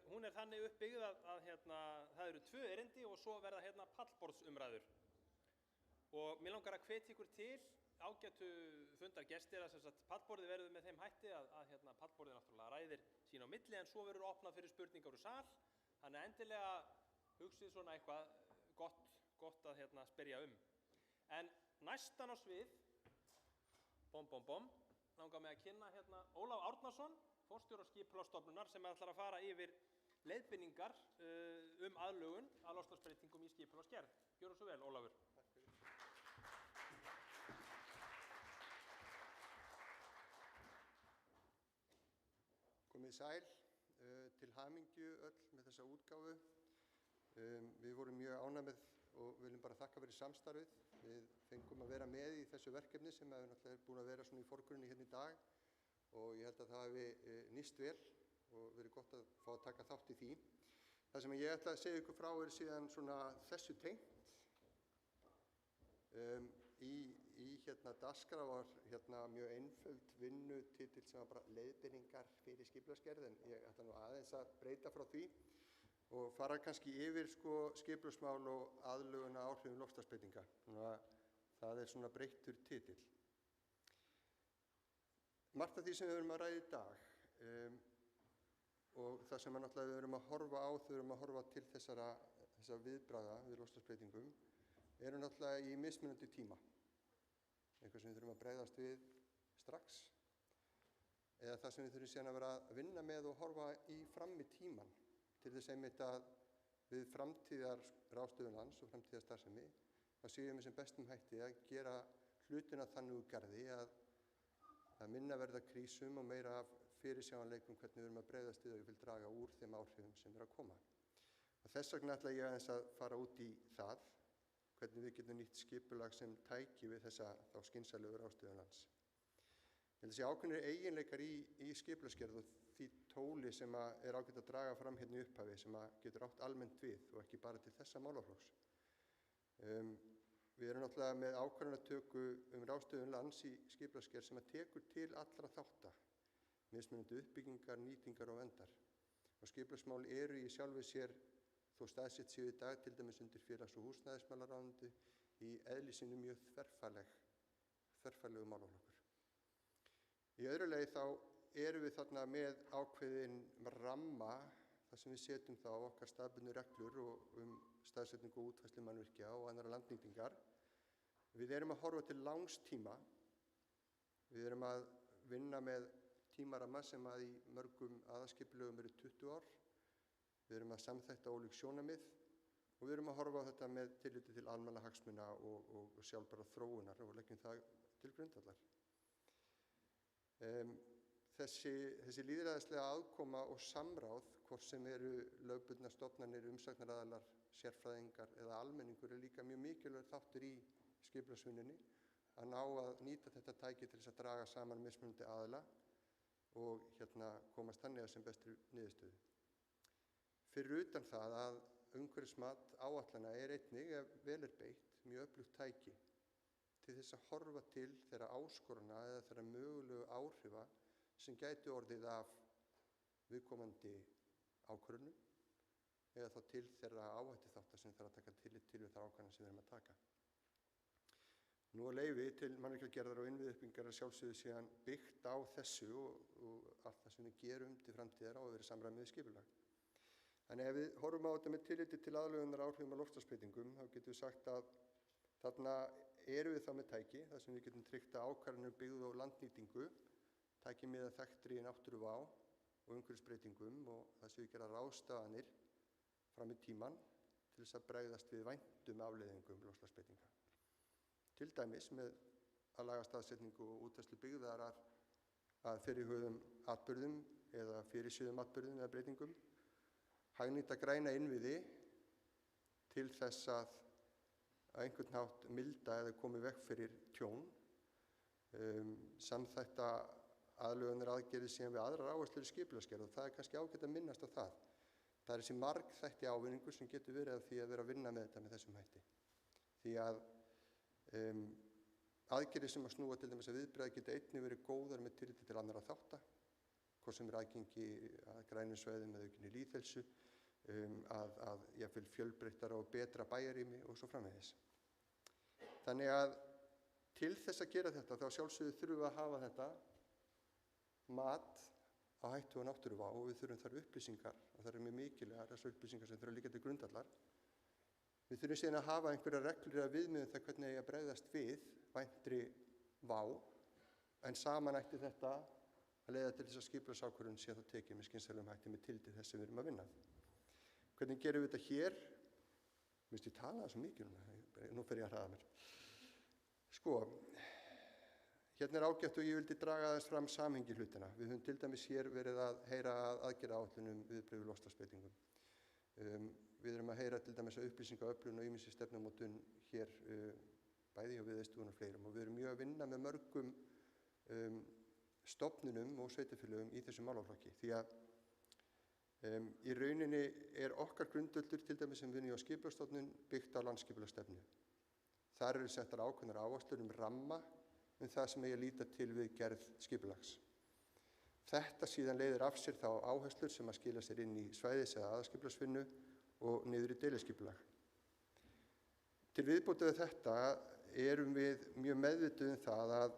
Hún er þannig uppbyggð að það eru 2 erindi og svo verða pallborðsumræður. Og mér langar að hvetja ykkur til ágætu fundargestir að pallborðið verður með þeim hætti að pallborðið náttúrulega ræðir sín á milli en svo verður opnað fyrir spurningar úr sal. Þannig að endilega hugsið svona eitthvað gott að spyrja En næstan á svið, langar mig að kynna Ólaf Árnason, forstjóra Skipulagsstofnunar sem ætlar að fara yfir leiðbeiningar aðlögun að loftslagsbreytingum í skipulagsgerð. Gjörðu svo vel, Ólafur. Takk fyrir. Komið sæl, til hamingju öll með þessa útgáfu. Við vorum mjög ánægð með og viljum bara þakka fyrir samstarfið. Við fengum að vera með í þessu verkefni sem hefur náttúrulega búin að vera svona í forgrunni hérna í dag og ég held að það hafi nýst vel og verið gott að fá að taka þátt í því. Það sem ég ætla að segja ykkur frá síðan svona þessu tengt. Í dagskrá var mjög einföld vinnutitill sem var bara leiðbeiningar fyrir skipulagsgerð en ég ætla nú aðeins að breyta frá því og fara kannski yfir skipulagsmál og aðlögun að áhrifum loftslagsbreytinga. Það er svona breyttur titill. Margt af því sem við erum að ræða í dag og það sem náttúrulega við erum að horfa á, þau erum að horfa til þessara viðbragða við loftslagsbreytingum eru náttúrulega í mismunandi tíma. Eitthvað sem við þurfum að bregðast við strax eða það sem við þurfum síðan að vera að vinna með og horfa í fram í tíman til þess einmitt að við framtíðar ráðstöfun lands og framtíðar starfsemi þá séum við sem bestum hætti að gera hlutina þannig úr garði að minna verða krísum og meira af fyrirsjáanleikum hvernig við erum að bregðast við og ég vil draga úr þeim áhrifum sem eru að koma. Og þess vegna ætla ég aðeins að fara út í það hvernig við getum nýtt skipulag sem tæki við þessa þá skynsamlegu ráðstöfun lands. Ég held að sé ákveðnir eiginleikar í skipulagsgerð og því tóli sem er ágætt að draga fram hérna í upphafi sem getur átt almennt við og ekki bara til þessa málaflokks. Við erum náttúrulega með ákvarðanatöku ráðstöfun lands í skipulagsgerð sem tekur til allra þátta, mismunandi uppbyggingar, nýtingar og verndar. Og skipulagsmál eru í sjálfu sér þó staðsett séu í dag til dæmis undir félags- og húsnæðismálaráðuneyti í eðli sínu mjög þverfaglegu málaflokkur. Í öðru lagi þá erum við þarna með ákveðin ramma þar sem við setjum þá okkar staðbundnu reglur og staðsetningu og útfærslu mannvirkja og annarra landnýtingar. Við erum að horfa til langs tíma. Við erum að vinna með tímaramma sem í mörgum aðalskipulögum eru 20 ár. Við erum að samþætta ólík sjónarmið og við erum að horfa á þetta með tilliti til almannahagsmuna og sjálfbærrar þróunar og leggjum það til grundvallar. Þessi lýðræðislega aðkoma og samráð, hvort sem eru lögbundnar stofnanir, umsagnaraðilar, sérfræðingar eða almenningur líka mjög mikilvægur þáttur í skipulagsvinnunni að ná að nýta þetta tæki til þess að draga saman mismunandi aðila og komast þannig að sem bestri niðurstöðu. Fyrir utan það að umhverfismat áætlana er einnig, ef vel er beitt, mjög öflugt tæki til þess að horfa til þeirra áskorana eða þeirra mögulegu áhrifa sem gæti orðið af viðkomandi ákvörðunum eða þá til þeirra áhættuþátta sem þarf að taka tillit til við þær ákvarðanir sem við erum að taka. Nú er leyfi til mannvirkjagerðar og innviðuppbyggingar að sjálfsögðu síðan byggt á þessu og allt það sem við gerum til framtíðar á að vera í samræmi við skipulag. Þannig ef við horfum á þetta með tilliti til aðlögunar áhrifum af loftslagsbreytingum þá getum við sagt að þarna erum við þá með tæki þar sem við getum tryggt að ákvarðanir byggðu á landnýtingu taki mið að þekktri náttúruvá og umhverfisbreytingum og það séu gera ráðstafanir fram í tímann til þess að bregðast við væntum afleiðingum loftslagsbreytinga. Til dæmis með að laga staðsetningu og útfærslu byggðar að fyrirhuguðum atburðum eða fyrirséðum atburðum eða breytingum, hagnýta græna innviði til þess að einhvern hátt milda eða komi veg fyrir tjón, samþætta aðlögunar aðgerðir síðan við aðrar áherslur í skipulagsgerð og það er kannski ágætt að minnast á það. Það er þessi margþætti ávinningur sem getur verið af því að vera að vinna með þetta með þessum hætti. Því að aðgerðir sem að snúa til dæmis að viðbragði geta einnig verið góðar með tilliti til annarra þátta hvort sem aðgengi að grænum svæðum eða aukinni lýðheilsu, að jafnvel fjölbreyttara og betra bæjarrými og svo framvegis. Þannig að til þess að gera þetta þá sjálfsögðu þurfum við að hafa þetta mat á hættu og náttúruvá og við þurfum þar upplýsingar og það eru mjög mikilvægar þessar upplýsingar sem þurfa að liggja til grundvallar. Við þurfum síðan að hafa einhverja reglur eða viðmiðun það hvernig eigi að bregðast við væntri vá en saman ætti þetta að leiða til þess að skipulagsákvörðun sé þá tekið með skynsamlegum hætti með tilliti til þess sem við erum að vinna. Hvernig gerum við þetta hér? Mér finnst ég tala svo mikið nú fer ég að hraða mér. Sko, hérna ágætt og ég vildi draga aðeins fram samhengi hlutina. Við höfum til dæmis hér verið að heyra aðgerðaáætlunum viðbrögð við loftslagsbreytingum. Við erum að heyra til dæmis að upplýsingaöflun og ýmissi stefnumótun hér bæði hjá Veðurstofunni og fleirum og við erum mjög að vinna með mörgum stofnunum og sveitarfélögum í þessum málaflokki því að í rauninni okkar grundvöllur til dæmis sem vinni á skipulagsstofnun byggt á landsskipulagsstefnu. Þar eru settar ákveðnar áherslur ramma það sem eigi að líta til við gerð skipulags. Þetta síðan leiðir af sér þá áherslur sem að skila sér inn í svæðis- eða aðalskipulagsvinnu og niður í deiliskipulag. Til viðbótar við þetta erum við mjög meðvituð það að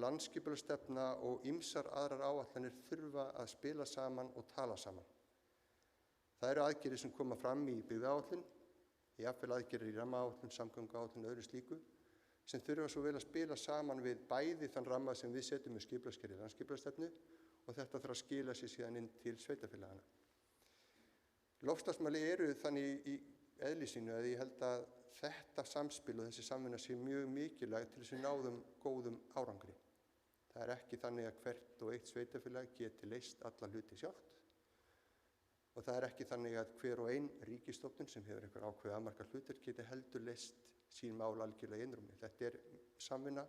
landsskipulagsstefna og ýmsar aðrar áætlanir þurfa að spila saman og tala saman. Það eru aðgerðir sem koma fram í byggðaáætlun, jafnvel aðgerðir í rammaáætlun, samgönguáætlun og öðru slíku, sem þurfa svo vel að spila saman við bæði þann ramma sem við setjum með skipulagsgerð í landsskipulagsstefnu og þetta þarf að skila sér síðan inn til sveitarfélagana. Loftslagsmál eru þannig í eðli sínu að ég held að þetta samspil og þessi samvinna sé mjög mikilvæg til þess að við náðum góðum árangri. Það ekki þannig að hvert og eitt sveitarfélag geti leyst alla hluti sjálft og það ekki þannig að hver og ein ríkisstofnun sem hefur einhver ákveðið afmarkað hlutverk geti heldur leyst sín mál algjörlega í einrúmi. Þetta samvinna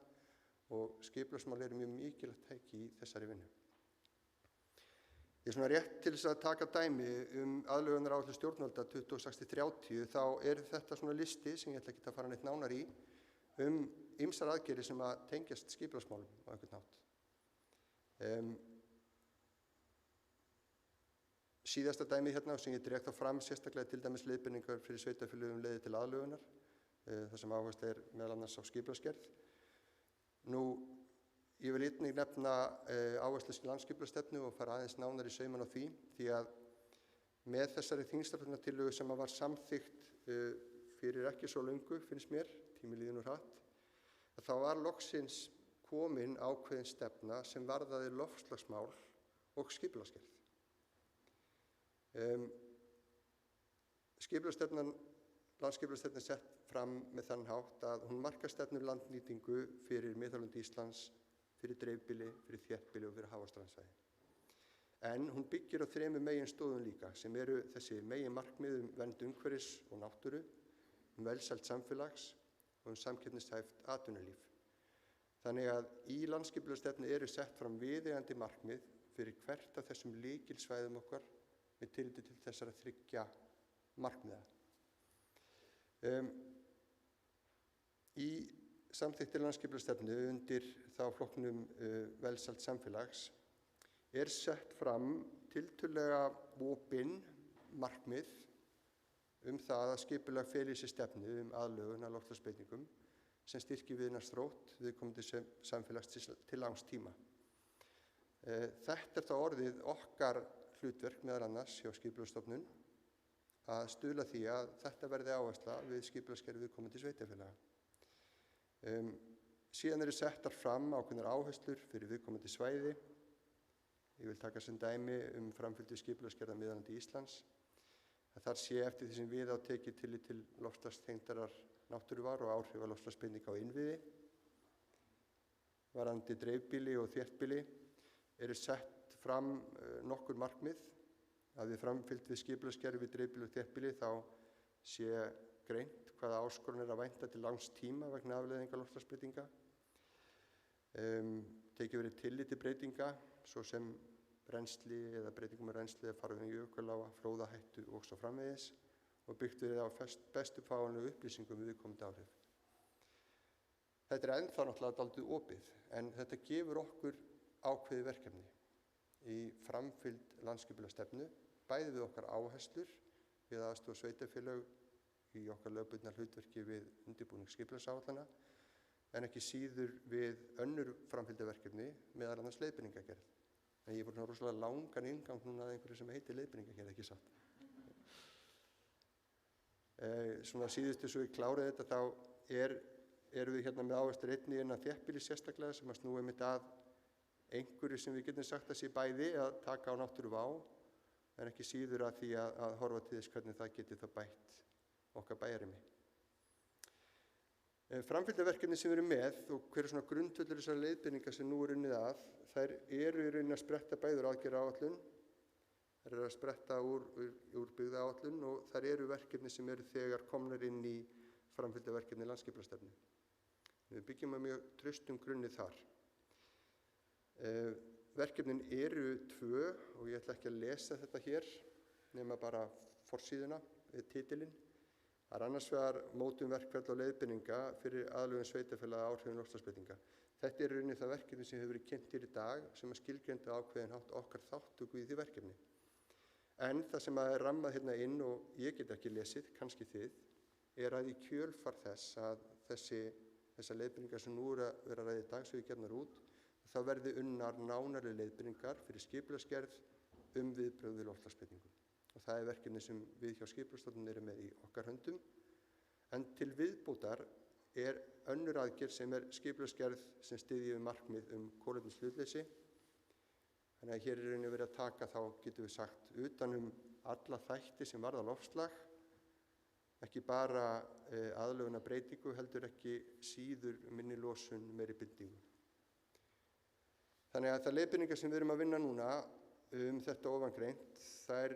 og skipulagsmál eru mjög mikilvægt tæki í þessari vinnu. Ég svona rétt til þess að taka dæmi aðlögunaráætlun stjórnvalda 2060-30 þá þetta svona listi sem ég ætla ekki að fara neitt nánar í ýmsar aðgerðir sem að tengjast skipulagsmálum á einhvern hátt. Síðasta dæmi hérna sem ég dreg þá fram sérstaklega til dæmis leiðbeiningar fyrir sveitarfélögum leiðir til aðlögunar þar sem áhersla meðal annars á skipulagsgerð. Ég vil einnig nefna áherslu í landsskipulagsstefnu og fara aðeins nánar í sauman á því að með þessari þingstafnartillögu sem var samþykkt fyrir ekki svo löngu, finnst mér, tími líður nú hratt, að þá var loksins komin ákveðin stefna sem varðaði loftslagsmál og skipulagsgerð. Landsskipulagsstefnan sett fram með þann hátt að hún markar stefnu landnýtingu fyrir miðhálendi Íslands, fyrir dreifbýli, fyrir þéttbýli og fyrir haf- og strandsvæði. En hún byggir á 3 meginstoðum líka sem eru þessi meginmarkmið vernd umhverfis og náttúru, velsæld samfélags og samkeppnishæft atvinnulíf. Þannig að í landsskipulagsstefnu eru sett fram viðeigandi markmið fyrir hvert af þessum lykilsvæðum okkar með tilliti til þessara 3 markmiða. Í samþykkti landsskipulagsstefnu undir þá flokknum velsæld samfélags sett fram tiltölulega opin markmið það að skipulag feli í sér stefnu aðlögun að loftslagsbreytingum sem styrkir viðnámsþrótt viðkomandi samfélags til langs tíma. Þetta þá orðið okkar hlutverk meðal annars hjá Skipulagsstofnun að stuðla því að þetta verði áhersla við skipulagsgerð viðkomandi sveitarfélaga. Síðan eru settar fram ákveðnar áherslur fyrir viðkomandi svæði. Ég vil taka sem dæmi framfylgd skipulagsgerðar miðhálendi Íslands. Þar sé eftir því sem við á tekið tillit til loftslagstengdrar náttúruvár og áhrifa loftslagsbreytinga á innviði. Varðandi dreifbýli og þéttbýli eru sett fram nokkur markmið að við framfylgd við skipulagsgerð við dreifbýli og þéttbýli þá sé greint hvaða áskoranir að vænta til langs tíma vegna afleiðinga loftslagsbreytinga. Tekið verið tillit til breytinga svo sem rennsli eða breytingum með rennsli eða farvegum jökulága, flóðahættu og svo framvegis og byggt verið á bestu fáanlegu upplýsingum við viðkomandi áhrif. Þetta ennþá náttúrulega dálítið opið en þetta gefur okkur ákveðið verkefni. í framfylgd landsskipulagsstefnu, bæði við okkar áherslur, við aðstoð sveitarfélög í okkar lögbundna hlutverki við undirbúning skipulagsáætlana, en ekki síður við önnur framfylgdarverkefni, meðal annars leiðbeiningagerð. En ég er búin að rosalega langan inngang núna að einhverju sem heitir leiðbeiningagerð, ekki satt. Svona síðustu svo ég klárið þetta, þá erum við hérna með áherslur einnig innan þéttbýlis sérstaklega sem að snúa einmitt að einhverju sem við getum sagt að sé bæði að taka á náttúruvá, en ekki síður að því að horfa til þess hvernig það geti þá bætt okkar bæjarrými. Framfylgdarverkefni sem við erum með og hver er svona grundvöllur þessara leiðbeininga sem nú er unnið að, þær eru í rauninni að spretta bæður aðgerðaáætlun, þær eru að spretta úr byggðaáætlun og þær eru verkefni sem eru þegar komnar inn í framfylgdarverkefni landsskipulagsstefnu. Við byggjum að mjög traustum grunni þar. Verkefnin eru 2 og ég ætla ekki að lesa þetta hér nema bara forsíðuna við titilinn. Það er annars vegar mótun verkferla og leiðbeininga fyrir aðlögun sveitarfélaga áhrifum loftslagsbreytinga. Þetta er í rauninni það verkefni sem hefur verið kynnt hér í dag sem að skilgreinda ákveðin hátt okkar þátttöku í því verkefni. En það sem er rammað hérna inn og ég get ekki lesið, kannski þið, er að í kjölfar þess að þessar leiðbeiningar sem nú eru að vera að ræða í dag sem við gefnar út, þá verði unnar nánari leiðbeiningar fyrir skipulagsgerð viðbrögð við loftslagsbreytingum. Og það er verkefni sem við hjá Skipulagsstofnun erum með í okkar höndum. En til viðbótar er önnur aðgerð sem er skipulagsgerð sem styðji við markmið kolefnishlutleysi. Þannig að hér er rauninni verið að taka þá, getum við sagt, utan alla þætti sem varða loftslag, ekki bara aðlögun að breytingu, heldur ekki síður minni losun, meiri bindingu. Þannig að það leiðbeiningar sem við erum að vinna núna þetta ofangreint, þær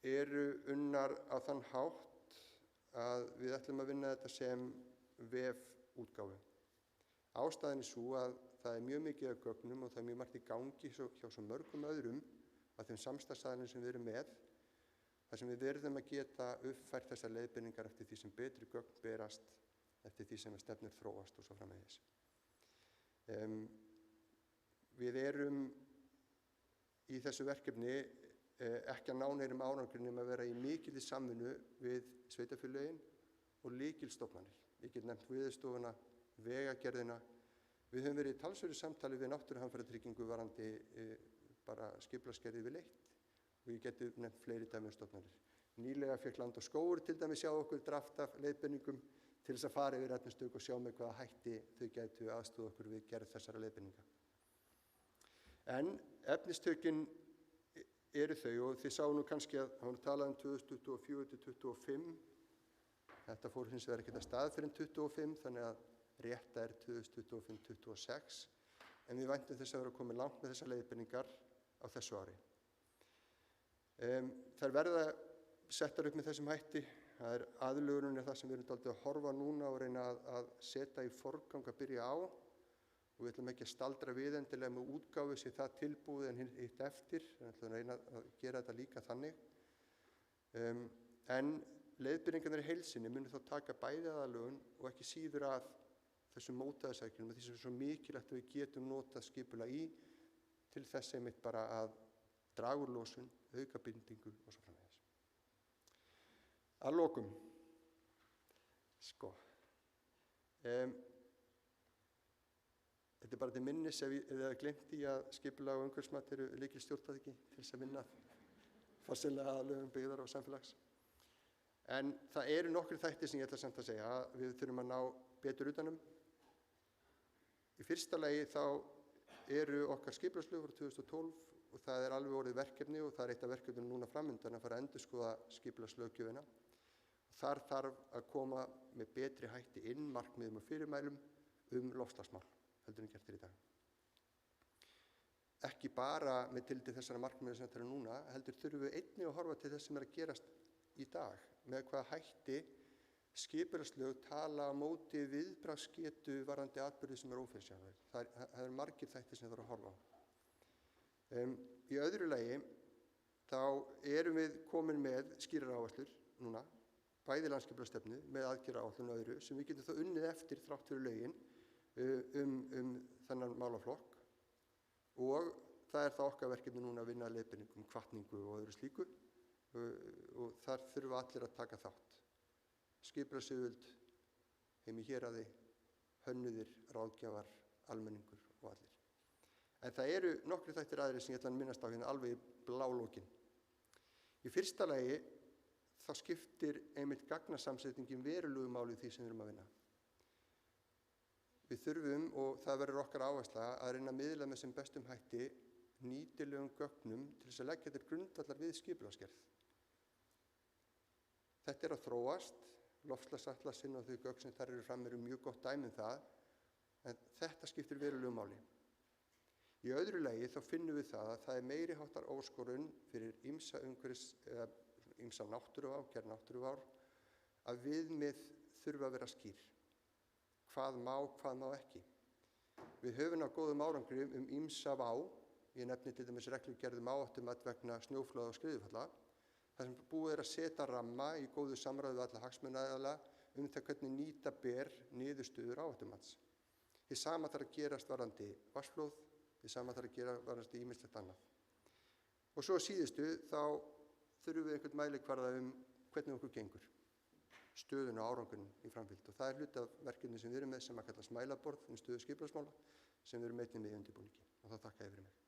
eru unnar á þann hátt að við ætlum að vinna þetta sem vefútgáfu. Ástæðan er sú að það er mjög mikið af gögnum og það er mjög margt í gangi hjá svo mörgum öðrum af þeim samstarfsaðilum sem við erum með, þar sem við verðum að geta uppfært þessar leiðbeiningar eftir því sem betri gögn berast, eftir því sem stefnur þróast og svo framvegis. Við erum í þessu verkefni ekki að ná neirum árangri nema að vera í mikilli samvinnu við sveitarfélögin og lykilstofnanir. Ég get nefnt Veðurstofuna, Vegagerðina. Við höfum verið í talsverðu samtali við náttúruhamfaratryggingu varðandi bara skipulagsgerð yfirleitt og ég geti nefnt fleiri dæmi stofnanir. Nýlega fékk Land og skógur til dæmis sjá okkur draft af leiðbeiningum til þess að fara yfir efnistök og sjá með hvaða hætti þau gætu aðstoða okkur við gerð þessara leiðbeininga. En efnistökin eru þau og þið sáu nú kannski að það var talað 2024-2025. Þetta fór hins vegar ekkert að stað fyrir 2025, þannig að rétta er 2025-2026. En við væntum þess að vera komið langt með þessar leiðbeiningar á þessu ári. Þær verða settar upp með þessum hætti. Það er aðlögunin það sem við erum dálítið að horfa núna og reyna að setja í forgang að byrja á. Og við ætlum ekki að staldra við endilega með útgáfu sem það tilbúið en hitt eftir. Við ætlum að reyna að gera þetta líka þannig. En leiðbeiningarnar í heilsinni munu þá taka bæði aðlögun og ekki síður að þessum mótaðarsækjunum og því sem er svo mikilvægt að við getum notað skipulag í til þess einmitt bara að draga úr losun, auka bindingu og svo framvegis. Að lokum. Þetta er bara til minnis ef þið hafa gleymt í að skipulag og umhverfismat eru lykilstjórntæki til þess að vinna farsæla aðlögun byggðar og samfélags. En það eru nokkrir þættir sem ég ætla samt að segja að við þurfum að ná betur utanum. Í fyrsta lagi þá eru okkar skipulagslög frá 2012 og það er alveg orðið verkefni og það er eitt af verkefnum núna framundan að fara að endurskoða skipulagslöggjöfina. Þar þarf að koma með betri hætti inn markmiðum og fyrirmælum loftslagsmál heldur en gert í dag. Ekki bara með tilliti til þessara markmiða sem þetta eru núna, heldur þurfum við einnig að horfa til þess sem er að gerast í dag, með hvaða hætti skipulagslög tala á móti viðbragðsgetu varðandi atburði sem er ófyrirsjáanlegir. Það eru margir þættir sem það þarf að horfa á. Í öðru lagi þá erum við komin með skýrar áherslur núna, bæði landsskipulagsstefnu með aðgerðaáætlun og öðru sem við getum þá unnið eftir þrátt fyrir lögin þennan málaflokk og það er það okkar verkefni núna að vinna að leiðbeiningum, hvatningu og öðru slíku og þar þurfa allir að taka þátt. Skipulagsyfirvöld, heim í héraði, hönnuðir, ráðgjafar, almenningur og allir. En það eru nokkrir þættir aðrir sem ég ætla að minnast á hérna alveg í blálókin. Í fyrsta lagi þá skiptir einmitt gagnasamsetningin verulegu máli í því sem við erum að vinna. Við þurfum, og það verður okkar áhersla, að reyna að miðla með sem bestum hætti nýtilegum gögnum til þess að leggja til grundvallar við skipulagsgerð. Þetta er að þróast, loftslagsatlasinn og þau gögn sem þar eru fram eru mjög gott dæmi um það, en þetta skiptir verulegu máli. Í öðru lagi þá finnum við það að það er meiri háttar áskorun fyrir ýmsa náttúruvá, gerð náttúruvár, að viðmið þurfa að vera skýr. Hvað má ekki. Við höfum á góðum árangri ýmsa vá, ég nefni til dæmis reglugerð áhættumat vegna snjóflóða og skriðufalla, þar sem búið er að setja ramma í góðu samráði við alla hagsmunaaðila það hvernig nýta ber niðurstöður áhættumats. Hið sama þarf að gerast varðandi vatnsflóð, hið sama þarf að gera varðandi ýmislegt annað. Og svo síðustu þá þurfum við einhvern mælikvarða hvernig okkur gengur, stöðun og árangurinn í framfylgd. Og það er hluti af verkefni sem við erum með sem að kalla mælaborð stöðu skipulagsmála sem við erum einnig með í undirbúningi. Og þá þakka ég fyrir mig.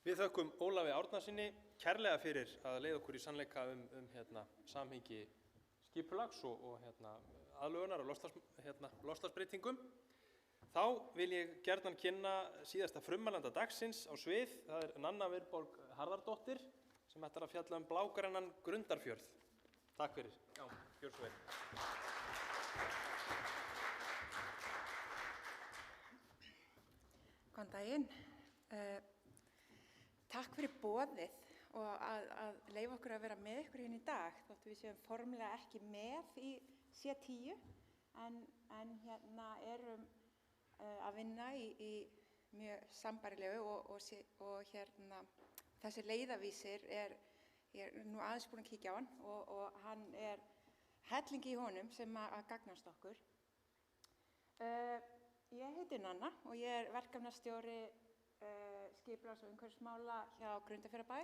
Við þökkum Ólafi Árnasyni kærlega fyrir að leiða okkur í sannleika samhengi skipulags og aðlögunar og loftslagsbreytingum. Þá vil ég gjarnan kynna síðasta frummælanda dagsins á svið. Það er Nanna Vilborg Harðardóttir sem ætlar að fjalla blágrænan Grundarfjörð. Takk fyrir. Já, gjör svo vel. Góðan daginn. Takk fyrir boðið og að leyfa okkur að vera með ykkur hérna í dag, þóttu við séum formulega ekki með í C10 en hérna erum að vinna í mjög sambarilegu og hérna þessi leiðavísir ég er nú aðeins búin að kíkja á hann og hann er hellingi í honum sem að gagnast okkur. Ég heiti Nanna og ég er verkefnastjóri skipulags- og umhverfismála hjá Grundarfjarðarbæ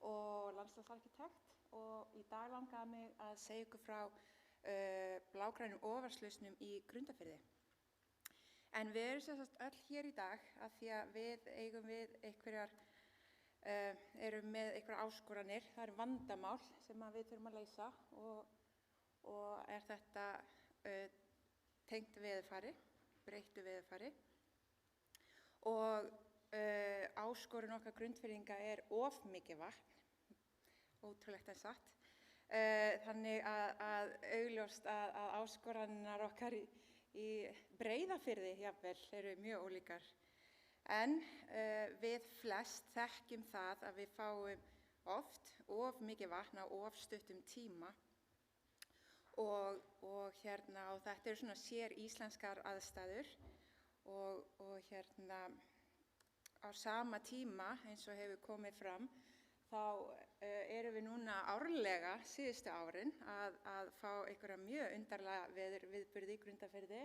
og landslagsarkitekt og í dag langaði mig að segja ykkur frá blágrænum ofarslausnum í Grundarfirði. En við erum sem sagt öll hér í dag af því að við eigum við erum með einhverjar áskoranir, það eru vandamál sem við þurfum að leysa og er þetta tengt veðurfari, breyttu veðurfari og áskorun okkar Grundfirðinga er of mikið vatn, ótrúlegt en satt. Þannig að augljóst að áskoranirnar okkar í Breiðafirði jafnvel eru mjög ólíkar. En við flest þekkjum það að við fáum oft of mikið vatn á of stuttum tíma og þetta eru svona sér íslenskar aðstæður og á sama tíma eins og hefur komið fram þá erum við núna árlega síðustu árin að fá einhverja mjög undarlega veðurviðburði í Grundarfirði.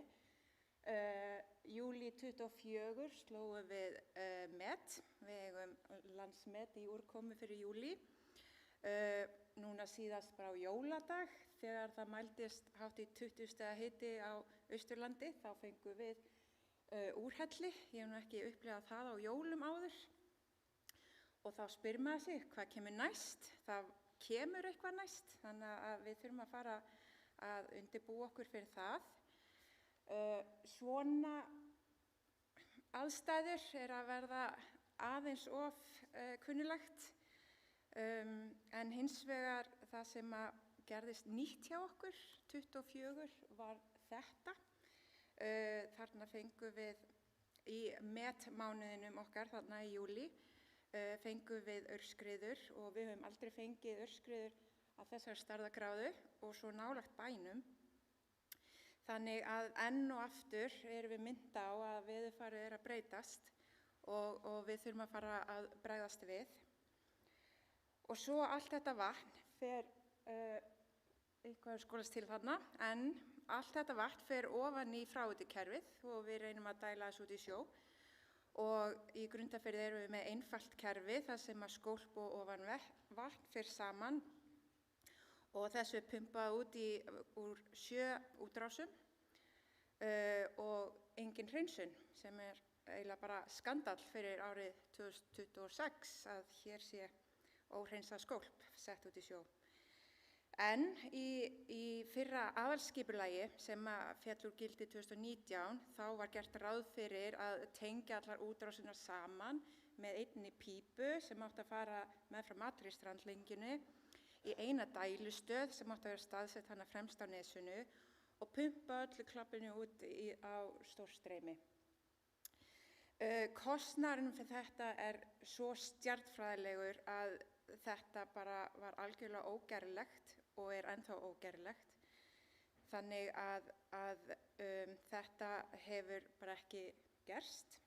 Júlí 24 slógum við met, við eigum landsmet í úrkomu fyrir júlí. Núna síðast bara á jóladag þegar það mældist hátt í 20 stiga hiti á Austurlandi þá fengum við úrhelli, ég hef nú ekki upplifað það á jólum áður og þá spyr maður sig hvað kemur næst, það kemur eitthvað næst þannig að við þurfum að fara að undirbúa okkur fyrir það. Svona aðstæður er að verða aðeins of kunnulegt en hins vegar það sem að gerðist nýtt hjá okkur 24 var þetta. Þarna fengum við í metmánuðinum okkar, þarna í júlí, fengum við aurskriður og við höfum aldrei fengið aurskriður af þessari stærðargráðu og svo nálægt bænum. Þannig að enn og aftur erum við minnt á að veðurfarið er að breytast og við þurfum að fara að bregðast við. Og svo allt þetta vatn fer eitthvað skólast til þarna, en allt þetta vatn fer ofan í fráveitukerfið og við reynum að dæla þessu út í sjó. Og í Grundarfirði erum við með einfalt kerfi þar sem að skólp og ofanvatn fer saman og þessu er pumpað út úr 7 útrásum og engin hreinsun, sem er eiginlega bara skandall fyrir árið 2026 að hér sé óhreinsað skólp sett út í sjó. En í fyrra aðalskipulagi sem féll úr gildi 2019 þá var gert ráð fyrir að tengja allar útrásinnar saman með einni pípu sem átti að fara meðfram allri strandlengjunni í eina dælustöð sem átti að vera staðsett hana fremst á nesunu og pumpa öllu klappinu út á stórstreymi. Kostnaðurinn fyrir þetta er svo stjarnfræðilegur að þetta bara var algjörlega ógerlegt og er ennþá ógerlegt. Þannig að þetta hefur bara ekki gerst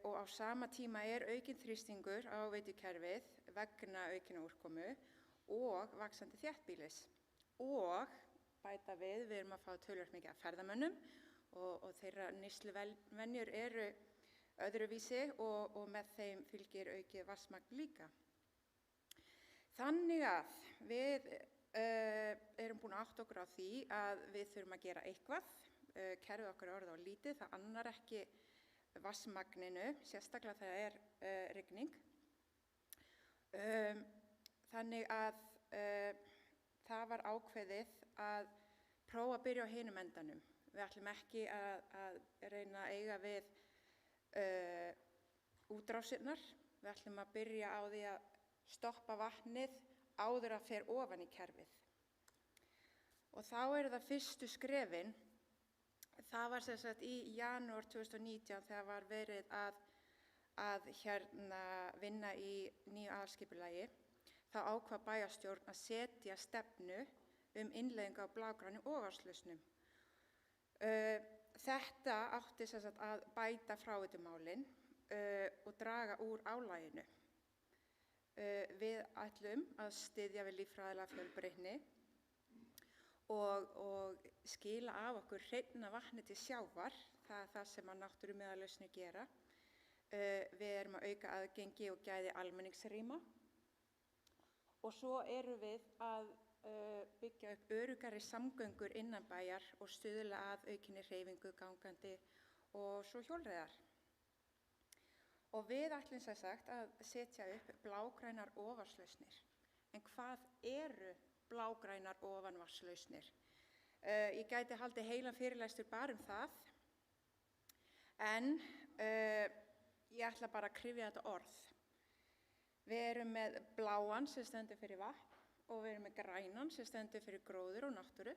og á sama tíma er aukinn þrýstingur á veitukerfið vegna aukinna úrkomu og vaxandi þéttbýlis. Og bæta við erum að fá töluvert mikið af ferðamönnum og þeirra neysluvenjur eru öðruvísi og með þeim fylgir aukið vatnsmagn líka. Þannig að við erum búin að átta okkur á því að við þurfum að gera eitthvað. Kerfið okkar er orðið of lítið, það annar ekki vatnsmagninu, sérstaklega þegar rigning. Þannig að það var ákveðið að prófa að byrja á hinum endanum. Við ætlum ekki að reyna að eiga við útrásirnar, við ætlum að byrja á því að stoppa vatnið áður að fer ofan í kerfið. Og þá eru það fyrstu skrefin. Það var sem sagt í janúar 2019 þegar var verið að vinna í nýju aðalskipulagi. Þá ákvað bæjarstjórn að setja stefnu innleiðingu á blágrænu ofanvatnslausnum. Þetta átti sem sagt að bæta fráveitumálin og draga úr álaginu. Við ætlum að styðja við líffræðilega fjölbreytni og skila af okkur hreina vatni til sjávar. Það er það sem að náttúrumiðalausnir gera. Við erum að auka aðgengi og gæði almenningsrýma og svo erum við að byggja upp öruggari samgöngur innan bæjar og stuðla að aukinni hreyfingu gangandi og svo hjólreiðar. Og við ætlum sem sagt að setja upp blágrænar ofanvatnslausnir. En hvað eru blágrænar ofanvatnslausnir? Ég gæti haldið heilan fyrirlestur bara það, en ég ætla bara að kryfja þetta orð. Við erum með bláan sem stendur fyrir vatn og við erum með grænan sem stendur fyrir gróður og náttúru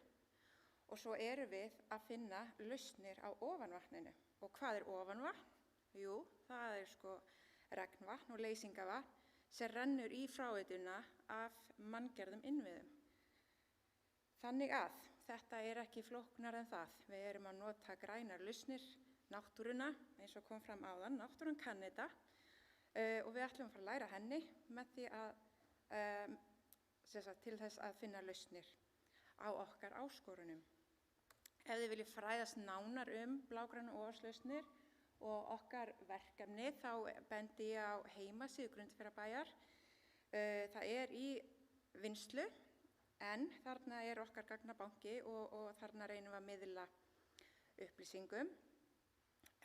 og svo erum við að finna lausnir á ofanvatninu. Og hvað er ofanvatn? Jú, það er regnvatn og leysingavatn sem rennur í fráveituna af manngerðum innviðum. Þannig að þetta er ekki flóknara en það. Við erum að nota grænar lausnir, náttúruna, eins og kom fram áðan, náttúran kann þetta og við ætlum að fara að læra henni með því til þess að finna lausnir á okkar áskorunum. Ef þið viljið fræðast nánar blágrænar ofanvatnslausnir og okkar verkefni þá bendi ég á heimasíðu Grundarfjarðarbæjar. Það er í vinnslu en þarna er okkar gagnabanki og þarna reynum við að miðla upplýsingum.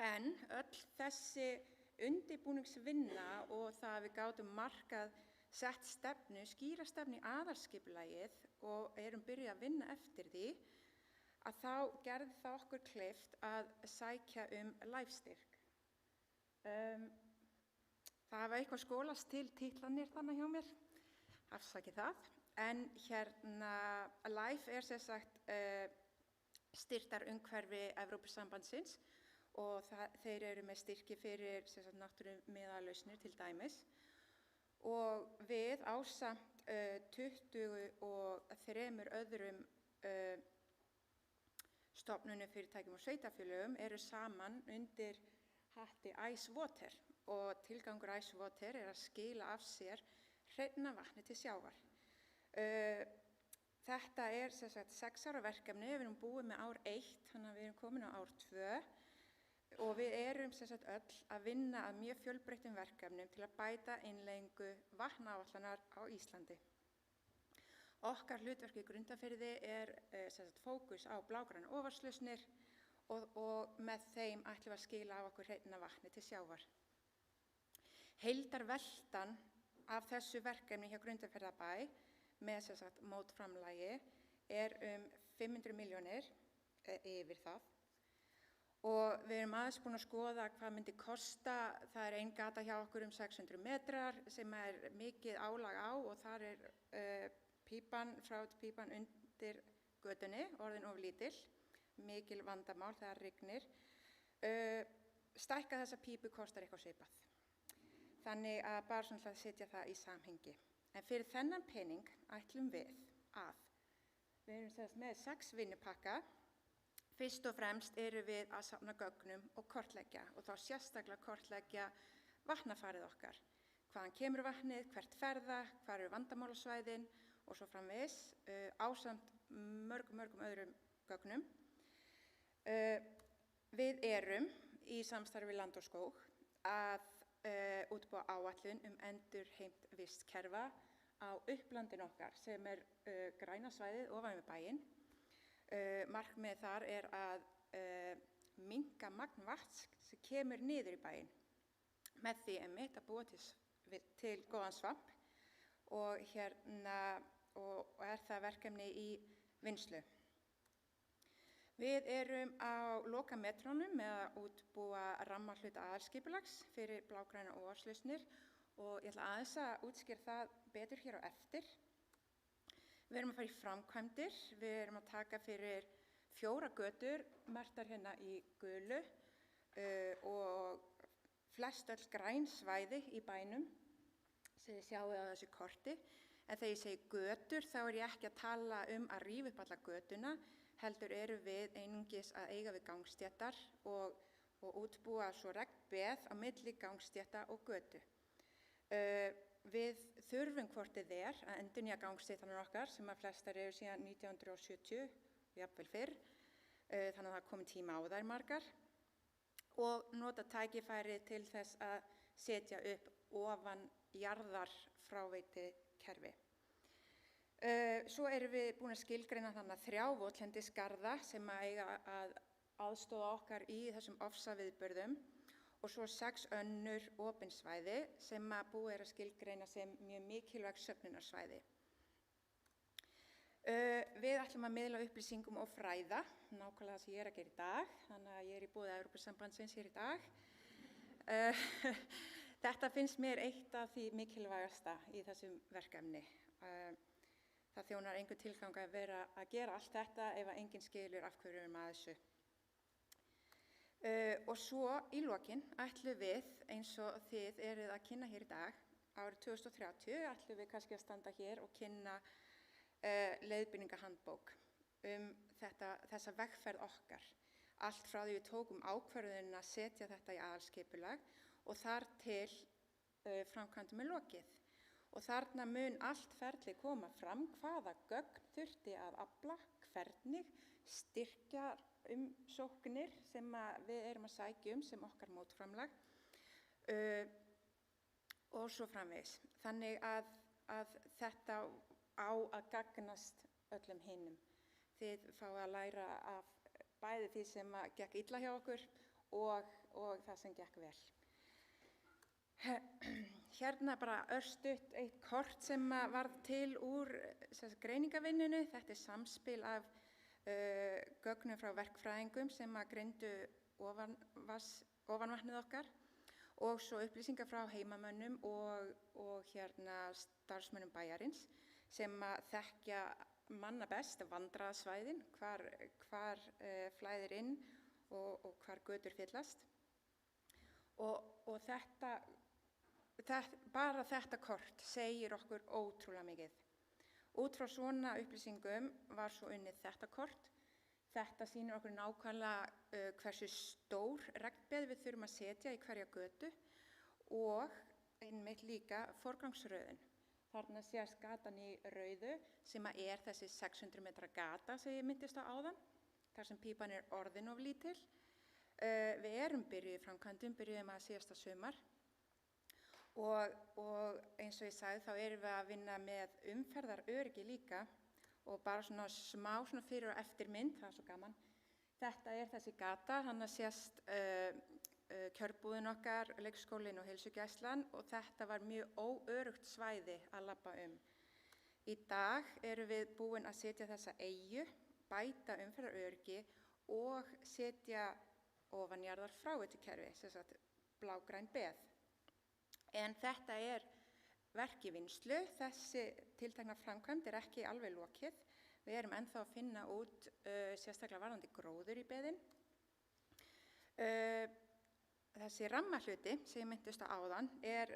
En öll þessi undirbúningsvinna og það að við gátum markað sett stefnu, skýra stefnu í aðalskipulagið og erum byrjuð að vinna eftir því, að þá gerði það okkur kleift að sækja LIFE-styrk. Það hafa eitthvað skólast til titlanir þannig hjá mér, afsakið það, en LIFE er sem sagt styrktarumhverfi Evrópusambandsins og þeir eru með styrki fyrir sem sagt náttúrumiðalausnir til dæmis og við ásamt 23 öðrum stofnunum, fyrirtækjum og sveitarfélögum eru saman undir hatti Ice Water og tilgangur Ice Water er að skila af sér hreina vatni til sjávar. Þetta er sem sagt 6 ára verkefni, við erum búið með ár 1, þannig að við erum komin á ár 2 og við erum sem sagt öll að vinna að mjög fjölbreyttum verkefnum til að bæta innleiðingu vatnaáætlunar á Íslandi. Okkar hlutverk í Grundarfirði er sem sagt fókus á blágrænar ofanslausnir og með þeim ætlum við að skila af okkur hreinna vatni til sjávar. Heildarveltan af þessu verkefni hjá Grundarfjarðarbæ með sem sagt mótframlagi er 500 milljónir yfir það og við erum aðeins búin að skoða hvað myndi kosta. Það er ein gata hjá okkur 600 metrar sem er mikið álag á og þar er fráveitu pípan undir götunni, orðin of lítil, mikil vandamál þegar rignir. Stækka þessa pípu kostar eitthvað svipað. Þannig að bara svona að setja það í samhengi. En fyrir þennan pening ætlum við erum með 6 vinnupakka. Fyrst og fremst erum við að safna gögnum og kortleggja og þá sérstaklega kortleggja vatnafarið okkar. Hvaðan kemur vatnið, hvert ferða, hvar eru vandamálasvæðin og svo framvegis ásamt mörgum öðrum gögnum. Við erum í samstarfi við Land og skóg að útbúa áætlun endurheimt vistkerfa á upplandin okkar sem er græna svæðið ofan við bæinn. Markmiðið þar er að minnka magn vatns sem kemur niður í bæinn með því einmitt að búa til góðan svamp og og er það verkefni í vinnslu. Við erum á lokametrónum með að útbúa rammahluta aðalskipulags fyrir blágrænar ofanslausnir og ég ætla aðeins að útskýra það betur hér á eftir. Við erum að fara í framkvæmdir, við erum að taka fyrir 4 götur, merktar hérna í gulu og flest öll græn svæði í bænum sem þið sjáið á þessu korti. En þegar ég segi götur þá er ég ekki að tala að rífa upp alla götuna, heldur erum við einungis að eiga við gangstéttar og útbúa svo regnbeð á milli gangstétta og götu. Við þurfum hvort eð er að endurnýja gangstéttarnar okkar sem að flestar eru síðan 1970, jafnvel fyrr, þannig að það komið tíma á þær margar og nota tækifæri til þess að setja upp ofan jarðar fráveitukerfi. Svo erum við búin að skilgreina þannig 3 votlendisgarða sem að eiga að aðstoða okkar í þessum ofsaviðburðum og svo 6 önnur opin svæði sem að búið er að skilgreina sem mjög mikilvæg söfnunarsvæði. Við ætlum að miðla upplýsingum og fræða, nákvæmlega það sem ég er að gera í dag, þannig að ég er í boði Evrópusambandsins hér í dag. Þetta finnst mér eitt af því mikilvægasta í þessum verkefni. Það þjónar engu tilgang að vera að gera allt þetta ef að enginn skilur af hverju við erum að þessu. Og svo í lokin ætlum við, eins og þið eruð að kynna hér í dag, árið 2030 ætlum við kannski að standa hér og kynna leiðbeiningahandbók þessa vegferð okkar. Allt frá því við tókum ákvörðun að setja þetta í aðalskipulag og þar til framkvæmdum er lokið. Og þarna mun allt ferli koma fram, hvaða gögn þurfti að afla, hvernig, styrkja umsóknir sem við erum að sækja sem okkar mótframlag og svo framvegis. Þannig að þetta á að gagnast öllum hinum. Þið fáið að læra af bæði því sem gekk illa hjá okkur og það sem gekk vel. Hérna bara örstutt eitt kort sem varð til úr greiningavinnunni. Þetta er samspil af gögnum frá verkfræðingum sem greindu ofanvatnið okkar og svo upplýsingar frá heimamönnum og starfsmönnum bæjarins sem þekkja manna best vandræðasvæðin, hvar flæðir inn og hvar götur fyllast. Og bara þetta kort segir okkur ótrúlega mikið. Út frá svona upplýsingum var svo unnið þetta kort. Þetta sýnir okkur nákvæmlega hversu stór regnbeð við þurfum að setja í hverja götu og einmitt líka forgangsröðun. Þarna sést gatan í rauðu sem er þessi 600 metra gata sem ég myndist á áðan, þar sem pípan er orðin of lítil. Við erum byrjuð í framkvæmdum, byrjuðum að síðasta sumar og eins og ég sagði þá erum við að vinna með umferðaröryggi líka og bara svona smá svona fyrir og eftirmynd, það er svo gaman. Þetta er þessi gata, þannig að sést kjörbúðin okkar, leikskólinn og heilsugæslan og þetta var mjög óöruggt svæði að labba Í dag erum við búin að setja þessa eyju, bæta umferðaröryggi og setja ofanjarðar fráveitukerfi, sem sagt blágræn beð. En þetta er verk í vinnslu, þessi tiltekna framkvæmd er ekki alveg lokið. Við erum ennþá að finna út sérstaklega varðandi gróður í beðin. Þessi rammahluti sem ég minntist á áðan er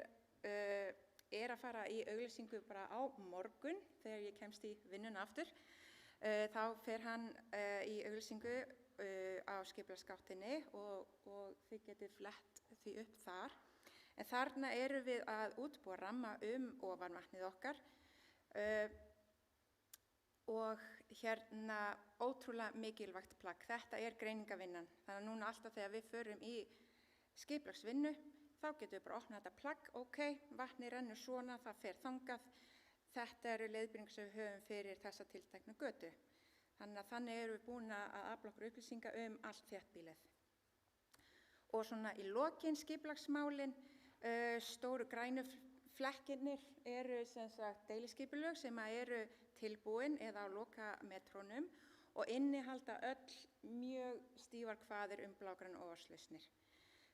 að fara í auglýsingu bara á morgun þegar ég kemst í vinnuna aftur. Þá fer hann í auglýsingu á skipulagsgáttinni og þið getið flett því upp þar. En þarna erum við að útbúa ramma ofanvatnið okkar og hérna ótrúlega mikilvægt plagg. Þetta er greiningavinnan. Þannig að núna alltaf þegar við förum í skipulagsvinnu, þá getum við bara opnað þetta plagg. Ok, vatnið rennur svona, það fer þangað. Þetta eru leiðbeiningar sem við höfum fyrir þessa tilteknu götu. Þannig erum við búin að afla okkur upplýsinga allt þéttbýlið. Og svona í lokin skipulagsmálin, stóru grænu flekkirnir eru sem sagt deiliskipulög sem eru tilbúin eða á lokametrónum og innihalda öll mjög stífar kvaðir blágræn ofarslausnir.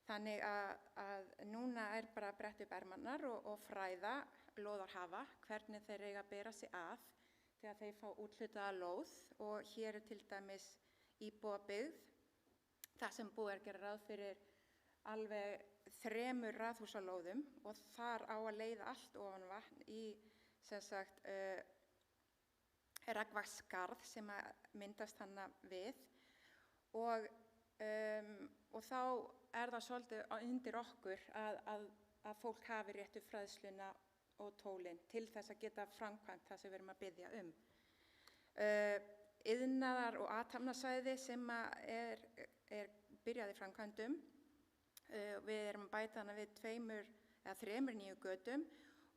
Þannig að núna er bara að bretta upp ermarnar og fræða lóðarhafa hvernig þeir eiga að bera sig að þegar þeir fá úthlutaða lóð og hér er til dæmis íbúabyggð þar sem búið er að gera ráð fyrir alveg 3 raðhúsalóðum og þar á að leiða allt ofanvatn í sem sagt regnvatnsskarð sem myndast hana við og þá er það svolítið undir okkur að fólk hafi réttu fræðsluna og tólin til þess að geta framkvæmt það sem við erum að biðja Iðnaðar- og athafnasvæði sem er byrjað í framkvæmdum. Við erum að bæta hana við 2 eða 3 nýju götum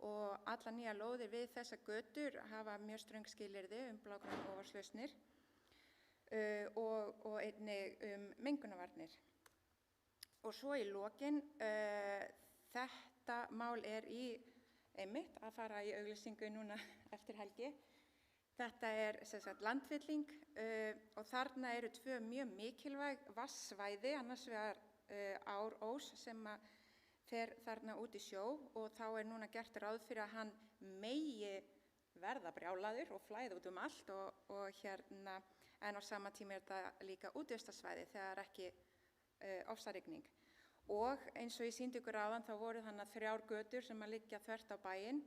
og allar nýja lóðir við þessa götur hafa mjög ströng skilyrði blágræn ofarslausnir og einnig mengunarvarnir. Og svo í lokin, þetta mál er einmitt að fara í auglýsingu núna eftir helgi. Þetta er sem sagt landfylling og þarna eru 2 mjög mikilvæg vatnssvæði, annars vegar Árós sem fer þarna út í sjó og þá er núna gert ráð fyrir að hann megi verða brjálaður og flæða út allt og en á sama tíma er þetta líka útivistarsvæði þegar ekki ofsarigning. Og eins og ég sýndi ykkur áðan þá voru þannig 3 götur sem að liggja þvert á bæinn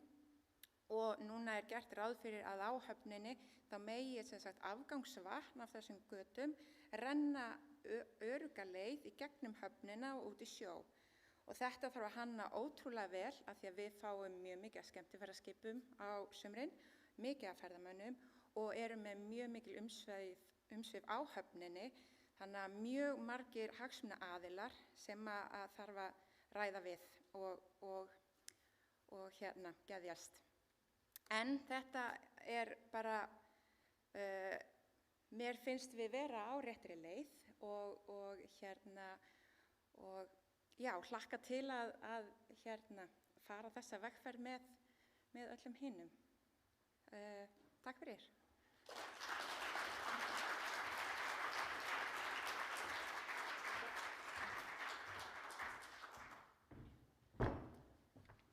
og núna er gert ráð fyrir að á höfninni þá megi sem sagt afgangsvatn af þessum götum renna örugga leið í gegnum höfnina og út í sjó. Og þetta þarf að hanna ótrúlega vel af því að við fáum mjög mikið af skemmtiferðaskipum á sumrin, mikið af ferðamönnum og erum með mjög mikil umsvif á höfninni. Þannig að mjög margir hagsmunaaðilar sem að þarf að ræða við og geðjast. En þetta er bara, mér finnst við vera á réttri leið og já, hlakka til að fara þessa vegferð með öllum hinum. Takk fyrir.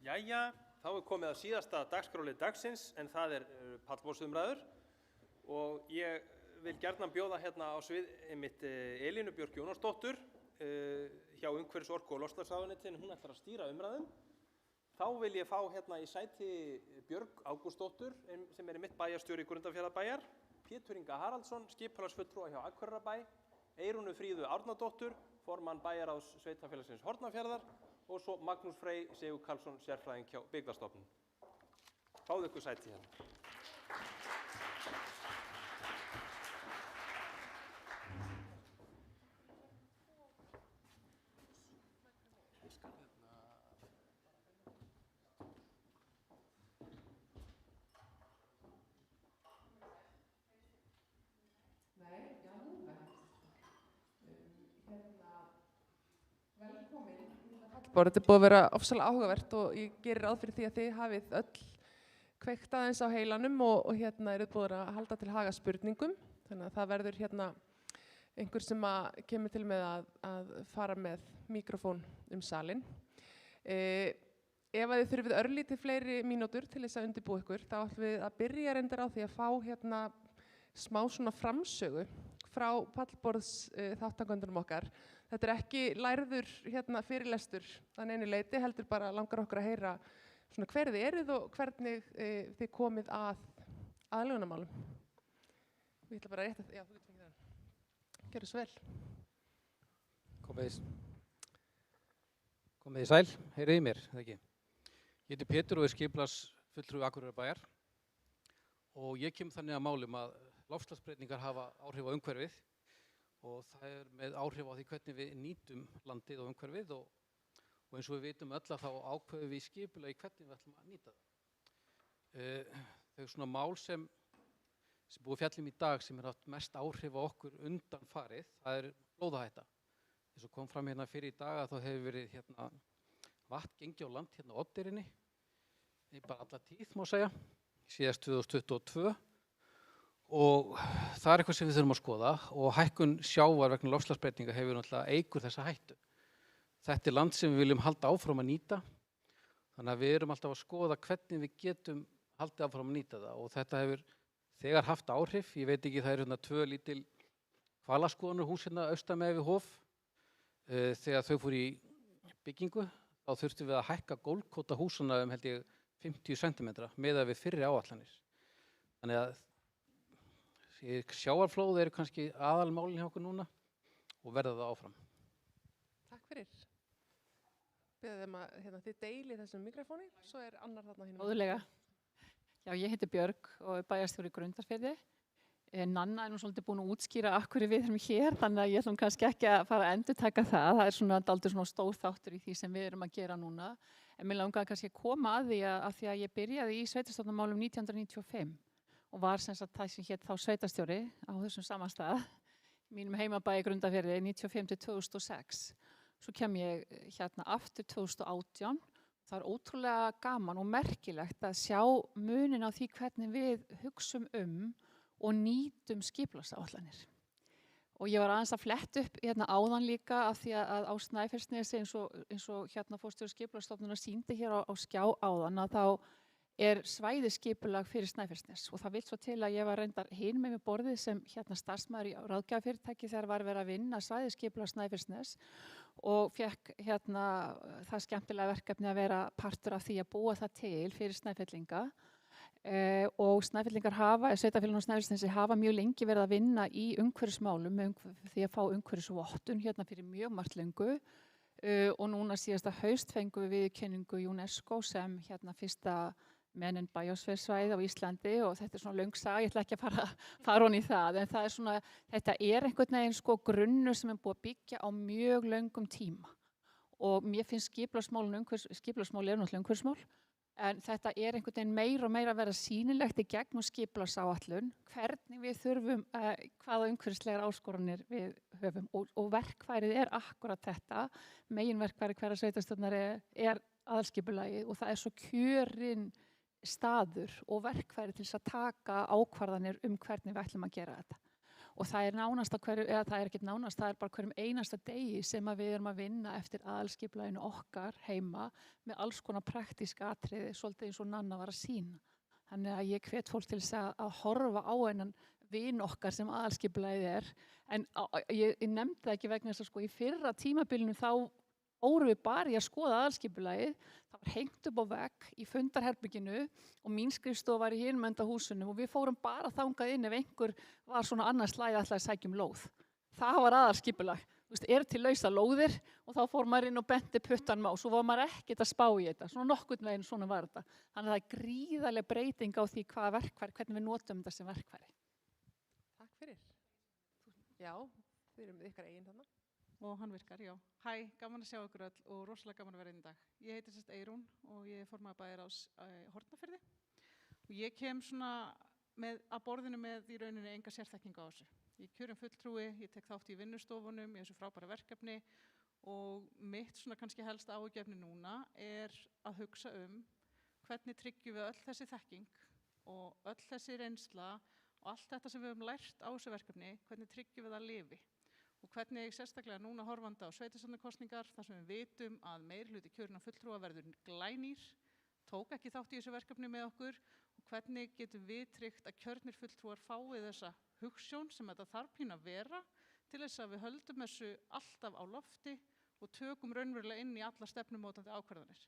Jæja, þá er komið að síðasta dagskrárlið dagsins en það er pallborðsumræður og ég vil gjarnan bjóða hérna á svið einmitt Elínu Björk Jónasdóttur hjá Umhverfis-, orku- og loftslagsráðuneytinu, hún ætlar að stýra umræðum. Þá vil ég fá hérna í sæti Björg Ágústsdóttur sem er mitt bæjarstjóri Grundarfjarðarbæjar, Pétur Inga Haraldsson, skipulagsfulltrúa hjá Akureyrarbæ, Eyrúnu Fríðu Árnadóttur, formann bæjarráðs sveitarfélagsins Hornafjarðar og svo Magnús Frey Sigurkarlsson, sérfræðing hjá Byggðastofnun. Fáðu ykkur sæti hérna. Þetta er búið að vera ofsalega áhugavert og ég gerir ráð fyrir því að þið hafið öll kveikt aðeins á heilanum og hérna eruð búið að halda til haga spurningum. Þannig að það verður hérna einhver sem kemur til með að fara með mikrofón salinn. Ef að þið þurfið örlítið fleiri mínútur til þess að undirbúa ykkur, þá ætlum við að byrja reyndar á því að fá hérna smá svona framsögu frá pallborðs þátttakendunum okkar. Þetta er ekki lærður hérna fyrirlestur að neinu leyti, heldur bara langar okkur að heyra svona hver þið eruð og hvernig þið komið að aðlögunarmálum. Við ætla bara rétt að, já, þú getur fengið það. Gjörðu svo vel. Komið í sæl, heyriði mér, eða ekki? Ég heiti Pétur og er skipulagsfulltrúi Akureyrarbæjar og ég kem þannig að málum að loftslagsbreytingar hafa áhrif á umhverfið og það er með áhrif á því hvernig við nýtum landið og umhverfið og eins og við vitum öll að þá ákveðum við skipulagi hvernig við ætlum að nýta það. Þau svona mál sem búið fjallum í dag sem haft mest áhrif á okkur undan farið, það er flóðahætta. Eins og kom fram hérna fyrir í dag að þá hefur verið hérna vatn gengi á land hérna á Oddeyrinni, bara alla tíð má segja, síðast 2022. Og það er eitthvað sem við þurfum að skoða og hækkun sjávar vegna loftslagsbreytinga hefur náttúrulega eykur þessa hættu. Þetta er land sem við viljum halda áfram að nýta, þannig að við erum alltaf að skoða hvernig við getum haldið áfram að nýta það og þetta hefur þegar haft áhrif. Ég veit ekki, það eru hérna 2 lítil hvalaskoðunarhús hérna austan megin við Hof. Þegar þau fóru í byggingu þá þurftum við að hækka gólfkvóta húsana held ég 50 cm miðað við fyrri áætlanir. Þannig að sjávarflóð eru kannski aðalmálin hjá okkur núna og verða það áfram. Takk fyrir. Beðið þeim að hérna, þið deilið þessum mikrofóni, svo er annar þarna hérna. Góðlega. Já, ég heiti Björg og er bæjarstjóri í Grundarfirði. Nanna er nú svolítið búin að útskýra af hverju við erum hér, þannig að ég ætlum kannski ekki að fara að endurtaka það. Það er svona dálítið svona stór þáttur í því sem við erum að gera núna. En mér langaði kannski að koma að því að ég byrjaði í sveitarstjórnarmálum 1995. Og var sem sagt það sem hét þá sveitarstjóri á þessum sama stað, mínum heimabæi Grundarfirði 1995–2006. Svo kem ég hérna aftur 2018. Það er ótrúlega gaman og merkilegt að sjá munin á því hvernig við hugsum og nýtum skipulagsáætlanir. Og ég var aðeins að fletta upp hérna áðan líka af því að á Snæfellsnesi eins og hérna forstjóri skipulagsstofnunar sýndi hér á skjá áðan að þá er svæðisskipulag fyrir Snæfellsnes og það vill svo til að ég var reyndar hin með borðið sem hérna starfsmaður í ráðgjafafyrirtæki þegar var verið að vinna svæðisskipulag Snæfellsnes og fekk hérna það skemmtilega verkefni að vera partur af því að búa það til fyrir Snæfellinga og Snæfellingar sveitarfélagið á Snæfellsnesi hafa mjög lengi verið að vinna í umhverfismálum því að fá umhverfisvottun hérna fyrir mjög margt löngu og núna síðasta haust fengum við viðurkenningu UNESCO sem hérna fyrsta mennin biosférsvæði á Íslandi og þetta er svona löng saga, ég ætla ekki að fara hon í það, en það er svona, þetta er einhvern veginn sko grunnur sem er búið að byggja á mjög löngum tíma og mér finnst skipulagsmál er náttúrulega umhverfismál, en þetta er einhvern veginn meira og meira að vera sýnilegt í gegnum skipulagsáætlun, hvernig við þurfum, hvaða umhverfislegar áskoranir við höfum og verkfærið er akkurat þetta, meginverkfærið hverra sveitarstjórnar er aðalskipulagið og það er svo kjörinn staður og verkfæri til þess að taka ákvarðanir hvernig við ætlum að gera þetta. Og það er nánast það er ekki nánast, það er bara hverjum einasta degi sem við erum að vinna eftir aðalskipulaginu okkar heima með alls konar praktíska atriði, svolítið eins og Nanna var að sýna. Þannig að ég hvet fólk til þess að horfa á einan vin okkar sem aðalskipulagið en ég nefndi það ekki vegna þess að sko í fyrra tímabilinu þá vorum við bara í að skoða aðalskipulagið, það var hengt upp á vegg í fundarherberginu og mín skrifstofa var í hinum enda húsunum og við fórum bara þangað inn ef einhver var svona annars slagið ætlaði að sækja lóð. Það var aðalskipulag, eru til lausa lóðir og þá fór maður inn og benti puttanum á, svo var maður ekkert að spá í þetta, svona nokkurn veginn svona var þetta. Þannig að það er gríðarleg breyting á því hvaða verkfæri, hvernig við notum þetta sem verkfæri. Takk fyrir. Já, þið erum með ykkar eigin þarna. Og hann virkar, já. Hæ, gaman að sjá ykkur öll og rosalega gaman að vera inn í dag. Ég heiti sérst Eyrún og ég er formaður bæjarráðs Hornafirði. Og ég kem svona að borðinu með í rauninni enga sérþekkingu á þessu. Ég er kjörinn fulltrúi, ég tek þátt í vinnustofunum, í þessu frábæra verkefni og mitt svona kannski helsta áhugjefni núna er að hugsa hvernig tryggjum við öll þessi þekking og öll þessi reynsla og allt þetta sem við höfum lært á þessu verkefni, hvernig tryggjum við það lifi. Og hvernig sérstaklega núna horfandi á sveitarstjórnarkosningar þar sem við vitum að meirihluti kjörinna fulltrúa verður glænýr, tók ekki þátt í þessu verkefni með okkur og hvernig getum við tryggt að kjörnir fulltrúar fái þessa hugsjón sem þetta þarf pínu að vera til þess að við höldum þessu alltaf á lofti og tökum raunverulega inn í alla stefnumótandi ákvarðanir.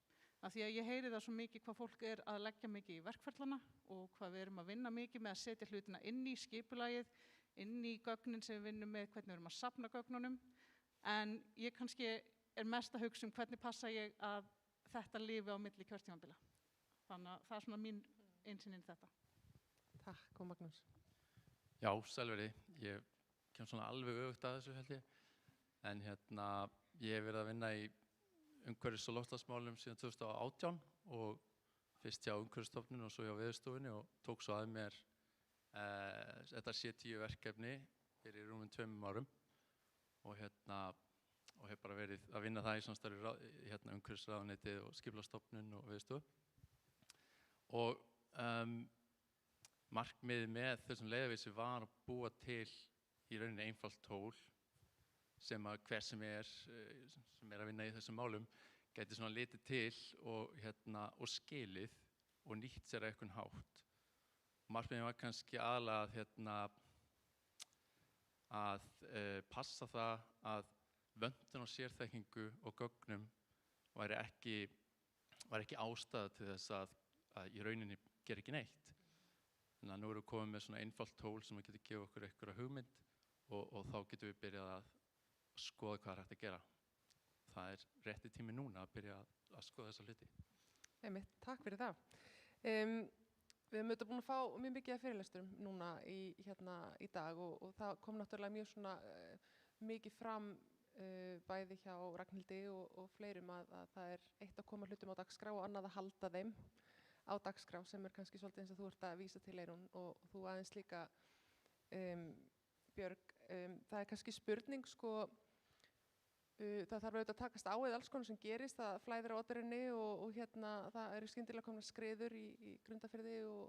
Af því að ég heyri það svo mikið hvað fólk er að leggja mikið í verkferlana og hvað við erum að vinna mikið með að setja hlutina inn í skipulagið, inn í gögnin sem við vinnum með, hvernig við erum að safna gögnunum. En ég kannski er mest að hugsa hvernig passa ég að þetta lifi á milli kjörtímabila. Þannig að það er svona mín einsýnin þetta. Takk og Magnús. Já, Selveri, ég kem svona alveg öfugt að þessu held ég. En ég hef verið að vinna í umhverfis- og loftslagsmálum síðan 2018 og fyrst hjá Umhverfisstofnun og svo hjá Veðurstofunni og tók svo að mér þetta C10 verkefni fyrir rúmum 2 árum og hef bara verið að vinna það í samstarfi Umhverfisráðuneytið og Skipulagsstofnun og Veðurstofu. Og markmiðið með þessum leiðarvísi var að búa til í rauninni einfalt tól sem að hver sem er að vinna í þessum málum gæti svona litið til og skilið og nýtt sér að einhvern hátt. Markmiðið var kannski aðalega að passa það að vöntun og sérþekkingu og gögnum var ekki ástæða til þess að í rauninni gera ekki neitt. Þannig að nú erum við komið með svona einfalt tól sem getur gefið okkur einhverja hugmynd og þá getum við byrjað að skoða hvað er hægt að gera. Það er rétti tími núna að byrja að skoða þessa hluti. Einmitt, takk fyrir það. Við höfum auðvitað búin að fá mjög mikið af fyrirlesturum núna í dag og það kom náttúrulega mjög svona mikið fram bæði hjá Ragnhildi og fleirum að það er eitt að koma hlutum á dagskrá og annað að halda þeim á dagskrá sem er kannski svolítið eins og þú ert að vísa til Eyrún og þú aðeins líka Björg. Það er kannski spurning það þarf auðvitað að takast á við alls konar sem gerist, það flæðir á Oddarinni og það eru skyndilega komnar skriður í Grundarfirði og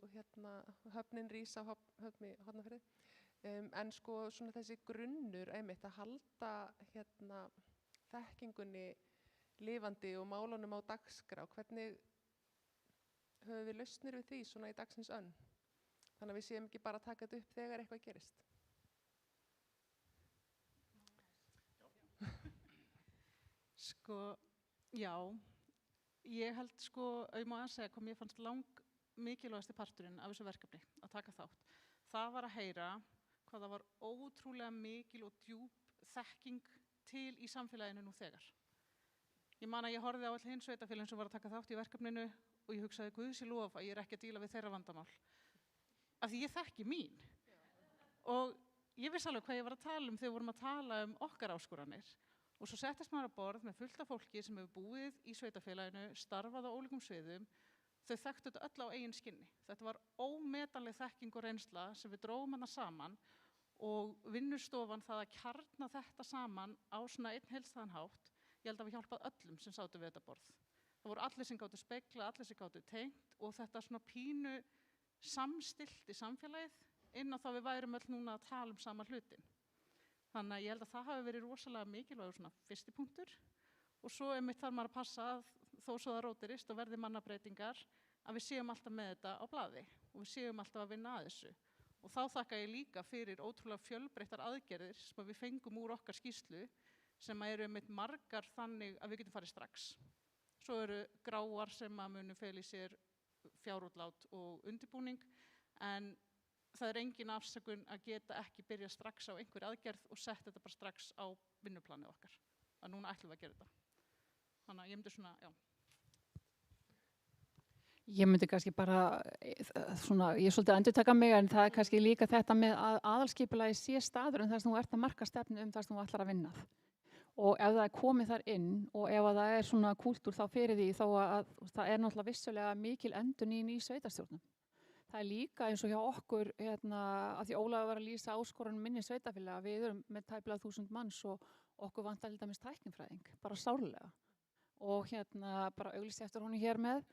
höfnin rís á höfn í Hornafirði. En svona þessi grunnur einmitt að halda þekkingunni lifandi og málunum á dagskrá, hvernig höfum við lausnir við því svona í dagsins önn? Þannig að við séum ekki bara að taka þetta upp þegar eitthvað gerist. Já, ég held ég má að segja hvað mér fannst mikilvægasti parturinn af þessu verkefni að taka þátt. Það var að heyra hvað það var ótrúlega mikil og djúp þekking til í samfélaginu nú þegar. Ég man að ég horfði á all hin sveitarfélögin sem var að taka þátt í verkefninu og ég hugsaði Guð sé lof að ég er ekki að díla við þeirra vandamál. Af því ég þekki mín. Og ég vissi alveg hvað ég var að tala þegar við vorum að tala okkar áskoranir. Og svo settist maður að borð með fullt af fólki sem hefur búið í sveitarfélaginu, starfað á ólíkum sviðum. Þau þekktu þetta öll á eigin skinni. Þetta var ómetanleg þekking og reynsla sem við drógum hana saman og vinnustofan það að kjarna þetta saman á svona einn heildstæðan hátt. Ég held að við hjálpað öllum sem sátu við þetta borð. Það voru allir sem gátu speglað, allir sem gátu tengt og þetta svona pínu samstilti samfélagið inn á það við værum öll núna að tala sama hlutin. Þannig að ég held að það hafi verið rosalega mikilvægur svona fyrsti punktur og svo einmitt þarf maður að passa að þó svo það rótirist og verði mannabreitingar að við séum alltaf með þetta á blaði og við séum alltaf að vinna að þessu. Og þá þakka ég líka fyrir ótrúlega fjölbreyttar aðgerðir sem við fengum úr okkar skýrslu sem eru einmitt margar þannig að við getum farið strax. Svo eru gráar sem að munu fela í sér fjárútlát og undirbúning en það er engin afsökun að geta ekki byrjað strax á einhver aðgerð og sett þetta bara strax á vinnuplanið okkar. Að núna ætlum við að gera þetta. Þannig að ég myndi svona, já. Ég myndi kannski bara, svona, ég er svolítið að endurtaka mig, en það er kannski líka þetta með að aðalskipulagið sé staður þar sem þú ert að marka stefnu þar sem þú ætlar að vinna. Og ef það er komið þar inn og ef það er svona kúltúr þá fyrir því, þó að það er náttúrulega vissulega mikil endurnýjun í sveitarstjórnum. Það er líka eins og hjá okkur, að því Ólafur var að lýsa áskorunum minni sveitarfélaga, við erum með tæplega 1000 manns og okkur vantar til dæmis tæknifræðing, bara sárlega. Og bara auglýsti eftir honum hér með,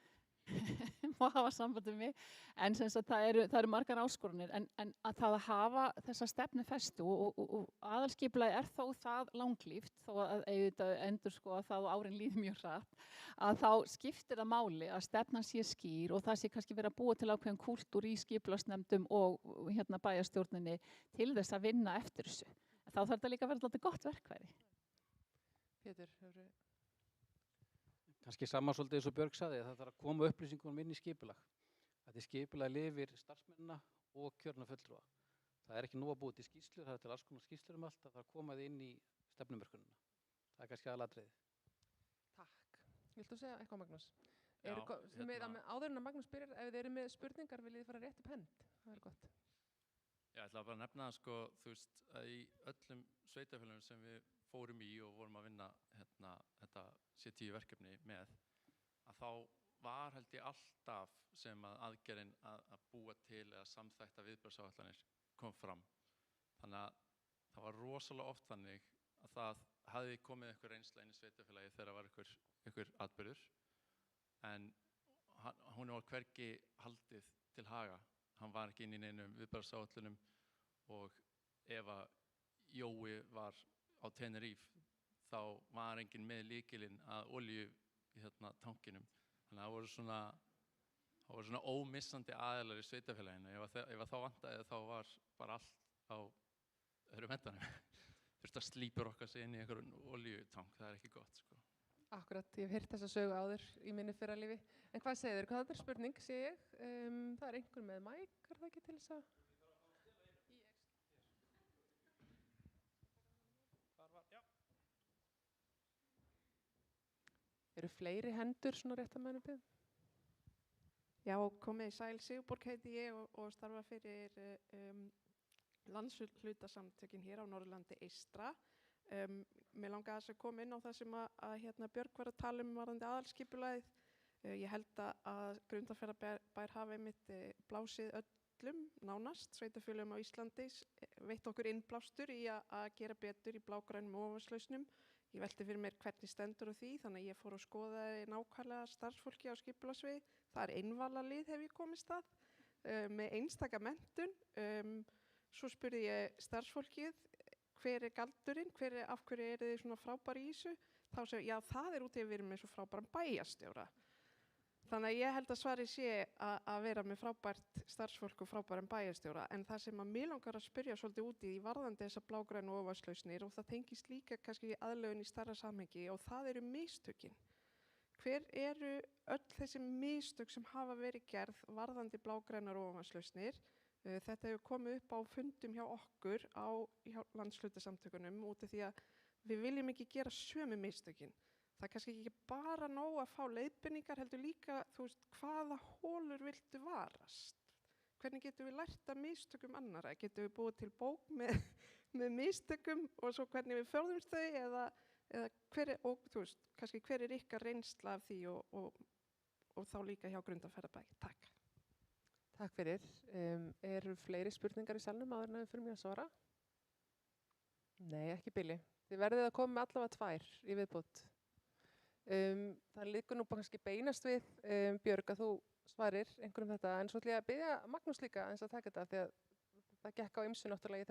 má hafa samband við mig, en sem sagt það eru margar áskorunir, en að það að hafa þessa stefnufestu og aðalskipulagið er þó það langlíft, þó að endurskoða það og árin líður mjög hratt, að þá skiptir það máli að stefnan sé skýr og það sé kannski verið að búa til ákveðin kúltúr í skipulagsnefndum og bæjarstjórninni til þess að vinna eftir þessu. Þá þarf þetta líka að vera alltaf gott verkværi. Pétur, hefur Kannski sama svolítið eins og Björg sagði, það þarf að koma upplýsingunum inn í skipulag. Þetta skipulag lifir starfsmennina og kjörna fulltrúa. Það er ekki nú að búa til skýrslur, það er til alls konar skýrslur allt, það þarf að koma þið inn í stefnumörkunina. Það er kannski aðalatriðið. Takk. Viltu segja eitthvað, Magnús? Áður en að Magnús byrjar, ef þið eru með spurningar, viljið þið fara rétt upp hend? Það er gott. Já, ég ætla bara að nefna það, þú veist, að í öllum sveitarfélögum sem við fórum í og vorum að vinna þetta C10 verkefni með, að þá var held ég alltaf sem að aðgerðin að búa til eða samþætta viðbragðsáætlanir kom fram. Þannig að það var rosalega oft þannig að það hafði komið einhver reynsla inn í sveitarfélagi þegar var einhver atburður, en hún var hvergi haldið til haga. Hann var ekki inn í neinum viðbragðsáætlunum og ef að Jói var á Tenerife, þá var enginn með lykilinn að olíu í tankinum. Þannig að það voru svona ómissandi aðilar í sveitarfélaginu. Ef þá vantaði þá var bara allt á öðrum endanum. Þurfti að slípur okkar sig inn í einhverjum olíutank, það er ekki gott, sko. Akkurat, ég hef heyrt þessa sögu áður í minni fyrralífi. En hvað segir þér? Hvað er spurning, sé ég? Það er einhver með mæk, er það ekki til þess að? Eru fleiri hendur svona rétt að menna byggð? Já, komið sæl, Sigurborg heiti ég og starfa fyrir landshlutasamtökin hér á Norðurlandi eystra. Mér langaði að koma inn á það sem að Björg var að tala varðandi aðalskipulagið. Ég held að Grundarfjarðarbær hafi einmitt blásið öllum nánast sveitarfélögum á Íslandi, veitt okkur innblástur í að gera betur í blágrænum ofanslausnum. Ég velti fyrir mér hvernig stendur á því, þannig að ég fór að skoða nákvæmlega starfsfólki á skipulagssviði. Það er einvalalið hef ég komist að, með einstaka menntun. Svo spurði ég starfsfólkið, hver er galdurinn, af hverju eru þið svona frábæri í þessu? Þá segir já, það er út í að við erum með svo frábæran bæjarstjóra. Þannig að ég held að svarið sé að vera með frábært starfsfólk og frábæran bæjarstjóra, en það sem að mig langar að spyrja svolítið út í varðandi þessar blágrænu ofanslausnir, og það tengist líka kannski aðlögun í stærra samhengi, og það eru mistökin. Hver eru öll þessi mistök sem hafa verið gerð varðandi blágrænar ofanslausnir? Þetta hefur komið upp á fundum hjá okkur hjá landshlutasamtökunum út af því að við viljum ekki gera sömu mistökin. Það er kannski ekki bara nóg að fá leiðbeiningar, heldur líka, þú veist, hvaða hólur viltu varast? Hvernig getum við lært af mistökum annarra? Getum við búið til bók með mistökum og svo hvernig við fjórðumst þau eða hver er ykkar reynsla af því og þá líka hjá Grundarfjarðarbæ? Takk. Takk fyrir. Eru fleiri spurningar í salnum áður en við förum í að svara? Nei, ekki billi. Þið verðið að koma með allavega 2 í viðbót. Það liggur nú kannski beinast við, Björg, að þú svarir einhverjum þetta, en svo ætla ég að biðja Magnús líka eins að taka þetta, því að það gekk á ýmsu náttúrulega í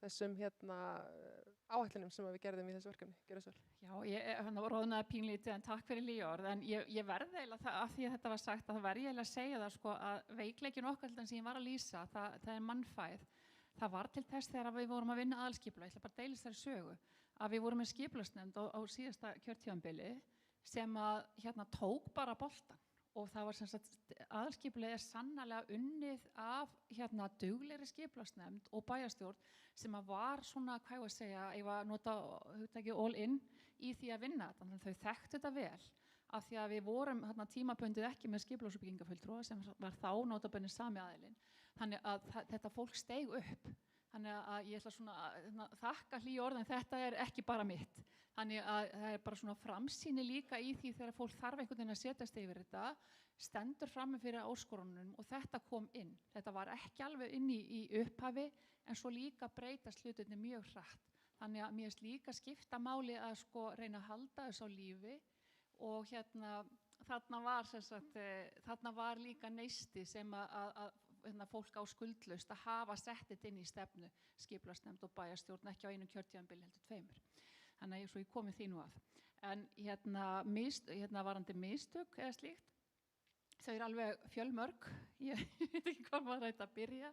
þessum áætlunum sem við gerðum í þessu verkefni. Gjörðu svo vel. Já, ég roðnaði pínlítið, en takk fyrir hlýorð, en ég verði eiginlega það, af því að þetta var sagt, að það verði eiginlega að segja það, sko, að veikleikin okkar sem ég var að lýsa, það er mannfæð. Það var til þess þegar við vorum að vinna aðalskipulag, ég ætla bara að deila þessari sögu, að við vorum með skipulagsnefnd á síðasta kjörtímabili sem að tók bara boltann og það var sem sagt aðalskipulagið sannarlega unnið af duglegri skipulagsnefnd og bæjarstjórn sem að var svona, hvað ég að segja, ég var að nota hugtakið all in í því að vinna þetta, þannig að þau þekktu þetta vel af því að við vorum tímabundið ekki með skipulags- og byggingarfulltrúa sem var þá notabenni sami aðilinn, þannig að þetta fólk steig upp. Þannig að ég ætla svona að þakka hlýju orð en þetta ekki bara mitt. Þannig að það bara svona framsýni líka í því þegar fólk þarf einhvern veginn að setjast yfir þetta, stendur frammi fyrir áskorunum og þetta kom inn. Þetta var ekki alveg inn í upphafi en svo líka breytast hlutirnir mjög hratt. Þannig að mér finnst líka skipta máli að sko reyna að halda þess á lífi og þarna var líka neisti sem að fólk á skuldlaust að hafa sett þetta inn í stefnu skipulagsnefnd og bæjarstjórn ekki á einu kjörtímabili heldur 2. Þannig að svo ég komi því nú af. En varandi mistök eða slíkt, þau eru alveg fjölmörg, ég veit ekki hvað maður ætti að byrja,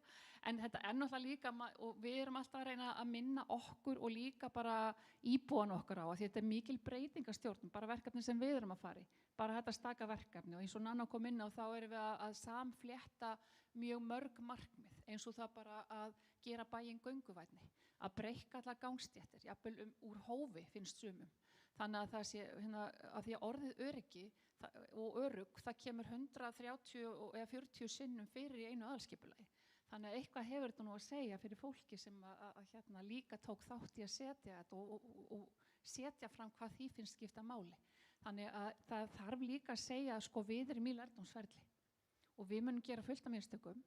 en þetta náttúrulega líka, og við erum alltaf að reyna að minna okkur og líka bara íbúan okkar á að þetta mikil breytingastjórn, bara verkefni sem við erum að fara í, bara þetta staka verkefni og eins og Nanna kom inn á þá erum við að samflétta mjög mörg markmið, eins og það bara að gera bæinn gönguvænni, að breikka allar gangstéttir, jafnvel úr hófi finnst sumum. Þannig að það sé, að því að orðið öryggi og örugg, það kemur 130 eða 40 sinnum fyrir í einu aðalskipulagi. Þannig að eitthvað hefur þetta nú að segja fyrir fólki sem að líka tók þátt í að setja þetta og setja fram hvað því finnst skipta máli. Þannig að það þarf líka að segja að sko við erum í lærdómsferli og við munum gera fullt af mistökum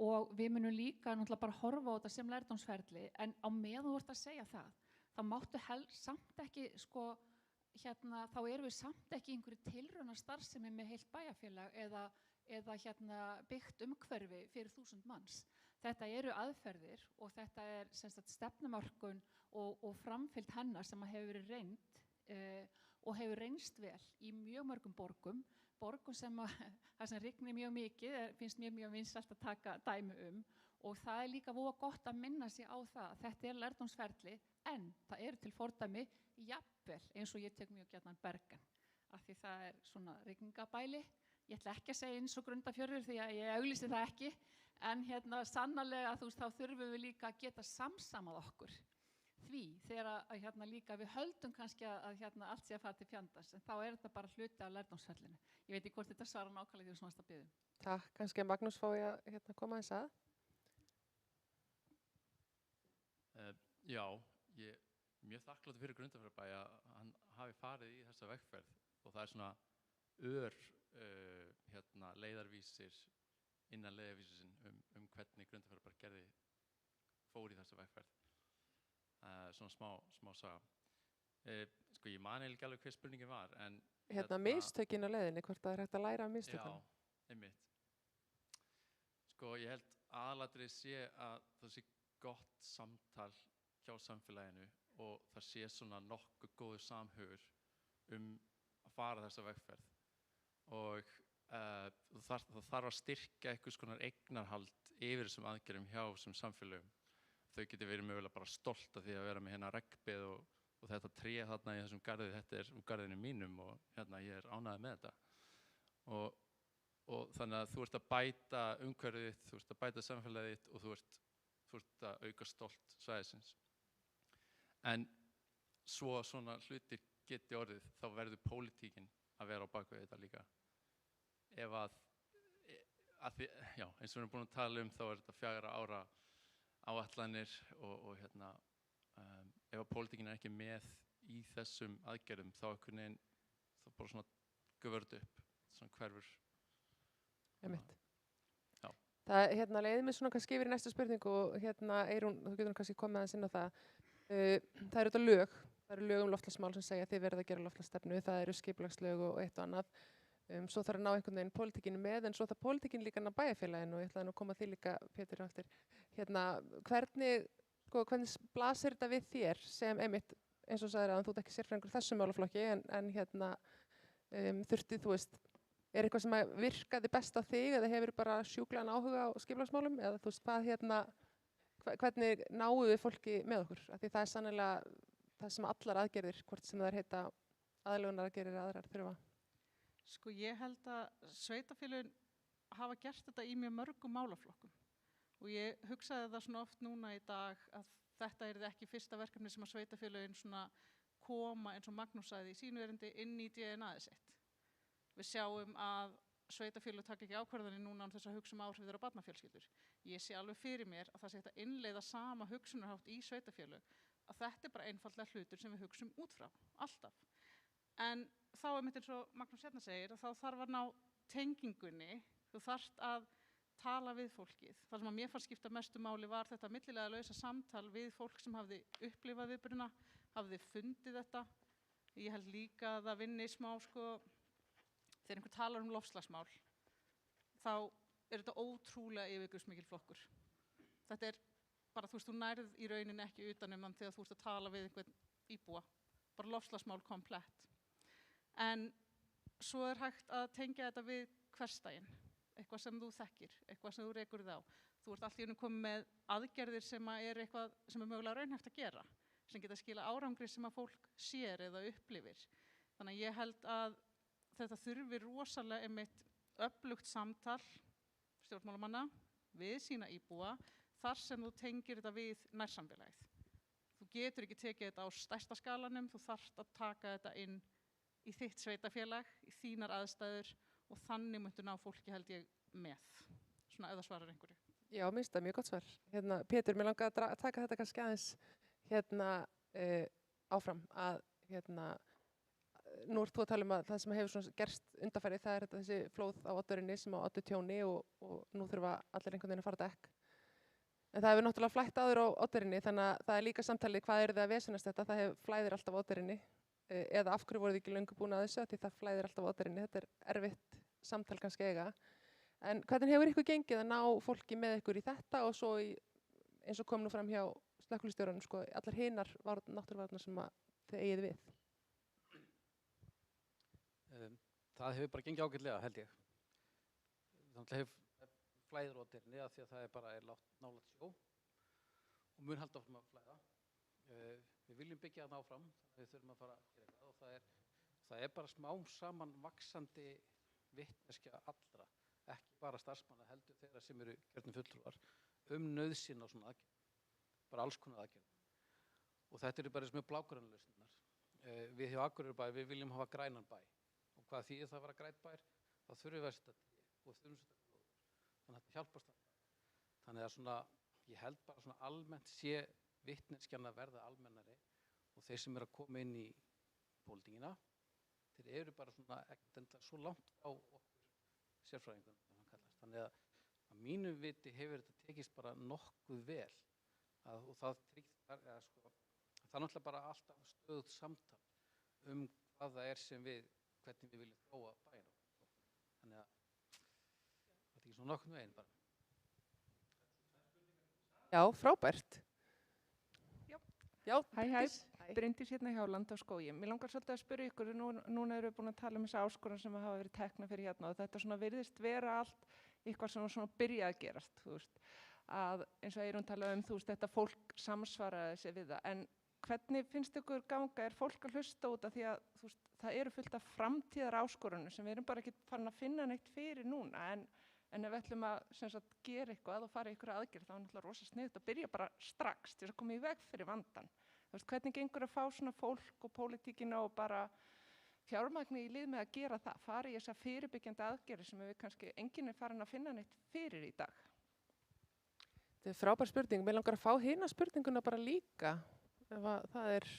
og við munum líka náttúrulega bara horfa á þetta sem lærdómsferli en á meðan þú ert að segja það, þá máttu samt ekki sko þá erum við samt ekki í einhverju tilraunastarfsemi með heilt bæjarfélag eða byggt umhverfi fyrir 1000 manns. Þetta eru aðferðir og þetta sem sagt stefnumörkun og framfylgd hennar sem hefur verið reynd og hefur reynst vel í mjög mörgum borgum sem það sem rignir mjög mikið finnst mjög vinsælt að taka dæmi og það líka voða gott að minna sig á það. Þetta lærdómsferli en það eru til fordæmi jafnvel eins og ég tek mjög gjarnan Bergen af því það svona rigningabæli. Ég ætla ekki að segja eins og Grundarfjörður því að ég auglýsi það ekki en sannarlega þá þurfum við líka að geta samsamað okkur því þegar líka við höldum kannski að allt sé að fara til fjandans en þá þetta bara hluti af lærdómsferlinu. Ég veit ekki hvort þetta svarar nákvæmlega því sem varst að biðja um. Takk, kannski að Magnús fái að koma aðeins að. Já, ég er mjög þakkláttur fyrir Grundarfjarðarbæ að hann hafi farið í þessa vegferð og það svona leiðarvísir innan leiðarvísisinn hvernig Grundarfjarðarbæ fór í þessa vegferð. Svona smá saga. Sko ég man eiginlega ekki alveg hver spurningin var en mistökin á leiðinni, hvort það hægt að læra af mistökunum. Já, einmitt. Sko ég held aðalatriðið sé að það sé gott samtal hjá samfélaginu og það sé svona nokkuð góður samhugur að fara þessa vegferð og það þarf að styrkja einhvers konar eignarhald yfir þessum aðgerðum hjá sem samfélögum. Þau geti verið mögulega bara stolt af því að vera með hérna regnbið og þetta tré þarna í þessum garði, þetta úr garðinu mínum og ég ánægður með þetta. Og þannig að þú ert að bæta umhverfið þitt, þú ert að bæta samfélagið þitt og þú ert að auka stolt svæðisins. En svo svona hlutir geti orðið, þá verður pólitíkin að vera á bakvið þetta líka. Ef eins og við erum búin að tala þá þetta 4 ára áætlanir og ef að pólitíkin ekki með í þessum aðgerðum þá einhvern veginn þá bara svona gufurð upp, svona hverfur. Einmitt. Það leiðir mig svona kannski yfir í næstu spurningu og Eyrún, þú getur kannski komið aðeins inn á það. Það eru þetta lög, það eru lög loftslagsmál sem segja að þið verða að gera loftslagsstefnu, það eru skipulagslög og eitt og annað. Svo þarf að ná einhvern veginn pólitíkinu með en svo það pólitíkin líka ná bæjarfélaginu og ég ætlaði nú að koma því líka Pétur eftir. Hvernig blasir þetta við þér sem einmitt eins og sagðir að þú ert ekki sérfræðingur þessum málaflokki en þurftið þú veist eitthvað sem virkaði best á þig eða hefur bara sjúklegan áhuga á skipulagsmálum eða þú veist hvernig náum við fólki með okkur af því það sannlega það sem allar aðgerðir hvort sem það heita aðlögunar aðgerðir eða aðrar þurfa. Sko ég held að sveitafélögin hafa gert þetta í mjög mörgum málaflokkum og ég hugsaði það svona oft núna í dag að þetta er ekki fyrsta verkefni sem að sveitafélögin svona koma eins og Magnús sagði í sínu erindi inn í DNA-ið sitt. Við sjáum að sveitafélög taka ekki ákvarðanir núna án þess að hugsa áhrif þeirra á barnafjölskyldur. Ég sé alveg fyrir mér að það sé hægt að innleiða sama hugsunarhátt í sveitafélög, að þetta er bara einfaldlega hlutur sem við hugsum út frá, alltaf. En þá er mitt eins og Magnús hérna segir að þá þarf að ná tengingunni, þú þarft að tala við fólkið. Það sem að mér fannst skipta mestu máli var þetta millilega lausa samtal við fólk sem hafði upplifað viðburðina, hafði fundið þetta. Ég held líka að það vinni smá þegar einhver talar loftslagsmál, þá er þetta ótrúlega yfirgripsmikil flokkur. Þetta er bara, þú nærð í rauninni ekki utanum hann þegar þú ert að tala við einhvern íbúa. Bara loftslagsmál komplett. En svo er hægt að tengja þetta við hversdaginn. Eitthvað sem þú þekkir, eitthvað sem þú rekur þig á. Þú ert allt í einu komið með aðgerðir sem er eitthvað sem er mögulega raunhæft að gera, sem geta skila árangri sem að fólk sér eða upplifir. Þannig að ég held að þetta þurfi rosalega einmitt öflugt samtal stjórnmálamanna við sína íbúa þar sem þú tengir þetta við nærsamfélagið. Þú getur ekki tekið þetta á stærsta skalanum, þú þarft að taka þetta inn í þitt sveitafélag, í þínar aðstæður og þannig myndu ná fólki held ég með, svona ef það svarar einhverju. Já, minnst það, mjög gott svar. Pétur, mér langar að taka þetta kannski aðeins áfram að nú ert þú að tala um að það sem hefur svona gerst undanfarið, það er þessi flóð á Oddurinni sem á ollu tjóni og nú þurfa allir einhvern veginn að fara dekk. En það hefur náttúrulega flætt áður á Oddurinni, þannig að það er líka samtalið hvað er það að vesenast þetta, það flæðir alltaf á Oddurinni, eða af hverju voruð þið ekki löngu búin að þessu, því það flæðir alltaf á Oddurinni, þetta er erfitt samtal kannski eiga. En hvernig hefur ykkur gengið að ná fólki með ykkur í þetta og svo eins og kom nú fram hjá slökkviliðsstjóranum, allar hinar náttúruvarnar sem þið eigið við? Það hefur bara gengið ágætlega, held ég. Þannig hefur flæðir á Oddurinni af því að það er bara nálægt sjó og mun halda áfram að flæða. Við viljum byggja það áfram, þannig að við þurfum að fara að gera eitthvað og það er bara smám saman vaxandi vitneskja allra, ekki bara starfsmanna heldur þeirra sem eru kjörnir fulltrúar nauðsyn á svona aðgerð, bara alls konar aðgerð. Og þetta eru bara sem blágrænlausnirnar. Við hjá Akureyrarbæ, við viljum hafa grænan bæ. Og hvað þýðir það að vera grænn bær? Þá þurfum við að setja tré og þurfum að setja gróður. Þannig að þetta hjálpast það. Þannig að svona, ég held bara svona almennt sé vitneskjan að verða almennari og þeir sem eru að koma inn í pólitíkina, þeir eru bara svona ekkert svo langt á okkur sérfræðingunum, þannig að mínu viti hefur þetta tekist bara nokkuð vel og það er náttúrulega bara alltaf stöðugt samtal hvað það er sem hvernig við viljum þróa bæinn. Þannig að það er ekki svona nokkurn veginn bara. Já, frábært. Já, Hæ, Bryndís hérna hjá Land á skógi. Mér langar svolítið að spyrja ykkur, núna erum við búin að tala um þessa áskorun sem hafa verið tekna fyrir hérna og þetta svona virðist vera allt eitthvað sem svona byrja að gerast, þú veist, að eins og Eyrún talaði um, þú veist, þetta fólk samsvaraði sig við það, en hvernig finnst ykkur ganga, er fólk að hlusta út af því að, þú veist, það eru fullt af framtíðar áskorunum sem við erum bara ekki farin að finna neitt fyrir núna, en ef við ætlum að gera eitthvað og fara í ykkur aðgerð, þá er náttúrulega rosa sniðugt að byrja bara strax til þess að koma í veg fyrir vandann. Þú veist, hvernig gengur að fá svona fólk og pólitíkina og bara fjármagni í lið með að gera það, fara í þessa fyrirbyggjandi aðgerði sem við kannski enginn er farin að finna neitt fyrir í dag? Þetta er frábær spurning. Mér langar að fá hina spurninguna bara líka, ef það er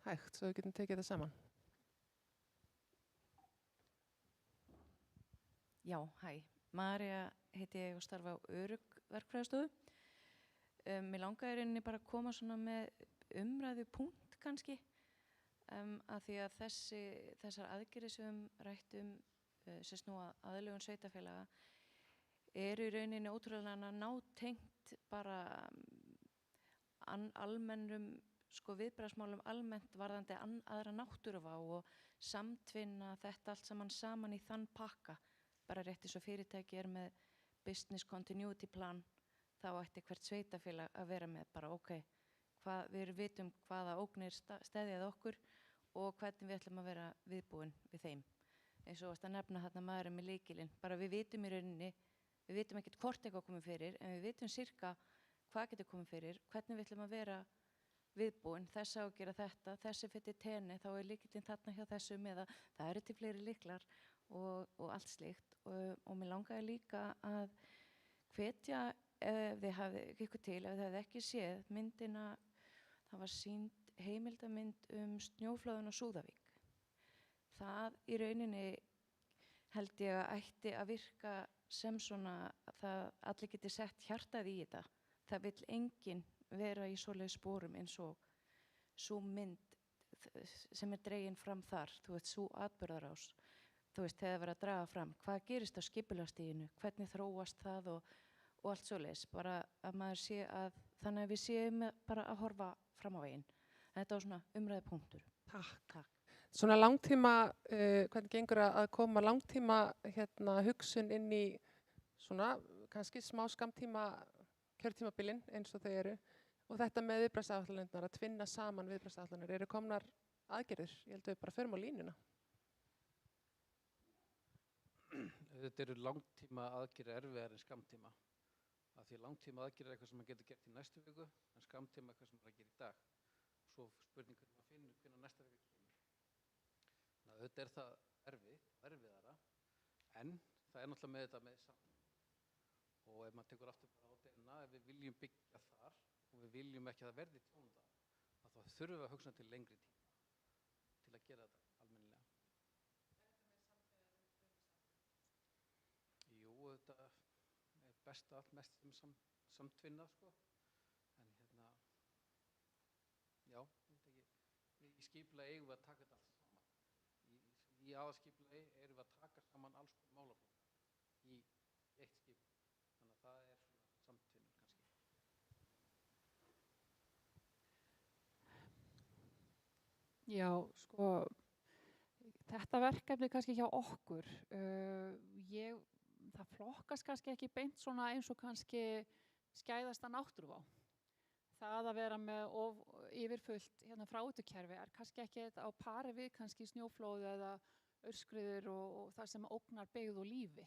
hægt, svo við getum tekið þetta saman. Já, hæ. María heiti ég og starfa á Örugg verkfræðistofu. Mér langaði rauninni bara að koma svona með umræðu punkt kannski, að því að þessar aðgerðir sem rættum sem snúa aðlögun sveitarfélaga eru í rauninni ótrúlega nátengt bara almennum viðbragðsmálum almennt varðandi aðra náttúruvá og samtvinna þetta allt saman í þann pakka. Bara rétt eins og fyrirtæki er með business continuity plan, þá ætti hvert sveitarfélag að vera með bara við vitum hvaða ógnir steðjað okkur og hvernig við ætlum að vera viðbúin við þeim. eins og varst að nefna þarna maðurinn með lykilinn. Bara við vitum í rauninni, við vitum ekkert hvort eitthvað komið fyrir, en við vitum sirka hvað getur komið fyrir, hvernig við ætlum að vera viðbúin, þess að gera þetta, þessi fyrir tenni, þá er lykillinn þarna hjá þessum eða það eru til fleiri lyklar og allt slíkt. Og mér langaði líka að hvetja ef þið hafið ykkur til, ef þið hafið ekki séð myndina, það var sýnd heimildamynd snjóflóðin á Súðavík. Það í rauninni held ég að ætti að virka sem svona það allir geti sett hjartað í þetta. Það vill enginn vera í svoleiðis sporum eins og sú mynd sem dregin fram þar, þú veist, sú atburðarás. Þú veist, þegar verið að draga fram, hvað gerist á skipulagsstiginu, hvernig þróast það og allt svoleiðis, bara að maður sé að, þannig að við séum bara að horfa fram á veginn. Þetta var svona umræðupunktur. Takk. Svona langtíma, hvernig gengur að koma langtíma hugsun inn í svona kannski smá skamtíma kjörtímabilin eins og þau eru og þetta með viðbragðsáætlanirnar, að tvinna saman viðbragðsáætlanir, eru komnar aðgerðir? Ég held að við bara förum á línuna. Þetta eru langtíma aðgerðir erfiðar en skamtíma. Af því langtíma aðgerðir er eitthvað sem maður getur gert í næstu viku, en skamtíma er eitthvað sem maður er að gera í dag. Svo spurning hvernig maður finnur hvernig næsta vika kemur. Þannig að þetta er það erfiðara, en það er náttúrulega með þetta með samtíma. Og ef maður tekur aftur bara á DNA, ef við viljum byggja þar og við viljum ekki að það verði tjón þar, þá þurfum við að hugsa til lengri tíma til að gera þetta almennilega. Jú, þetta er best að allt mest samtvinnað, sko. En já, í skipulagi eigum við að taka þetta allt saman. Í aðalskipulagi erum við að taka saman alls konar málaflokka í eitt skipulag. Þannig að það er svona samtvinnun kannski. Já, sko, þetta verkefni kannski hjá okkur, það flokkast kannski ekki beint svona eins og kannski skæðasta náttúruvá. Það að vera með yfirfullt fráveitukerfi er kannski ekki á pari við kannski snjóflóð eða aurskriður og það sem ógnar byggð og lífi.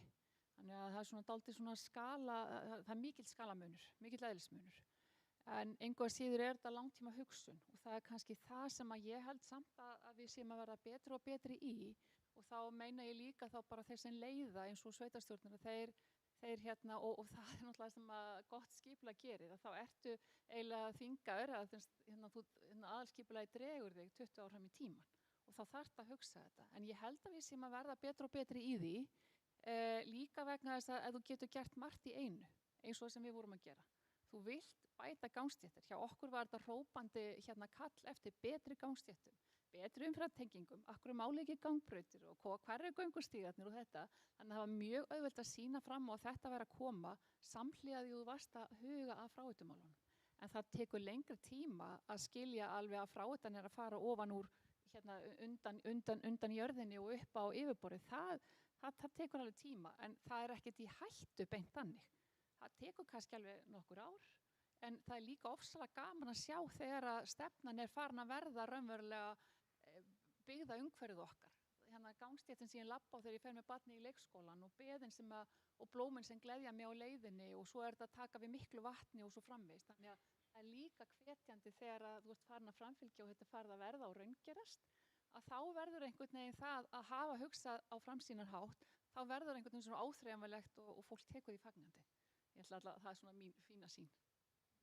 Þannig að það er svona dálítið svona skala, það er mikill skalamunur, mikill eðlismunur. En engu að síður er þetta langtíma hugsun og það er kannski það sem að ég held samt að við séum að verða betri og betri í og þá meina ég líka þá bara þeir sem leiða eins og sveitarstjórnir þeir og það er náttúrulega sem að gott skipulag gerir að þá ertu eiginlega þvingaður að aðalskipulagi dregur þig 20 ár fram í tímann og þá þarft að hugsa þetta. En ég held að við séum að verða betri og betri í því líka vegna þess að þú getur gert margt í einu eins og sem við vorum að gera. Þú vilt bæta gangstéttir. Hjá okkur var þetta hrópandi kall eftir betri gangstéttum, betri umferðartengingum, akkur máli ekki gangbrautir og hvar eru göngustígarnir og þetta. Þannig að það var mjög auðvelt að sýna fram og þetta væri að koma samhliða því þú varst að huga að fráveitumálunum. En það tekur lengri tíma að skilja alveg að fráveitan er að fara ofan úr undan jörðinni og upp á yfirborðið. Það tekur alveg tíma en það er ekkert í hættu beint þannig. Það tekur kannski alveg nokkur ár, en það er líka ofsalega gaman að sjá þegar að stefnan er farin að verða raunverulega byggða umhverfið okkar. Gangstéttin sem ég labba á þegar ég fer með barni í leikskólan og beðin og blómin sem gleðja mig á leiðinni og svo er þetta að taka við miklu vatni og svo framvegis. Þannig að það er líka hvetjandi þegar að þú ert farin að framfylgja og þetta er farið að verða og raungerast, að þá verður einhvern veginn það að hafa hugsað á framsýnarhátt, þá verður einhvern veginn svona áþreifanlegt og fólk tekur því fagnandi. Ég ætla alltaf að það er svona mín fína sín.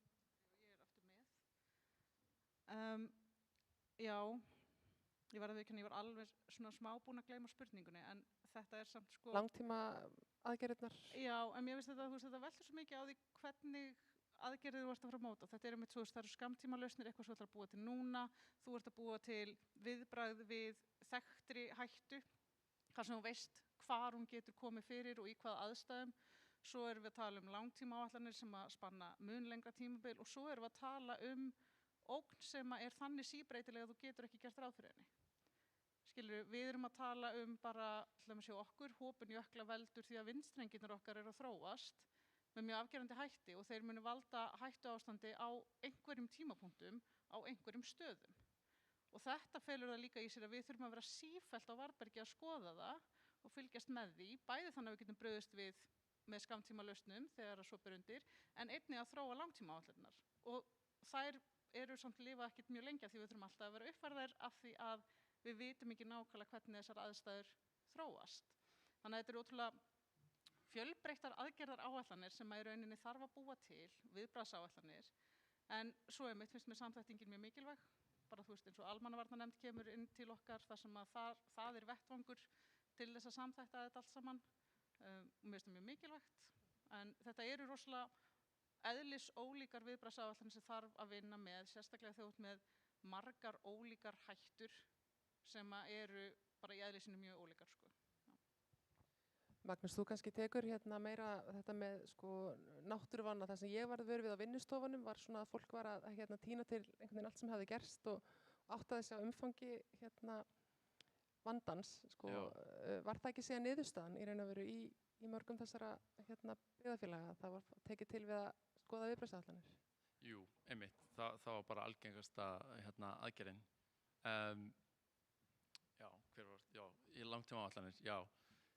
Ég er aftur með. Já, ég var að viðurkenna, ég var alveg svona smá búin að gleyma spurningunni, en þetta er samt sko... Langtíma aðgerðirnar? Já, en mér finnst þetta veldur svo mikið á því hvernig aðgerðir þú ert að fara að móta. Þetta er einmitt svo, það eru skammtímalausnir, eitthvað sem þú ætlar að búa til núna, þú ert að búa til viðbragð við þekktri hættu, þar sem þú veist hvar hún getur komið fyrir og í hvaða aðstæðum. Svo erum við að tala langtímaáætlanir sem að spanna mun lengra tímabil og svo erum við að tala ógn sem er þannig síbreytilega að þú getur ekki gert ráð fyrir henni. Skilurðu, við erum að tala bara, til að sjá okkur, hópun jökla veldur því að vindstrengirnir okkar eru að þróast með mjög afgerandi hætti og þeir munu valda hættuástandi á einhverjum tímapunktum, á einhverjum stöðum. Og þetta felur það líka í sér að við þurfum að vera sífellt á varðbergi að skoða það og fylgjast með því, bæði þannig að við getum brugðist við með skammtíma lausnum þegar að svo ber undir, en einnig að þróa langtíma áætlanirnar. Og þær eru samt lifa ekkert mjög lengi af því við þurfum alltaf að vera uppfærðar af því að við vitum ekki nákvæmlega hvernig þessar aðstæður þróast. Þannig að þetta eru ótrúlega fjölbreyttar aðgerðar áætlanir sem að í rauninni þarf að búa til, viðbragðsáætlanir, en svo finnst mér samþættingin mjög mikilvæg, bara þú veist eins og almannavarnanefnd kemur inn til okkar þar sem að það er vettvangur til þess að samþætta þetta allt saman. Mér finnst það mjög mikilvægt, en þetta eru rosalega eðlis ólíkar viðbragðsáætlanir sem þarf að vinna með, sérstaklega þegar þú ert með margar ólíkar hættur sem að eru bara í eðlisinu mjög ólíkar, sko. Magnús, þú kannski tekur hérna meira þetta með sko náttúruvanna. Það sem ég varð vör við á vinnustofunum var svona að fólk var að hérna tína til einhvern veginn allt sem hafði gerst og áttaði sig á umfangi hérna vandans, sko. Var það ekki síðan niðurstaðan í raun og veru í mörgum þessara hérna byggðarfélaga? Það var tekið til við að skoða viðbragðsáætlanir? Jú, einmitt. Það var bara algengasta hérna aðgerðin. Í langtímaáætlanir, já.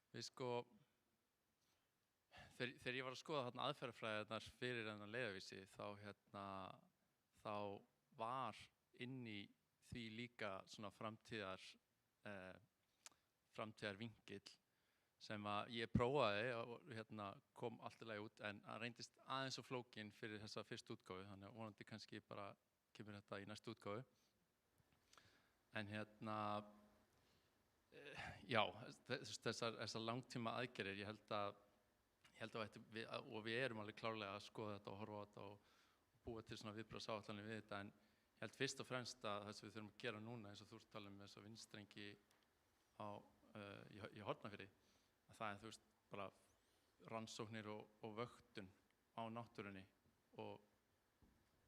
Við sko, þegar ég var að skoða þarna aðferðafræðirnar fyrir þennan leiðarvísi, þá var inn í því líka svona framtíðar vingill sem að ég prófaði og kom allt í lagi út, en það reyndist aðeins og flókin fyrir þessa fyrstu útgáfu, þannig að vonandi kannski bara kemur þetta í næstu útgáfu. En já, þessar langtíma aðgerðir, ég held að við erum alveg klárlega að skoða þetta og horfa á þetta og búa til svona viðbragðsáætlanir við þetta, en ég held fyrst og fremst að það sem við þurfum að gera núna, eins og þú ert að tala um þessa vindstrengi í Hornafirði, að það er, þú veist, bara rannsóknir og vöktun á náttúrunni og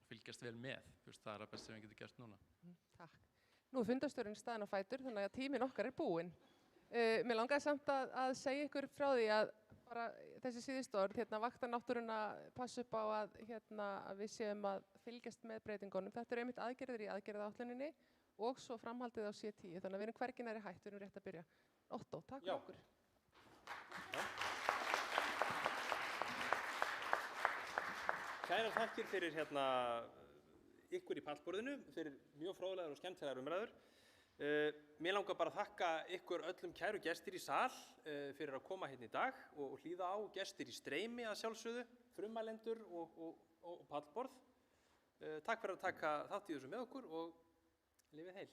fylgjast vel með, þú veist, það er að best sem við getum gert núna. Takk. Nú er fundarstjórinn staðinn á fætur, þannig að tíminn okkar er búinn. Mér langaði samt að segja ykkur frá því að bara þessi síðustu orð, vakta náttúruna, passa upp á að við séum að fylgjast með breytingunum. Þetta eru einmitt aðgerðir í aðgerðaáætluninni og svo framhaldið á C10, þannig að við erum hvergi nærri hætt, við erum rétt að byrja. Ottó, takk fyrir okkur. Kærar þakkir fyrir ykkur í pallborðinu, fyrir mjög fróðlegar og skemmtilegar umræður. Mér langar bara að þakka ykkur öllum kæru gestir í sal fyrir að koma hérna í dag og hlýða á gestir í streymi að sjálfsögðu, frummælendur og pallborð. Takk fyrir að taka þátt í þessu með okkur og lifið heil.